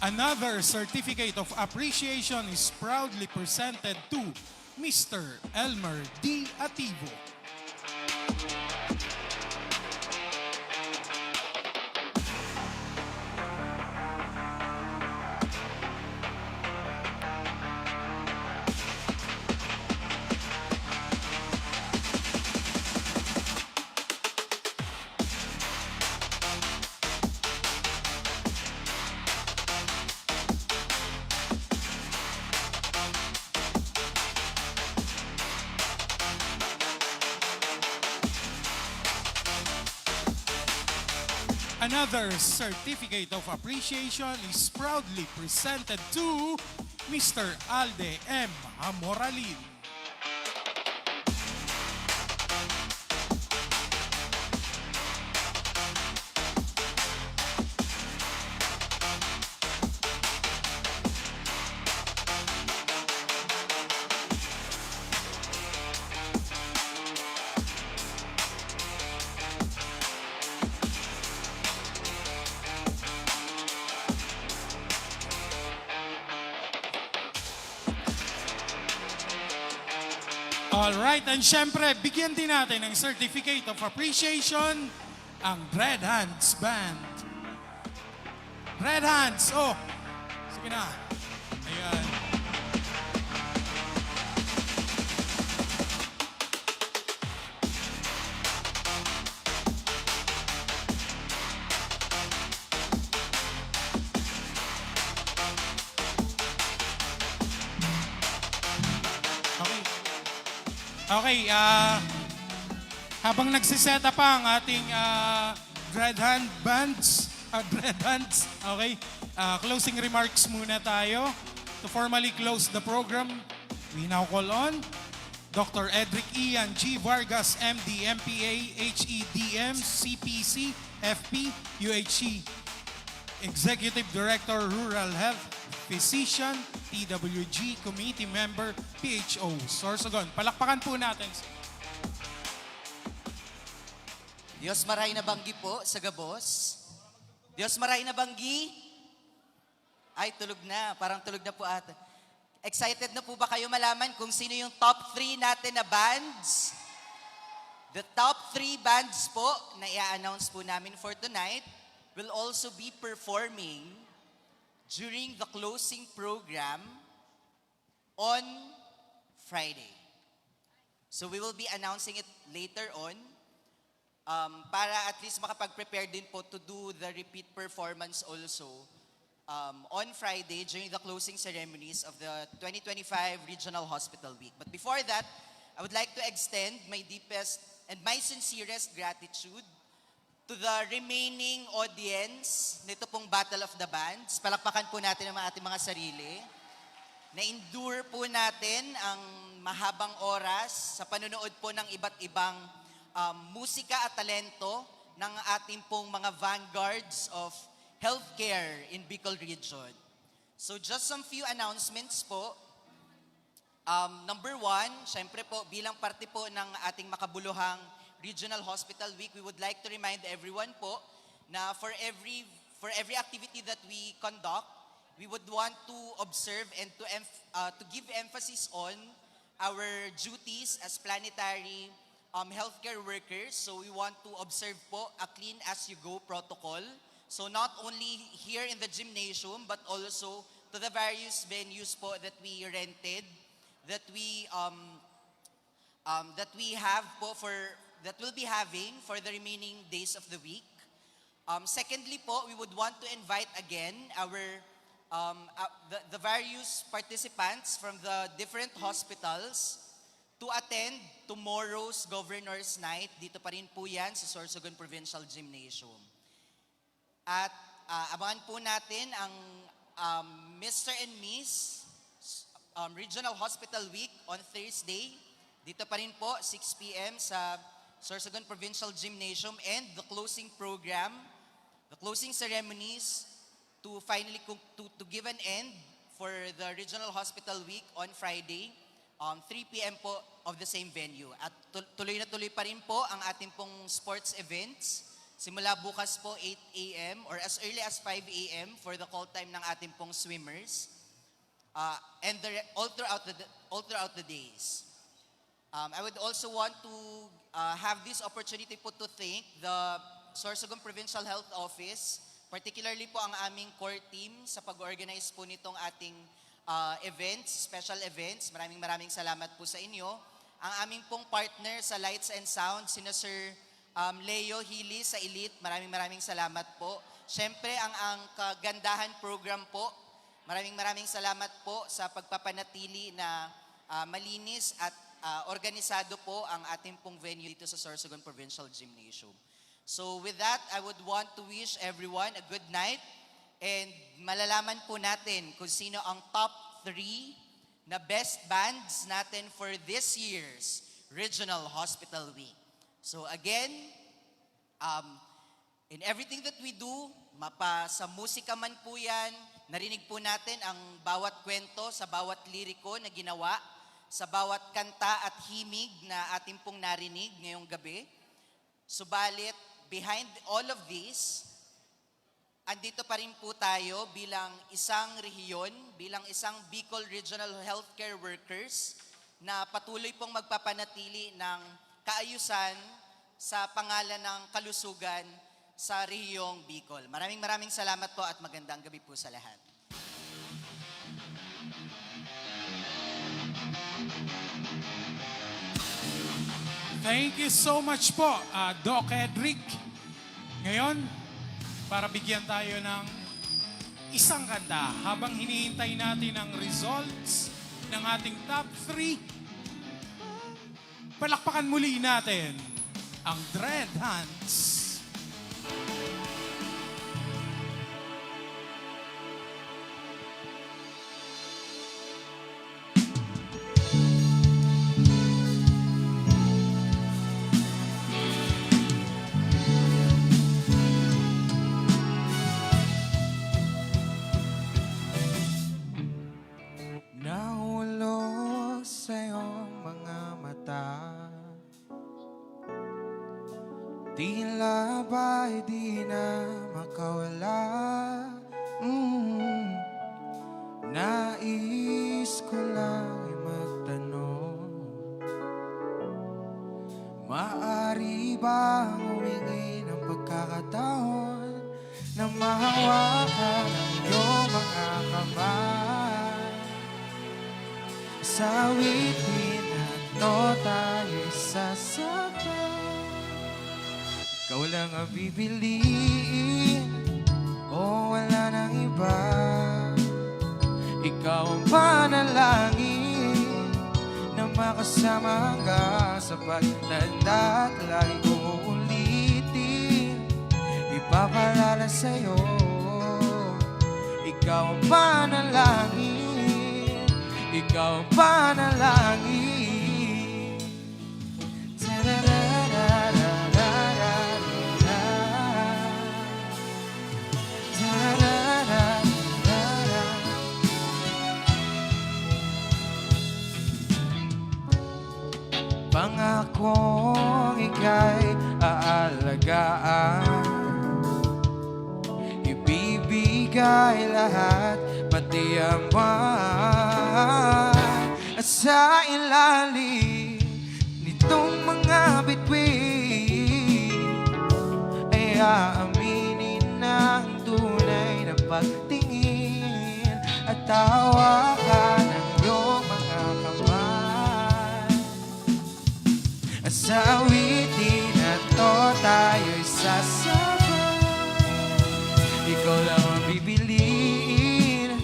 Another certificate of appreciation is proudly presented to Mr. Elmer D. Ativo. Another certificate of appreciation is proudly presented to Mr. Alde M. Amoralin. Alright, and syempre, bigyan din natin ng Certificate of Appreciation ang Red Hands Band. Red Hands, oh, sige na. Ayan. Okay, habang nagsiset up ang ating Red Hand Bands, Dread Hands. Okay. Closing remarks muna tayo. To formally close the program, we now call on Dr. Edric Ian G. Vargas, MD, MPA, HEDM, CPC, FP, UHC, Executive Director, Rural Health, Physician, TWG, Committee Member, PHO, Sorsogon. Palakpakan po natin. Diyos maray na banggi po sa gabos. Diyos maray na banggi. Ay, tulog na. Parang tulog na po ata. Excited na po ba kayo malaman kung sino yung top 3 natin na bands? The top 3 bands po na i-announce po namin for tonight will also be performing during the closing program on Friday. So we will be announcing it later on para at least makapag-prepare din po to do the repeat performance also on Friday during the closing ceremonies of the 2025 Regional Hospital Week. But before that, I would like to extend my deepest and my sincerest gratitude to the remaining audience nito pong Battle of the Bands. Palakpakan po natin ang ating mga sarili. Na-endure po natin ang mahabang oras sa panonood po ng iba't ibang musika at talento ng ating pong mga vanguards of healthcare in Bicol Region. So just some few announcements po. Number 1, syempre po bilang parte po ng ating makabuluhang Regional Hospital Week, we would like to remind everyone po na for every activity that we conduct, we would want to observe and to give emphasis on our duties as planetary healthcare workers. So we want to observe po a clean as you go protocol. So not only here in the gymnasium, but also to the various venues po that we rented, that we have po that we'll be having for the remaining days of the week. Secondly po, we would want to invite again the various participants from the different hospitals to attend tomorrow's Governor's Night. Dito pa rin po yan sa Sorsogon Provincial Gymnasium. At abangan po natin ang Mr. and Miss Regional Hospital Week on Thursday. Dito pa rin po, 6 p.m. sa Sorsogon Provincial Gymnasium, and the closing program, the closing ceremonies to finally to give an end for the Regional Hospital Week on Friday, 3 p.m. po of the same venue. At tuloy na tuloy pa rin po ang ating pong sports events. Simula bukas po 8 a.m. or as early as 5 a.m. for the call time ng ating pong swimmers. And all throughout the days. I would also want to have this opportunity po to thank the Sorsogon Provincial Health Office, particularly po ang aming core team sa pag-organize po nitong ating events, special events. Maraming salamat po sa inyo. Ang aming pong partner sa Lights and Sound, sina Sir Leo Healy sa Elite, maraming salamat po. Siyempre, ang kagandahan program po, maraming salamat po sa pagpapanatili na malinis at organisado po ang ating pong venue dito sa Sorsogon Provincial Gymnasium. So with that, I would want to wish everyone a good night, and malalaman po natin kung sino ang top 3 na best bands natin for this year's Regional Hospital Week. So again, in everything that we do, sa musika man po yan, narinig po natin ang bawat kwento sa bawat liriko na ginawa, sa bawat kanta at himig na ating pong narinig ngayong gabi. Subalit, behind all of this, andito pa rin po tayo bilang isang rehiyon, bilang isang Bicol Regional Healthcare Workers na patuloy pong magpapanatili ng kaayusan sa pangalan ng kalusugan sa rehiyong Bicol. Maraming salamat po at magandang gabi po sa lahat. Thank you so much po, Doc Edric. Ngayon, para bigyan tayo ng isang kanta habang hinihintay natin ang results ng ating top 3, palakpakan muli natin ang Dread Hands. Tila ba'y di na makawala. Nais ko lang magtanong, maaari bang humingi ng pagkakataon na mahawakan ang iyong mga kamay? Sa awitin na ito tayo'y sasabay. Ikaw lang ang pipiliin, o wala nang iba. Ikaw ang panalangin na makasama hanggang sa pagtanda. At lagi kong uulitin, ipapalala sa'yo. Ikaw ang panalangin, ikaw ang panalangin. Pangakong ika'y aalagaan, ibibigay lahat, pati ang buwan. At sa ilalim nitong mga bituin ay aaminin ng tunay na pagtingin at tawakan ng iyong mga kamay. At sa awitin na to tayo'y sasabay. Ikaw lang ang bibiliin,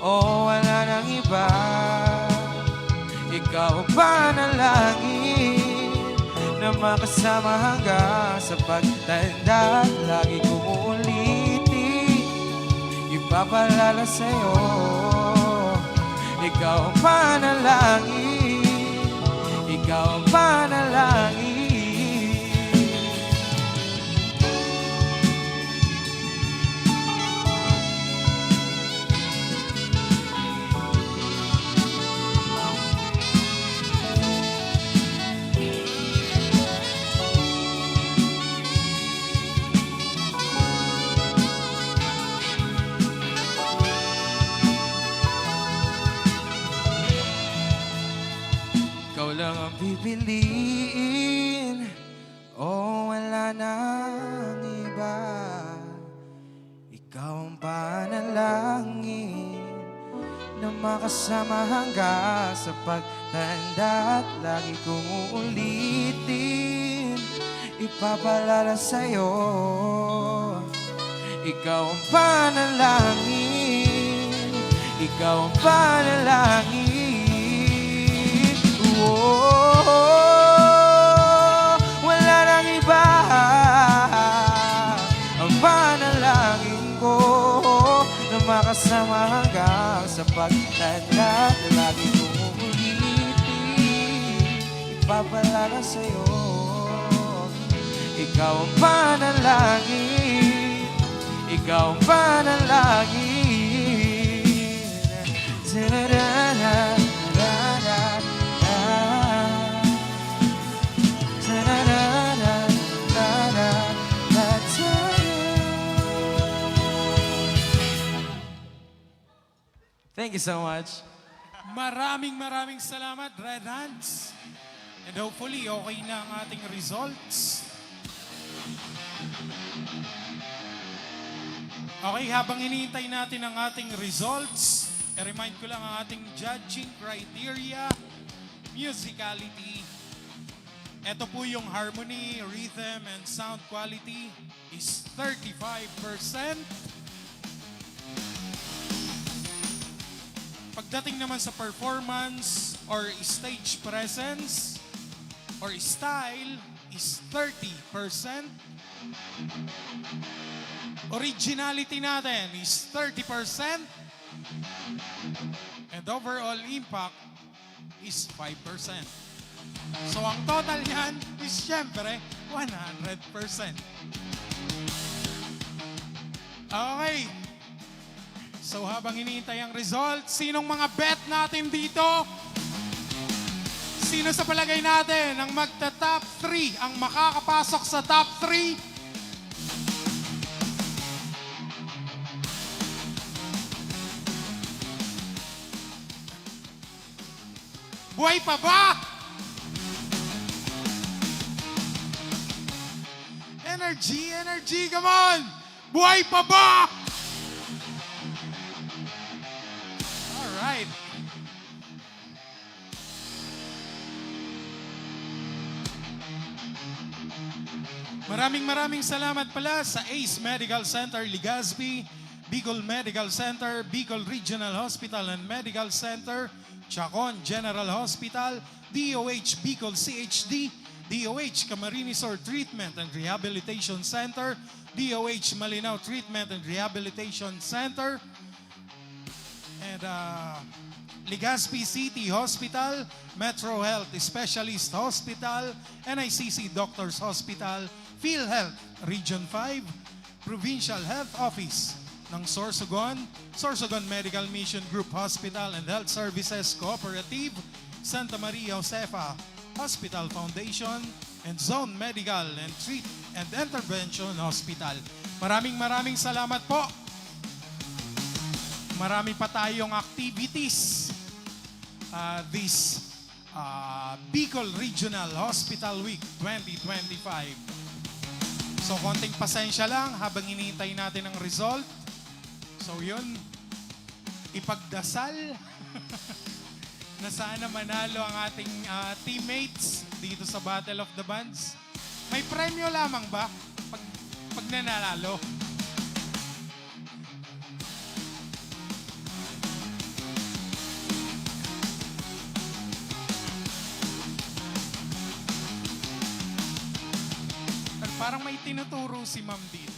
o wala nang iba. Ikaw ang panalangin na makasama hanggang sa pagtanda. Lagi kong uulitin, ipapalala sa'yo. Ikaw ang panalangin, ikaw ang panalangin. Ikaw lang ang pipiliin, o wala nang iba. Ikaw ang panalangin na makasama hanggang sa pagtanda. At lagi kong uulitin, ipapalala sa'yo. Ikaw ang panalangin, ikaw ang panalangin. Wala nang iba. Ang panalangin ko na makasama hanggang sa pagtanda. Lagi kong uulitin, ipapalala sa'yo. Ikaw ang panalangin, ikaw ang panalangin. Ta-da-da-da. Thank you so much. Maraming salamat, Red Hands. And hopefully, okay na ang ating results. Okay, habang hinihintay natin ang ating results, i-remind ko lang ang ating judging criteria, musicality. Ito po yung harmony, rhythm, and sound quality is 35%. Pagdating naman sa performance or stage presence or style is 30%. Originality natin is 30%. And overall impact is 5%. So ang total niyan is syempre 100%. Okay. So habang hinihintay ang result, sinong mga bet natin dito? sino sa palagay natin ang magta-top 3, ang makakapasok sa top 3? Buhay pa ba? Energy, energy, come on! Buhay pa ba? Alright. Maraming salamat pala sa Ace Medical Center, Legazpi, Bicol Medical Center, Bicol Regional Hospital and Medical Center, Chacon General Hospital, DOH Bicol CHD, DOH Camarines Sur Treatment and Rehabilitation Center, DOH Malinao Treatment and Rehabilitation Center, and Legazpi City Hospital, Metro Health Specialist Hospital, NICC Doctors Hospital, PhilHealth Region 5, Provincial Health Office ng Sorsogon, Sorsogon Medical Mission Group Hospital and Health Services Cooperative, Santa Maria Josefa Hospital Foundation, and Zone Medical and Treat and Intervention Hospital. Maraming salamat po. Marami pa tayong activities this Bicol Regional Hospital Week 2025. So konting pasensya lang habang hinihintay natin ang result. So yun, ipagdasal na sana manalo ang ating teammates dito sa Battle of the Bands. May premyo lamang ba pag nanalo? Parang may tinuturo si ma'am dito.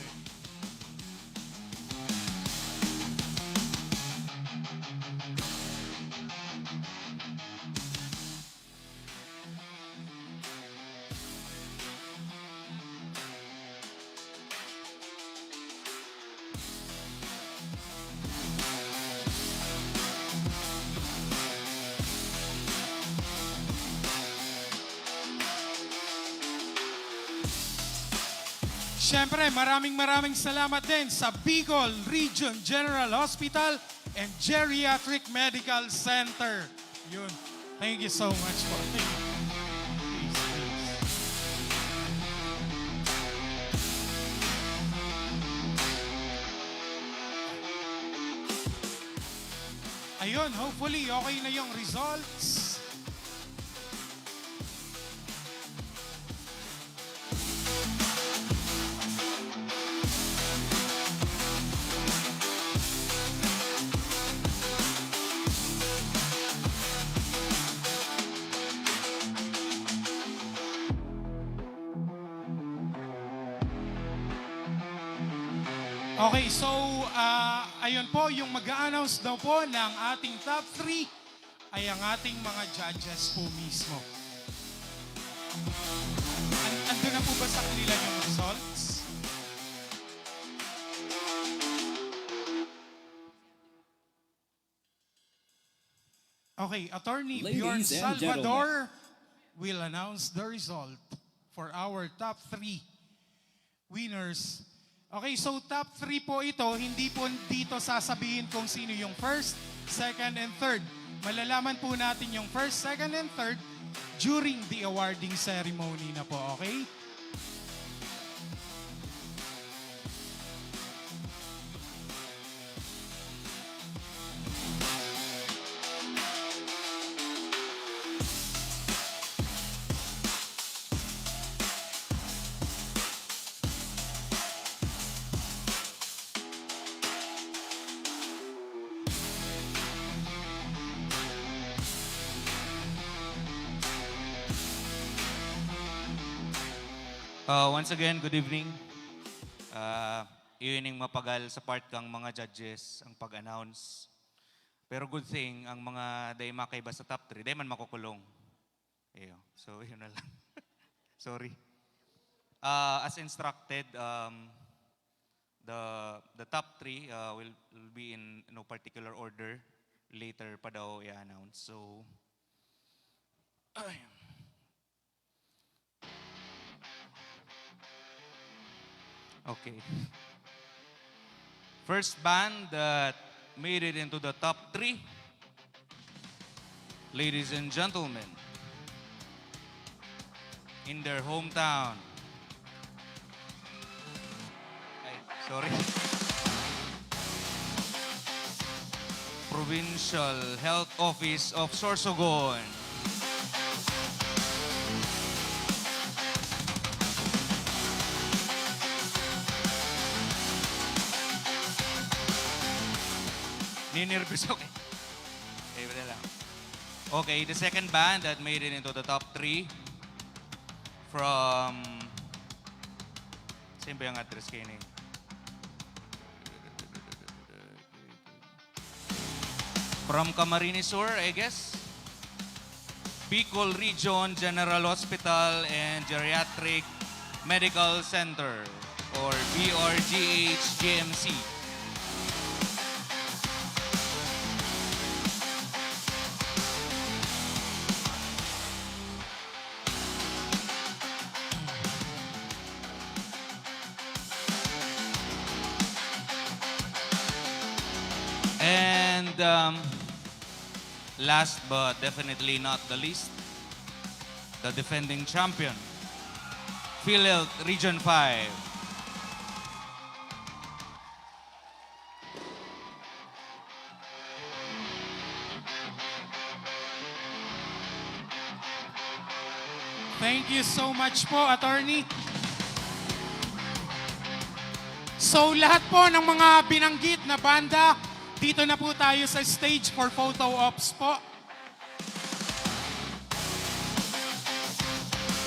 Siyempre, maraming salamat din sa Bicol Region General Hospital and Geriatric Medical Center. Yun. Thank you so much po. Thank you. Ayun, hopefully okay na yung results. Okay, so ayun po, yung mag-a-announce daw po ng ating top 3 ay ang ating mga judges po mismo. Ando na po ba sa kanila yung results? Okay, Attorney Bjorn Ladies and Salvador will announce the result for our top 3 winners. Okay, so top 3 po ito, hindi po dito sasabihin kung sino yung first, second, and third. Malalaman po natin yung first, second, and third during the awarding ceremony na po, okay? Once again, good evening. Iyon yung mapagal sa part kang mga judges ang pag-announce. Pero good thing, ang mga day makaiba sa top 3, day man makukulong. Iyo. So, yun na lang. Sorry. As instructed, the top 3 will be in no particular order. Later pa daw i-announce. So, Okay. First band that made it into the top 3. Ladies and gentlemen, in their hometown. Ay, sorry. Provincial Health Office of Sorsogon. Ninirvous, okay. Okay, wala lang. Okay, the second band that made it into the top 3 from... Saan ba yung address kayo ni? From Camarines Sur, I guess. Bicol Region General Hospital and Geriatric Medical Center, or BRGH-GMC. And last but definitely not the least, the defending champion, PhilHealth Region 5. Thank you so much po, Attorney. So lahat po ng mga binanggit na banda, dito na po tayo sa stage for photo ops po.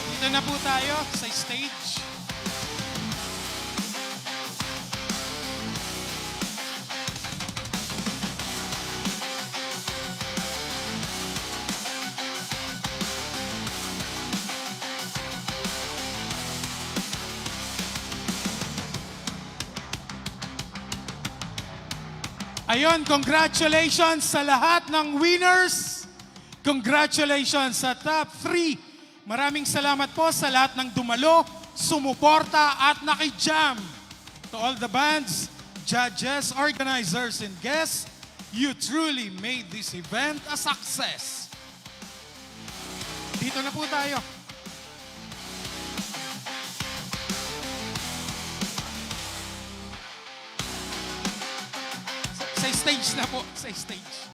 Dito na po tayo sa stage. Ayun, congratulations sa lahat ng winners. Congratulations sa top 3. Maraming salamat po sa lahat ng dumalo, sumuporta at nakijam. To all the bands, judges, organizers, and guests, you truly made this event a success. Dito na po tayo. Sa stage na po, sa stage.